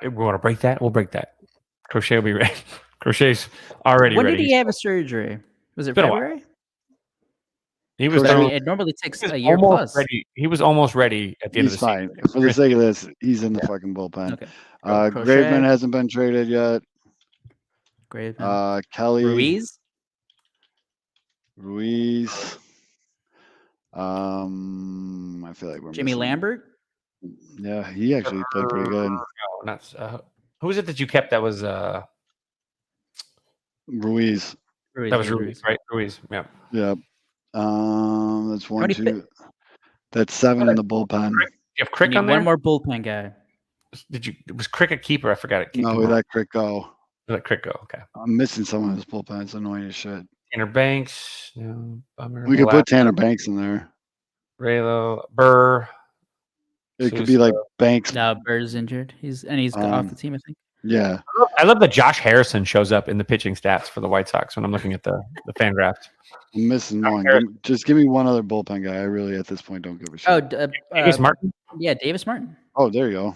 We want to break that. We'll break that. Crochet will be ready. Crochet's already When ready. did he have a surgery? Was it Been a while. February? He was, I mean, done- it normally he takes was a year almost plus. ready. He was almost ready at the end of He's the fine. season. For the sake of this, he's in the fucking bullpen. Okay. Graveman Crochet. hasn't been traded yet. Graveman. Kelly. Ruiz. Ruiz. I feel like we're Jimmy missing- Lambert. Yeah, he actually played pretty good. No, not. Who was it that you kept? That was Ruiz. that was Ruiz, right? Ruiz. Yeah. Yep. That's one, many two. That's 7 in the bullpen. You have We Crick need on there. one more bullpen guy. Did you? Was Crick a keeper? I forgot it. No, we let Crick go. Let Crick go. Okay. I'm missing someone in this bullpen. It's annoying as shit. Tanner Banks. No, bummer. We could put Tanner Banks in there. Raylo Burr. It could be like Banks. No, Bird's injured. He's off the team, I think. Yeah. I love that Josh Harrison shows up in the pitching stats for the White Sox when I'm looking at the fan graphs. I'm missing one. Just give me one other bullpen guy. I really, at this point, don't give a shit. Oh, Davis Martin. Yeah, Davis Martin. Oh, there you go.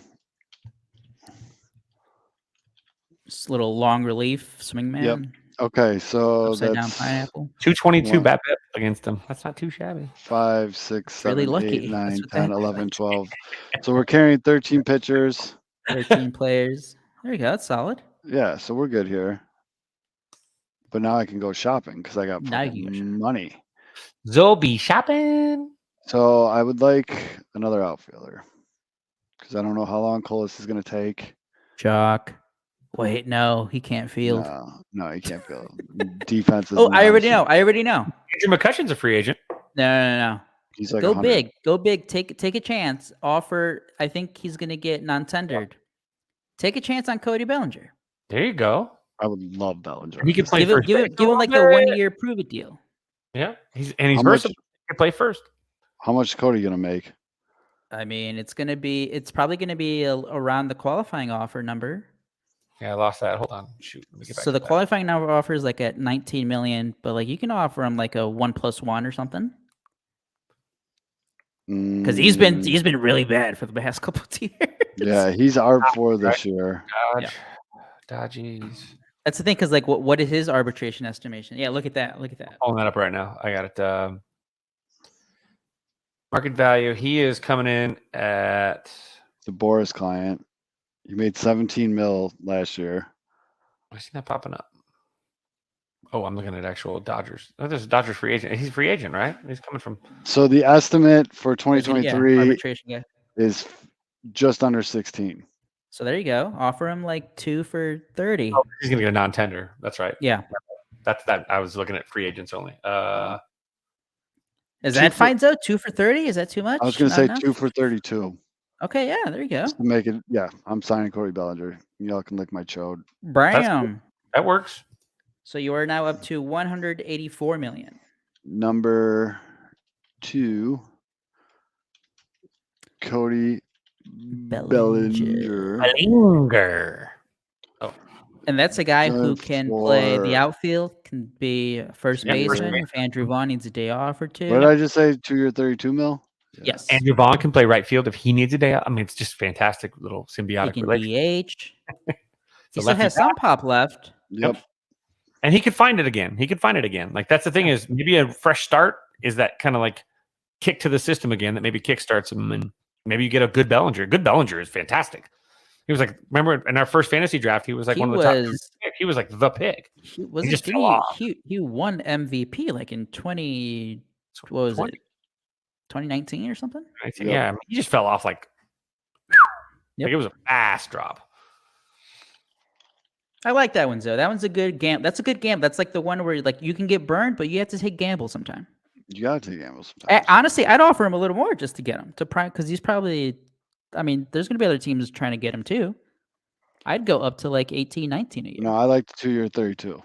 Just a little long relief swing man. Yep. Okay, so Upside down that's pineapple. 222 One. BABIP against him. That's not too shabby. 5, 6, Really 7, lucky. 8, That's 9, what 10, that- 11, 12. So we're carrying 13 pitchers. 13 players. There you go. That's solid. Yeah, so we're good here. But now I can go shopping because I got Now you can go fucking shopping. money. Zobi shopping. So I would like another outfielder because I don't know how long Colas is going to take. Jock. Wait, no, he can't field. No, he can't field. Defense is. Oh, I already know. nonsense. Andrew McCutcheon's a free agent. No. He's like Go 100. big. Go big. Take a chance. Offer. I think he's going to get non-tendered. Take a chance on Cody Bellinger. There you go. I would love Bellinger. He could play Give him, first. give him, give him like the 1-year prove it deal. Yeah, he's How much- versatile. He can play first. How much is Cody going to make? I mean, it's probably going to be around the qualifying offer number. Yeah, I lost that. Hold on. Shoot. Let me get back So to the that. qualifying number offer is like at 19 million, but like you can offer him like a 1+1 or something. Because he's been really bad for the past couple of years. Yeah, he's R4 this year. Dodge. Dodgies. That's the thing, because like what is his arbitration estimation? Yeah, look at that. Pulling that up right now. I got it. Market value. He is coming in at. The Boris client. You made 17 mil last year. I see that popping up. Oh, I'm looking at actual Dodgers. Oh, there's a Dodgers free agent. He's a free agent, right? He's coming from. So the estimate for Yeah, 2023 arbitration, yeah. is just under 16. So there you go. Offer him like 2 for 30. Oh, he's gonna get a non-tender. That's right. Yeah. That's that. I was looking at free agents only. Is 2 that for- fine, Zoe? 2 for 30? Is that too much? I was going to Not say enough? 2 for 32. Okay, yeah, there you go. Just to make it, yeah, I'm signing Cody Bellinger. Y'all can lick my chode. Bam. That works. So you are now up to 184 million. Number 2, Cody Bellinger. Bellinger. And that's a guy who Good can play for- the outfield, can be a first Yeah, first baseman if Andrew Vaughn needs a day off or two. What did I just say? 2-year, 32 mil? Yes. Andrew Vaughn can play right field if he needs a day out. I mean, it's just fantastic little He symbiotic can relationship. DH. It's He a still lefty has some pop left. Yep. And he could find it again. Like that's the thing is maybe a fresh start is that kind of like kick to the system again that maybe kickstarts him and maybe you get a good Bellinger. Good Bellinger is fantastic. He was like, remember in our first fantasy draft, he was like one of the top. He was like the pick. He just fell off. He won MVP like in 2019 or something? Yep. Yeah, I mean, he just fell off like Yep. it was a fast drop. I like that one, Zoe. That one's a good gamble. That's a good gamble. That's like the one where like you can get burned, but you have to take gamble sometime. You got to take gambles sometimes. Honestly, I'd offer him a little more just to get him to prime because he's probably. I mean, there's going to be other teams trying to get him too. I'd go up to like 18, 19 a year. No, I like the 2-year, 32.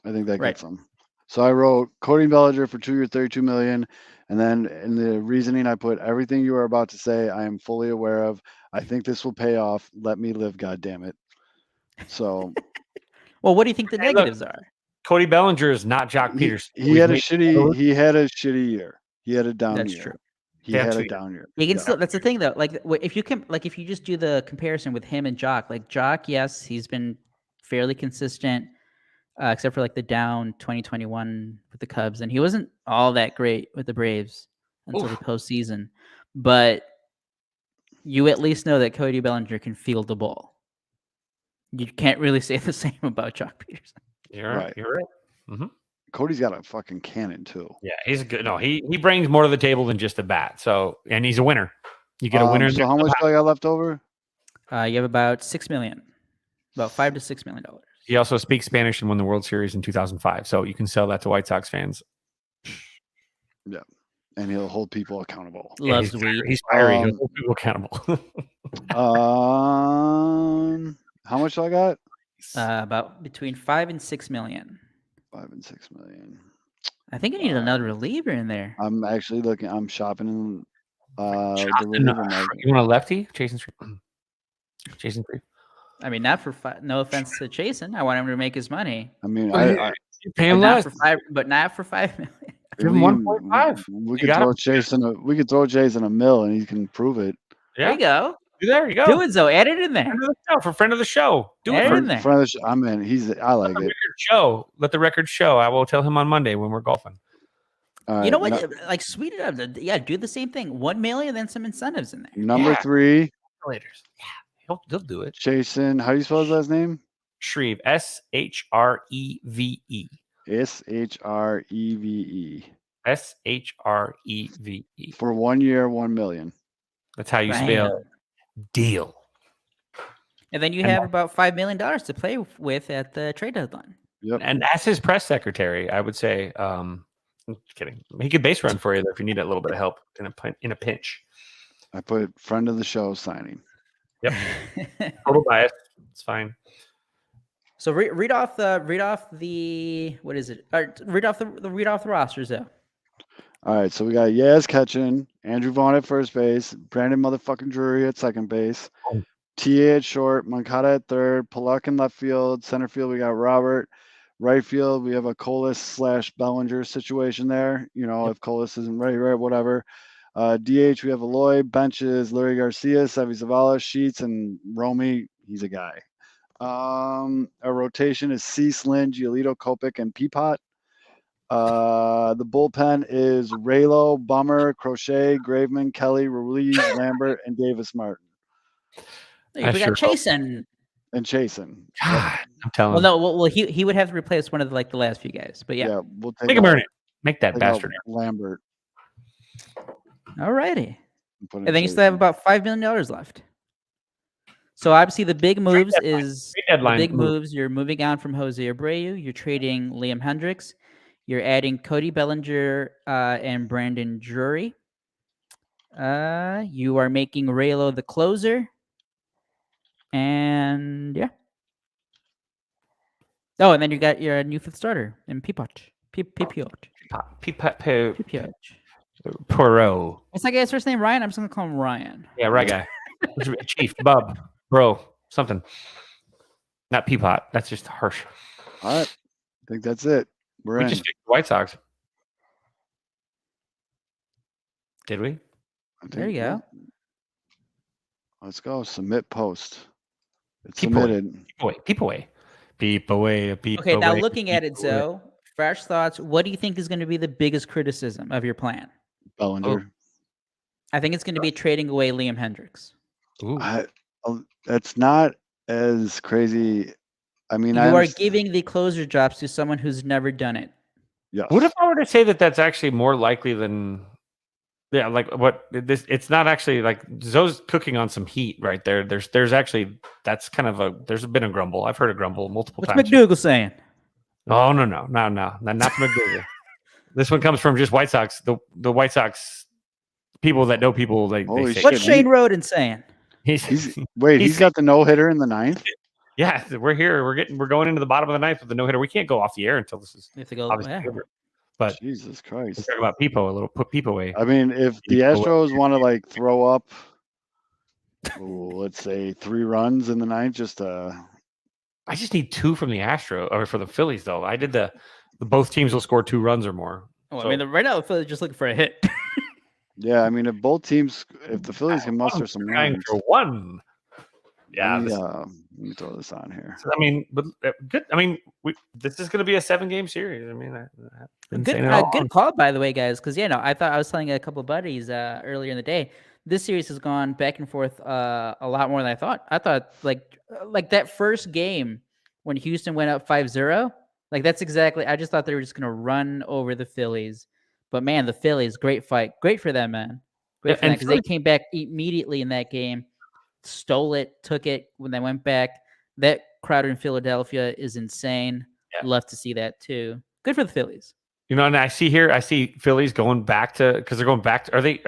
I think that Right. gets them. So I wrote Cody Bellinger for 2-year, 32 million. And then in the reasoning, I put everything you are about to say, I am fully aware of. I think this will pay off. Let me live, God damn it. So Well, what do you think the Hey, look, negatives are? Cody Bellinger is not Jock Peters. he had a shitty year. He had a down That's year. true. He Yeah, had 2 a years. down year. You can Yeah. still. That's the thing, though. Like, if you just do the comparison with him and Jock, like Jock, yes, he's been fairly consistent. except for like the down 2021 with the Cubs, and he wasn't all that great with the Braves until the postseason. But you at least know that Cody Bellinger can field the ball. You can't really say the same about Jock Peterson. You're right. Right. You're right. Mm-hmm. Cody's got a fucking cannon too. Yeah, he's good. No, he brings more to the table than just a bat. So, and he's a winner. You get a winner. So how much do I got left over? You have about $6 million, about $5 to $6 million. He also speaks Spanish and won the World Series in 2005. So you can sell that to White Sox fans. Yeah, and he'll hold people accountable. Loves he's, weed. He's fiery. He'll hold people accountable. How much do I got? About between 5 and 6 million. 5 and 6 million. I think I need another reliever in there. I'm actually looking. I'm shopping in the reliever market. You want a lefty? Jason Shreve. Jason Shreve. I mean, not for no offense to Chasen. I want him to make his money. I mean, You pay him But not less. for 5. But not for 5 million. Give him 1.5. We could throw Jason. We could throw Jason a mill, and he can prove it. There you go. There you go. Do it, Zoe. Add it in there. Friend of the show. Do Add it it for in there. Front of the I'm in. I like the it. record show. Let the record show. I will tell him on Monday when we're golfing. All You know right, what? Like, sweet it up. Yeah, do the same thing. 1 million, then some incentives in there. Number Yeah. 3, Yeah, he'll do it. Jason. How do you spell his last name? Shreve. Shreve. Shreve. Shreve. For 1 year, 1 million. That's how you Bam. spell deal. And then you And have about $5 million to play with at the trade deadline. Yep. And as his press secretary, I would say, I'm kidding. He could base run for you if you need a little bit of help in a pinch. I put friend of the show signing. Yep. Total bias. It's fine. So read off the what is it? Read off the rosters though. All right, so we got Yaz catching, Andrew Vaughn at first base, Brandon motherfucking Drury at second base, Oh. TA at short, Moncada at third, Pollock in left field, center field we got Robert, right field we have a Colas/Bellinger situation there. You know, if Colas isn't ready, right, whatever. DH we have Eloy, benches Larry Garcia, Sevy Zavala, Sheets, and Romy. He's a guy. Our rotation is Cease, Lynn, Giolito, Kopech, and Peapot. The bullpen is Raylo, Bummer, Crochet, Graveman, Kelly, Ruiz, Lambert, and Davis Martin. We got Chasen. And Chasen. God, I'm telling Well, you. no, well, he would have to replace one of the last few guys, but yeah. We'll take Make him earn it. Make that take out bastard. Lambert. Alrighty. Put in And then you still have Chasen. about $5 million left. So obviously the big moves is deadline big move. moves. You're moving on from Jose Abreu. You're trading Liam Hendricks. You're adding Cody Bellinger and Brandon Drury. You are making Raylo the closer. And yeah. Oh, and then you got your new fifth starter in Peapot. Peapot. Poirot. What's that guy's first name? Ryan? I'm just going to call him Ryan. Yeah, right guy. Chief, Bub, Bro, something. Not Peapot. That's just harsh. All right. I think that's it. We're We in. just picked the White Sox. Did we? I There think- you go. Let's go. Submit post. It's People. submitted. Peep away. Okay, now looking at it, Zoe, fresh thoughts. What do you think is going to be the biggest criticism of your plan? Bellinger. I think it's going to be trading away Liam Hendricks. Ooh. That's not as crazy. I mean, You I are understand- giving the closer jobs to someone who's never done it. Yes. What if I were to say that that's actually more likely than, yeah, like what this? It's not actually like Zoe's cooking on some heat right there. There's actually that's kind of there's been a grumble. I've heard a grumble multiple What's times. McDougal saying? Oh no, not from McDougal. This one comes from just White Sox. The White Sox people that know people. They Holy say What's Shit, Shane Roden saying? He's He's- got the no-hitter in the ninth? yeah, we're here. We're going into the bottom of the ninth with the no hitter. We can't go off the air until this is You have to go. obviously Yeah. over. But Jesus we're Christ. talking about Peepo a little. Put Peepo away. I mean, if the People- Astros want to like throw up, let's say 3 runs in the ninth, just I just need 2 from the Astro or for the Phillies though. I did the both teams will score 2 runs or more. Oh, So- I mean, right now the Phillies are just looking for a hit. yeah. I mean, if both teams, if the Phillies can muster some Trying runs, for 1. Yeah, Let me throw this on here. I mean, but good. I mean, this is going to be a 7-game series. I mean, I've been Good, saying it all good along. call, by the way, guys. Because I thought I was telling a couple of buddies earlier in the day. This series has gone back and forth a lot more than I thought. I thought like that first game when Houston went up 5-0, like that's exactly. I just thought they were just gonna run over the Phillies, but man, the Phillies, great fight, great for them, man, great Yeah, for them and because they came back immediately in that game, stole it, took it when they went back. That crowd in Philadelphia is insane. Yeah. Love to see that too. Good for the Phillies. And I see Phillies going back to because they're going back to. Are they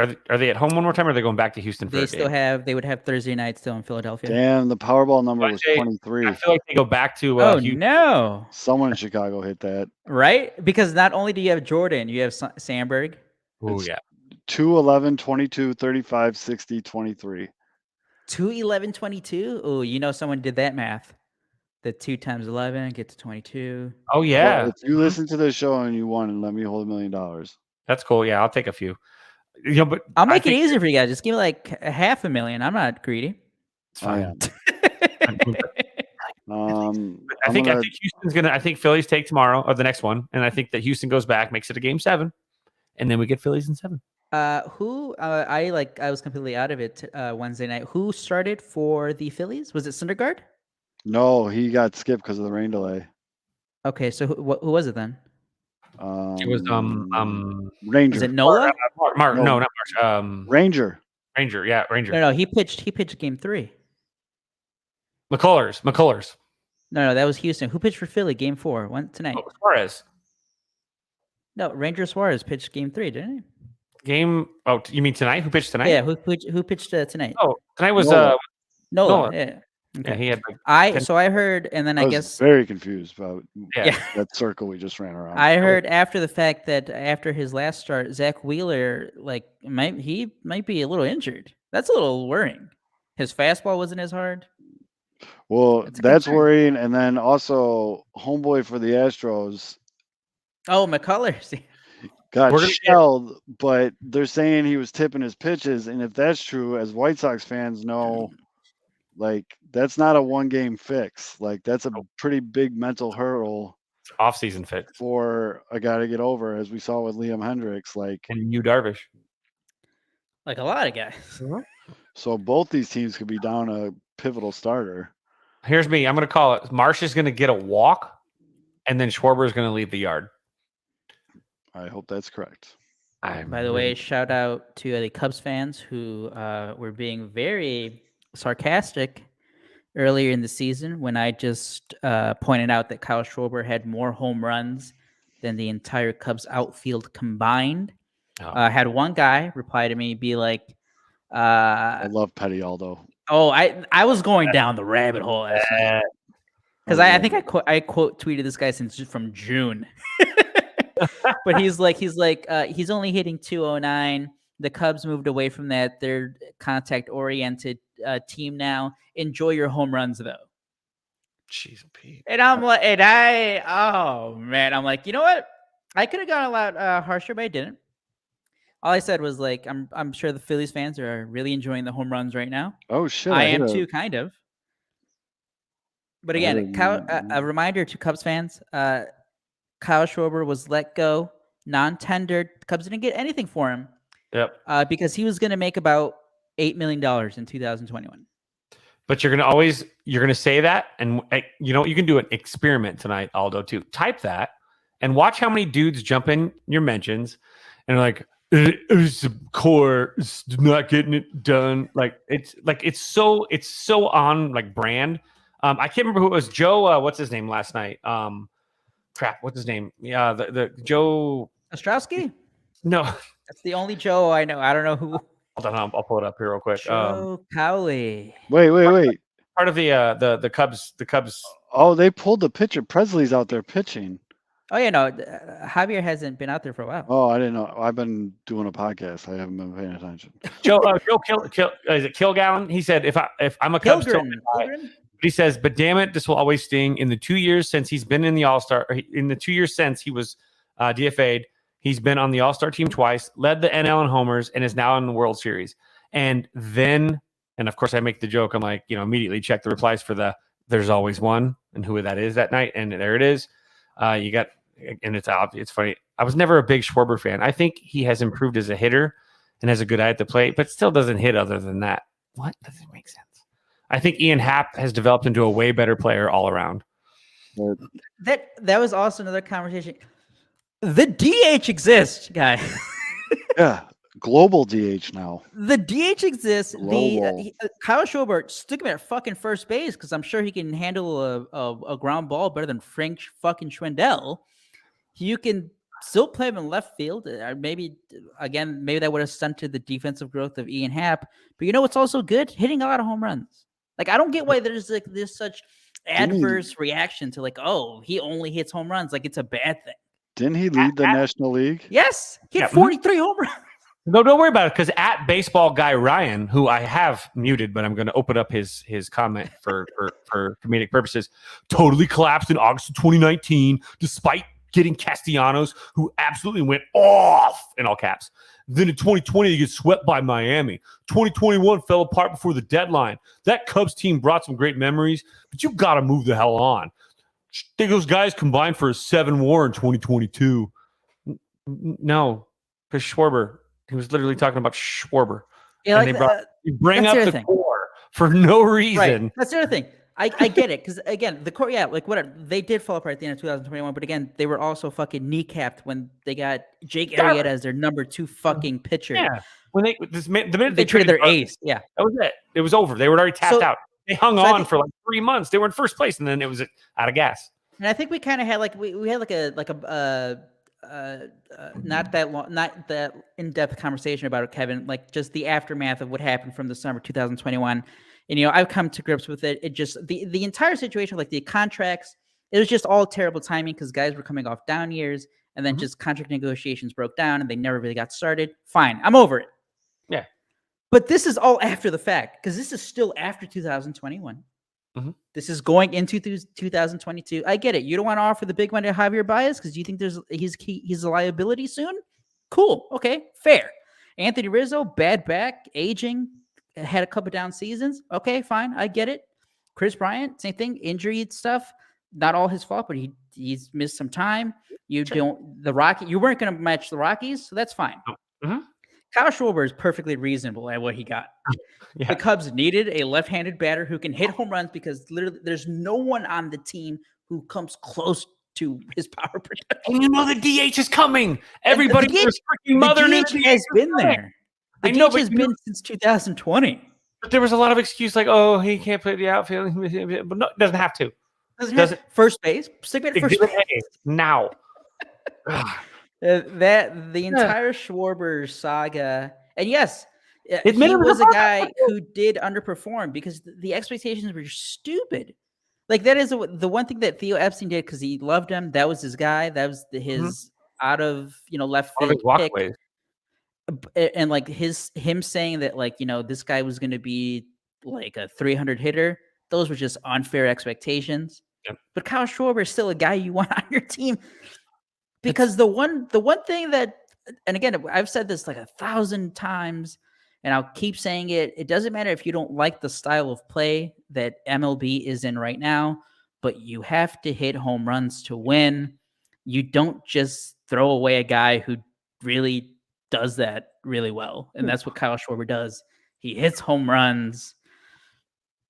at home one more time, or are they going back to Houston for They a still game? they would have Thursday night still in Philadelphia. Damn, the Powerball number was I 23. feel like they go back to. Oh Houston. no! Someone in Chicago hit that. Right? Because not only do you have Jordan, you have Sandberg. Oh It's yeah. 2, 11, 22, 35, 60, 23. 2, 11, 22. Oh, someone did that math. The 2 times 11 get to 22. Oh yeah. Well, if you listen to this show and you won, and let me hold $1 million. That's cool. Yeah, I'll take a few. But I'll I make it think- easier for you guys. Just give me like $500,000. I'm not greedy. It's fine. I I think Houston's gonna. I think Phillies take tomorrow or the next one, and I think that Houston goes back, makes it a game 7, and then we get Phillies in 7. Who I was completely out of it Wednesday night. Who started for the Phillies? Was it Syndergaard? No, he got skipped because of the rain delay. Okay, so who was it then? It was Ranger. Was it Nola? Mark. No. No, not Mark. Ranger. Ranger. Yeah, Ranger. No, he pitched game 3. McCullers. No, that was Houston. Who pitched for Philly game 4? Tonight. Oh, Suarez. No, Ranger Suarez pitched game 3, didn't he? Oh, you mean tonight? Who pitched tonight? Yeah, who pitched tonight? Oh, tonight was Nola. Nola. Nola. Yeah. Yeah, he had. I heard, and then I I was guess very confused about yeah. that circle we just ran around. I heard after the fact that after his last start, Zach Wheeler might be a little injured. That's a little worrying. His fastball wasn't as hard. Well, That's a that's concern. worrying. And then also, homeboy for the Astros Oh, McCullers. got We're gonna get- shelled, but they're saying he was tipping his pitches. And if that's true, as White Sox fans know, like that's not a 1-game fix. Like that's a pretty big mental hurdle Off-season fix. for a guy to get over, as we saw with Liam Hendricks. Like, And Yu Darvish. Like a lot of guys. so both these teams could be down a pivotal starter. Here's me. I'm going to call it. Marsh is going to get a walk, and then Schwarber is going to leave the yard. I hope that's correct. By the way, shout out to the Cubs fans who were being very sarcastic earlier in the season when I just pointed out that Kyle Schwarber had more home runs than the entire Cubs outfield combined. Oh. Had one guy reply to me, be like, I love Petty Aldo. "Oh, I was going down the rabbit hole because I think I quote tweeted this guy since from June." But he's only hitting 209. The Cubs moved away from that. They're contact-oriented team now. Enjoy your home runs, though. Jeez, Pete. And I'm like, oh man, I'm like, you know what? I could have gone a lot harsher, but I didn't. All I said was like, I'm sure the Phillies fans are really enjoying the home runs right now. Oh shit! I am too, kind of. But again, a reminder to Cubs fans: Kyle Schwarber was let go, non-tendered. The Cubs didn't get anything for him. Yep. Because he was going to make about $8 million in 2021. But you're going to say that, and you can do an experiment tonight, Aldo, too. Type that and watch how many dudes jump in your mentions and are like, it's core, it's not getting it done. It's so on like brand. I can't remember who it was. Joe, what's his name last night? What's his name? Yeah, the Joe Ostrowski? No, that's the only Joe I know. I don't know who. Hold on, I'll pull it up here real quick. Joe Cowley. Wait. Part of the Cubs. The Cubs. Oh, they pulled the pitcher. Presley's out there pitching. Oh yeah, no, Javier hasn't been out there for a while. Oh, I didn't know. I've been doing a podcast. I haven't been paying attention. Joe is it Kilgallen? He said, if I'm a Cubs fan, he says, but damn it, this will always sting. In the 2 years since he's been in the All-Star, in the 2 years since he was DFA'd, he's been on the All-Star team twice, led the NL in homers, and is now in the World Series. And then And of course, I make the joke. I'm like, immediately check the replies for the "There's always one" and who that is that night, and there it is. You got, and it's funny. I was never a big Schwarber fan. I think he has improved as a hitter and has a good eye at the plate, but still doesn't hit other than that. What doesn't make sense? I think Ian Happ has developed into a way better player all around. That was also another conversation. The DH exists, guy. Yeah, global DH now. The DH exists. Global. Kyle Schwarber, stick him at fucking first base because I'm sure he can handle a ground ball better than Frank fucking Schwindel. You can still play him in left field. Maybe that would have stunted the defensive growth of Ian Happ. But you know what's also good? Hitting a lot of home runs. Like, I don't get why there's such adverse reaction to he only hits home runs. Like, it's a bad thing. Didn't he lead the National League? Yes. He had 43 home runs. No, don't worry about it, because at baseball guy Ryan, who I have muted, but I'm going to open up his comment for comedic purposes, totally collapsed in August of 2019, despite getting Castellanos, who absolutely went off in all caps. Then in 2020, they get swept by Miami. 2021 fell apart before the deadline. That Cubs team brought some great memories, but you got to move the hell on. I think those guys combined for a 7 WAR in 2022. No, because Schwarber, he was literally talking about Schwarber. Yeah, and they bring up the core for no reason. Right. That's the other thing. I get it, because again, the core, whatever, they did fall apart at the end of 2021, but again, they were also fucking kneecapped when they got Jake Arrieta as their number 2 fucking pitcher. Yeah, when the minute they traded their ace, that was it. It was over. They were already tapped out. They hung on for like 3 months. They were in first place, and then it was out of gas. And I think we kind of had we had not that in-depth conversation about it, Kevin, like just the aftermath of what happened from the summer 2021. And, I've come to grips with it. It just, the entire situation, like the contracts, it was just all terrible timing because guys were coming off down years, and then just contract negotiations broke down and they never really got started. Fine. I'm over it. Yeah. But this is all after the fact, because this is still after 2021. This is going into 2022. I get it. You don't want to offer the big money to Javier Baez because you think he's a liability soon? Cool. Okay. Fair. Anthony Rizzo, bad back, aging, had a couple down seasons. Okay, fine. I get it. Chris Bryant, same thing. Injury stuff. Not all his fault, but he's missed some time. You weren't going to match the Rockies, so that's fine. Kyle Schwarber is perfectly reasonable at what he got. Yeah. The Cubs needed a left-handed batter who can hit home runs because literally there's no one on the team who comes close to his power production. And the DH is coming. Everybody was freaking mother. The DH has been there. The DH has been since 2020. But there was a lot of excuse like, oh, he can't play the outfield. But no, doesn't have to. Doesn't first base. Stick it at first base. Now. The entire Schwarber saga, and yes, he was a guy who did underperform because the expectations were stupid. Like, that is the one thing that Theo Epstein did because he loved him. That was his guy. That was his out of left field pick. And like him saying that this guy was going to be like a 300 hitter. Those were just unfair expectations. Yep. But Kyle Schwarber is still a guy you want on your team. Because the one thing that, and again, I've said this like 1,000 times, and I'll keep saying it. It doesn't matter if you don't like the style of play that MLB is in right now, but you have to hit home runs to win. You don't just throw away a guy who really does that really well. And that's what Kyle Schwarber does. He hits home runs.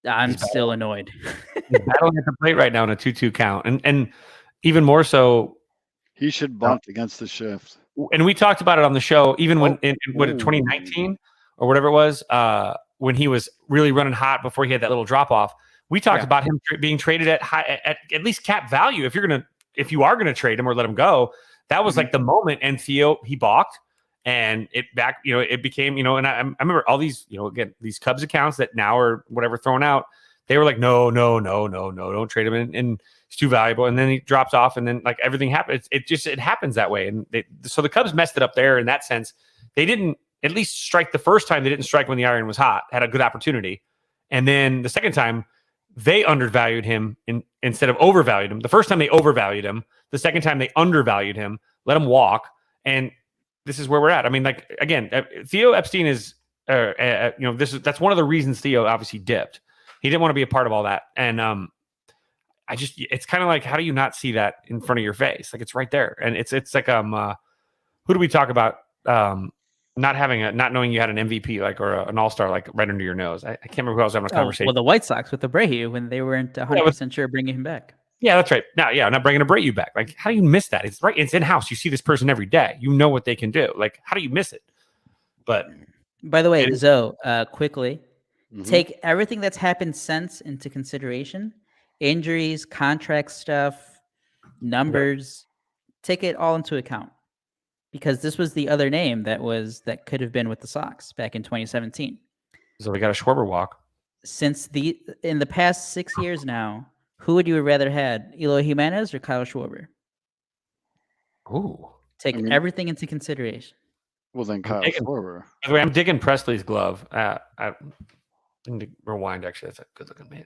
I'm still annoyed. He's battling at the plate right now in a 2-2 count. And even more so, he should bunt against the shift. And we talked about it on the show, even when in 2019 or whatever it was, when he was really running hot before he had that little drop off. We talked about him being traded at least cap value. If you are gonna trade him or let him go, that was like the moment. And Theo, he balked, and it became, and I remember all these, again, these Cubs accounts that now are whatever thrown out. They were like, no, don't trade him, and it's too valuable. And then he drops off, and then like everything happens. It happens that way. And so the Cubs messed it up there in that sense. They didn't at least strike the first time. They didn't strike when the iron was hot. Had a good opportunity, and then the second time they undervalued him instead of overvalued him. The first time they overvalued him. The second time they undervalued him. Let him walk, and this is where we're at. I mean, like, again, Theo Epstein is that's one of the reasons Theo obviously dipped. He didn't want to be a part of all that, and it's kind of like, how do you not see that in front of your face? Like, it's right there, and it's like who do we talk about? Not knowing you had an MVP or an all-star like right under your nose. I can't remember who I was having a conversation. Well, the White Sox with Abreu when they weren't 100% sure bringing him back. Yeah, that's right. Not bringing Abreu back. Like, how do you miss that? It's right. It's in house. You see this person every day. You know what they can do. Like, how do you miss it? But by the way, Zoe, quickly take Mm-hmm. everything that's happened since into consideration: injuries, contract stuff, numbers. Take it all into account, because this was the other name that could have been with the Sox back in 2017. So we got a Schwarber walk. In the past 6 years now, who would you have rather had, Eloy Jimenez or Kyle Schwarber? Ooh. Take everything into consideration. Well, then Kyle Schwarber. By the way, I'm digging Presley's glove. I need to rewind. Actually, that's a good looking man.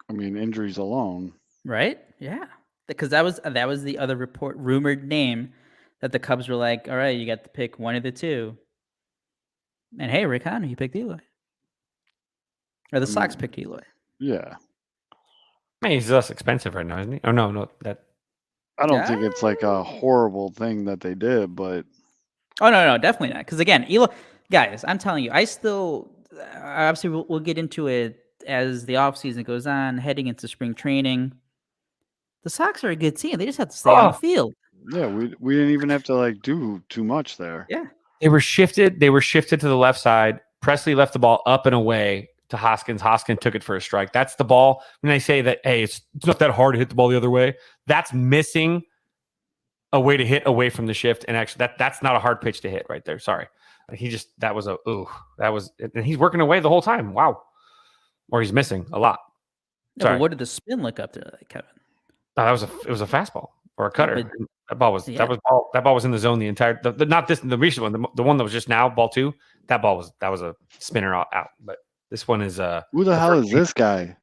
I mean, injuries alone. Right? Yeah. Because that was the other rumored name that the Cubs were like, all right, you got to pick one of the two. And hey, Rick Hahn, you picked Eloy. Or the Sox picked Eloy. Yeah. I mean, he's less expensive right now, isn't he? Oh, no. I don't think it's like a horrible thing that they did, but. Oh, no, definitely not. Because again, Eloy, guys, I'm telling you, I still, obviously we'll get into it as the offseason goes on, heading into spring training. The Sox are a good team. They just have to stay on the field. Yeah, we didn't even have to like do too much there. Yeah. They were shifted to the left side. Presley left the ball up and away to Hoskins. Hoskins took it for a strike. That's the ball. When they say that, hey, it's not that hard to hit the ball the other way, that's missing a way to hit away from the shift. And actually, that's not a hard pitch to hit right there. Sorry. And he's working away the whole time. Wow. Or he's missing a lot. No, but what did the spin look up to, Kevin? It was a fastball or a cutter. That ball was in the zone the entire. Not the recent one, the one that was just now, ball 2. That was a spinner out. But this one is who the hell is this guy?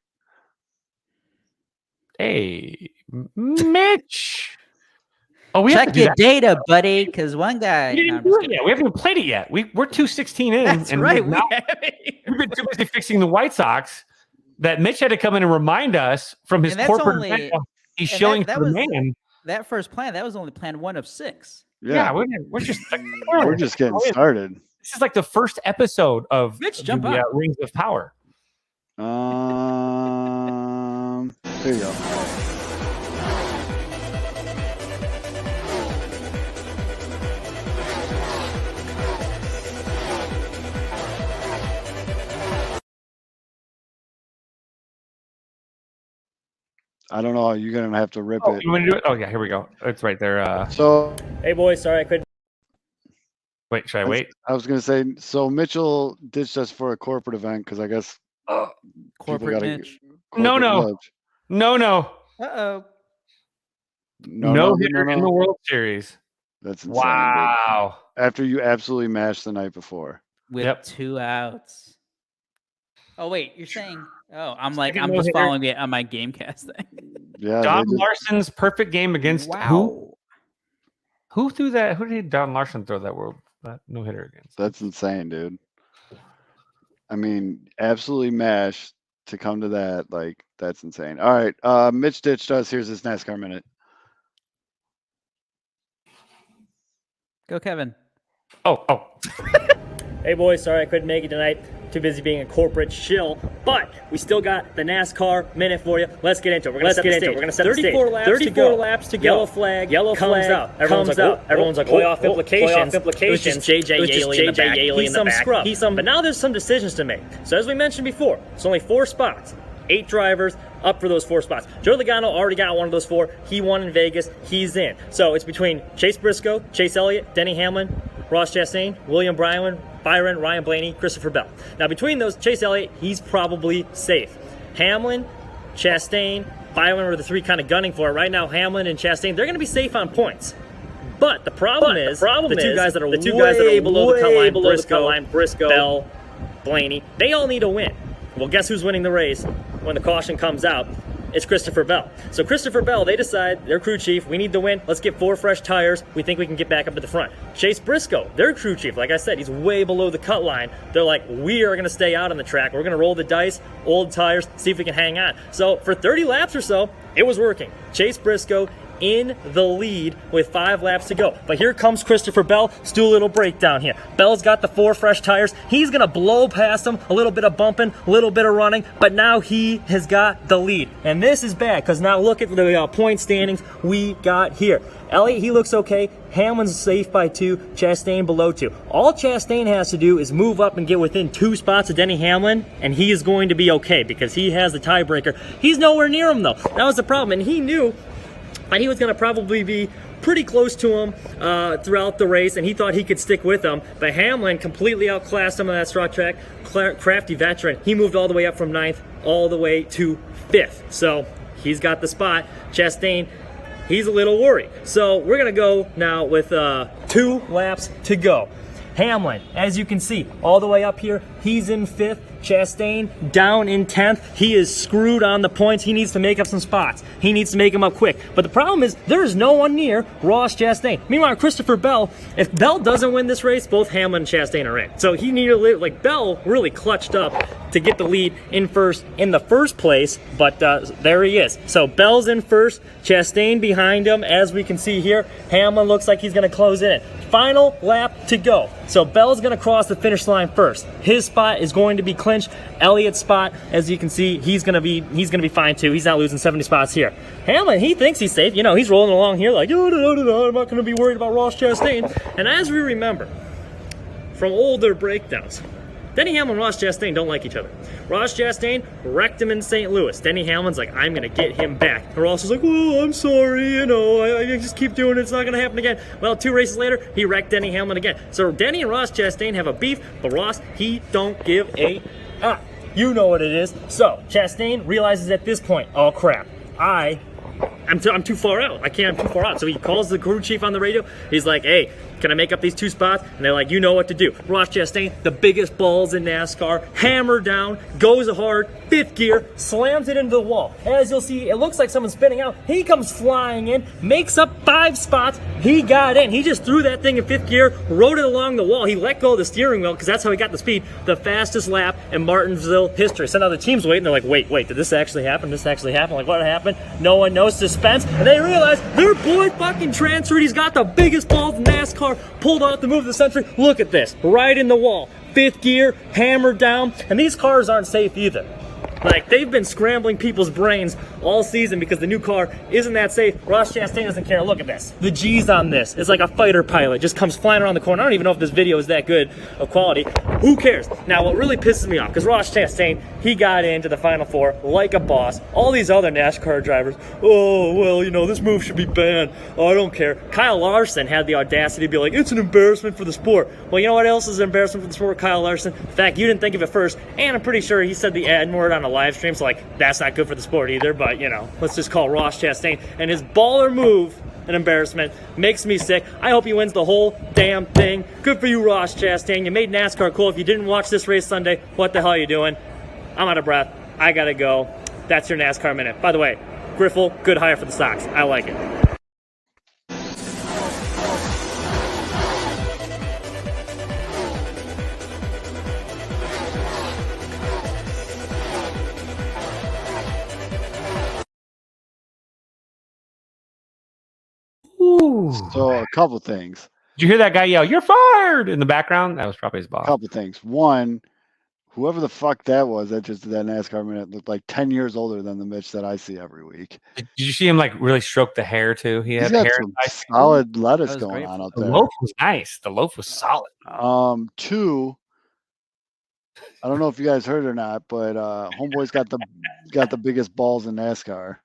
Hey, Mitch. Oh, we check your data, buddy, because one guy. We haven't even played it yet. We're 2:16 in. That's and right. We've been too busy fixing the White Sox that Mitch had to come in and remind us from his corporate. He's shilling for the man. That first plan, that was only plan 1 of 6. Yeah, we're just we're just getting started. This is like the first episode of Rich, jump the Rings of Power. There you go. I don't know. You're gonna have to rip it. You want to do it? Oh yeah, here we go. It's right there. So, hey boys, sorry I couldn't. Wait, should I wait? I was gonna say. So Mitchell ditched us for a corporate event because I guess corporate Mitch. No. Uh-oh. No hitter in the World Series. That's insane. Wow. Dude. After you absolutely mashed the night before. With 2 outs. Oh wait, you're saying? Oh, I'm just following it on my GameCast thing. Yeah. Don Larson's perfect game against who? Who threw that? Who did Don Larson throw that no hitter against? That's insane, dude. I mean, absolutely mashed to come to that. Like, that's insane. All right. Mitch ditched us. Here's his NASCAR minute. Go, Kevin. Oh. Hey boys, sorry I couldn't make it tonight. Too busy being a corporate shill, but we still got the NASCAR minute for you. Let's get into it. We're gonna set the stage. We're gonna set 34 laps 34 laps to go. Yellow flag comes out. Everyone's like, playoff implications. It was just JJ Yaley in the back. He's some scrub. But now there's some decisions to make. So as we mentioned before, it's only 4 spots. 8 drivers up for those 4 spots. Joe Logano already got one of those 4. He won in Vegas. He's in. So it's between Chase Briscoe, Chase Elliott, Denny Hamlin, Ross Chastain, William Byron, Ryan Blaney, Christopher Bell. Now between those, Chase Elliott, he's probably safe. Hamlin, Chastain, Byron are the 3 kind of gunning for it. Right now, Hamlin and Chastain, they're going to be safe on points. But the problem is the two guys that are way below the cut line, Briscoe, Bell, Blaney, they all need a win. Well, guess who's winning the race when the caution comes out? it's Christopher Bell. So Christopher Bell, they decide, their crew chief, we need to win. Let's get 4 fresh tires. We think we can get back up to the front. Chase Briscoe, their crew chief, like I said, he's way below the cut line. They're like, we are going to stay out on the track. We're going to roll the dice, old tires, see if we can hang on. So for 30 laps or so, it was working. Chase Briscoe in the lead with 5 laps to go. But here comes Christopher Bell. Let's do a little breakdown here. Bell's got the 4 fresh tires. He's going to blow past him. A little bit of bumping, a little bit of running, but now he has got the lead. And this is bad because now look at the point standings we got here. Elliott, he looks okay. Hamlin's safe by 2. Chastain below 2. All Chastain has to do is move up and get within 2 spots of Denny Hamlin, and he is going to be okay because he has the tiebreaker. He's nowhere near him, though. That was the problem, and he knew and he was going to probably be pretty close to him throughout the race, and he thought he could stick with him. But Hamlin completely outclassed him on that straw track. Crafty veteran. He moved all the way up from 9th all the way to 5th. So he's got the spot. Chastain, he's a little worried. So we're going to go now with 2 laps to go. Hamlin, as you can see, all the way up here, he's in 5th. Chastain down in 10th. He is screwed on the points. He needs to make up some spots. He needs to make them up quick. But the problem is there is no one near Ross Chastain. Meanwhile, Christopher Bell, if Bell doesn't win this race, both Hamlin and Chastain are in. So he needed, like, Bell really clutched up to get the lead in first in the first place, but there he is. So Bell's in first, Chastain behind him, as we can see here. Hamlin looks like he's going to close in. Final lap to go. So Bell's going to cross the finish line first. His spot is going to be clinched. Elliott's spot, as you can see, he's going to be fine too. He's not losing 70 spots here. Hamlin, he thinks he's safe. You know, he's rolling along here like, I'm not going to be worried about Ross Chastain. And as we remember from older breakdowns, Denny Hamlin and Ross Chastain don't like each other. Ross Chastain wrecked him in St. Louis. Denny Hamlin's like, I'm going to get him back. And Ross is like, oh, I'm sorry, I just keep doing it. It's not going to happen again. Well, 2 races later, he wrecked Denny Hamlin again. So Denny and Ross Chastain have a beef, but Ross, he don't give a you know what it is. So Chastain realizes at this point, oh crap, I'm too far out. I'm too far out. So he calls the crew chief on the radio. He's like, hey, can I make up these 2 spots? And they're like, you know what to do. Ross Chastain, the biggest balls in NASCAR, hammer down, goes hard, 5th gear, slams it into the wall. As you'll see, it looks like someone's spinning out. He comes flying in, makes up 5 spots. He got in. He just threw that thing in 5th gear, rode it along the wall. He let go of the steering wheel because that's how he got the speed. The fastest lap in Martinsville history. So now the team's waiting. They're like, wait, did this actually happen? This actually happened? Like, what happened? No one knows. Suspense. And they realize their boy fucking transferred. He's got the biggest balls in NASCAR. Pulled off the move of the century. Look at this. Right in the wall. 5th gear, hammered down. And these cars aren't safe either. Like, they've been scrambling people's brains all season because the new car isn't that safe. Ross Chastain doesn't care. Look at this. The G's on this. It's like a fighter pilot. Just comes flying around the corner. I don't even know if this video is that good of quality. Who cares? Now, what really pisses me off, because Ross Chastain, he got into the Final 4 like a boss. All these other NASCAR drivers, oh, well, this move should be banned. Oh, I don't care. Kyle Larson had the audacity to be like, it's an embarrassment for the sport. Well, you know what else is an embarrassment for the sport, Kyle Larson? In fact, you didn't think of it first, and I'm pretty sure he said the N-word on a live stream, so like that's not good for the sport either. But let's just call Ross Chastain and his baller move an embarrassment. Makes me sick. I hope he wins the whole damn thing. Good for you, Ross Chastain. You made NASCAR cool. If you didn't watch this race Sunday, what the hell are you doing? I'm out of breath. I gotta go. That's your NASCAR Minute. By the way, Grifol, good hire for the Sox. I like it. So a couple things. Did you hear that guy yell, "You're fired" in the background? That was probably his boss. Couple things. One, whoever the fuck that was that just did that NASCAR minute looked like 10 years older than the Mitch that I see every week. Did you see him like really stroke the hair too? He He's had got hair. some solid lettuce That was going great. on out The there. loaf was nice. The loaf was solid. 2, I don't know if you guys heard or not, but Homeboy's got the biggest balls in NASCAR.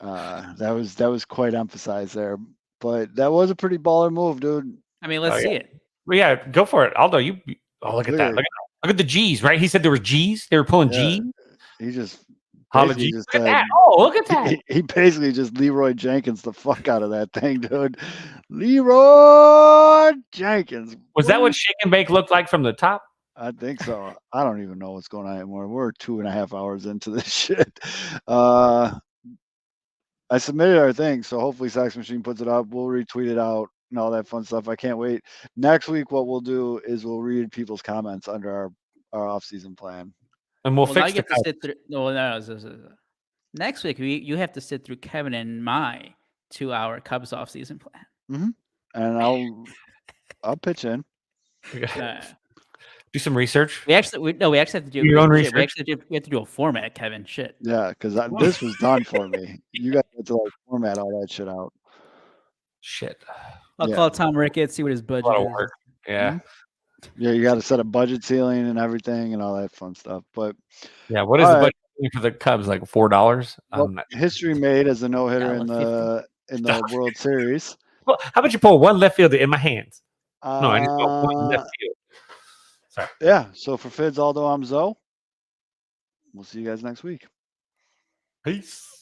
That was quite emphasized there, but that was a pretty baller move, dude. I mean, let's see it. Well, yeah, go for it, Aldo. Look at that. Look at the G's, right? He said there was G's. They were pulling Yeah. G's. He just Holla basically G's. just Look at said- that. Oh, look at that. he basically just Leroy Jenkins the fuck out of that thing, dude. Leroy Jenkins. Was that what Shake and Bake looked like from the top? I think so. I don't even know what's going on anymore. We're 2.5 hours into this shit. I submitted our thing, so hopefully Sax Machine puts it up. We'll retweet it out and all that fun stuff. I can't wait. Next week, what we'll do is we'll read people's comments under our off-season plan. And we'll Well, now fix you the get to sit through. No. Next week, you have to sit through Kevin and my 2-hour Cubs off-season plan. And I'll pitch in. Do some research. We actually have to do Your own shit, research. we have to do a format, Kevin. Shit. Yeah, because this was done for me. You guys have to like format all that shit out. Shit. I'll Yeah. call Tom Ricketts, see what his A budget lot of is. work. Yeah. Yeah, you got to set a budget ceiling and everything and all that fun stuff. But Yeah. What is All the right. budget for the Cubs? Like $4? well, history made as a no-hitter in $1.50. the World Series. Well, how about you pull one left fielder in my hands? No, I just got one left field. Sorry. Yeah. So for Fids, Aldo, I'm Zoe. We'll see you guys next week. Peace.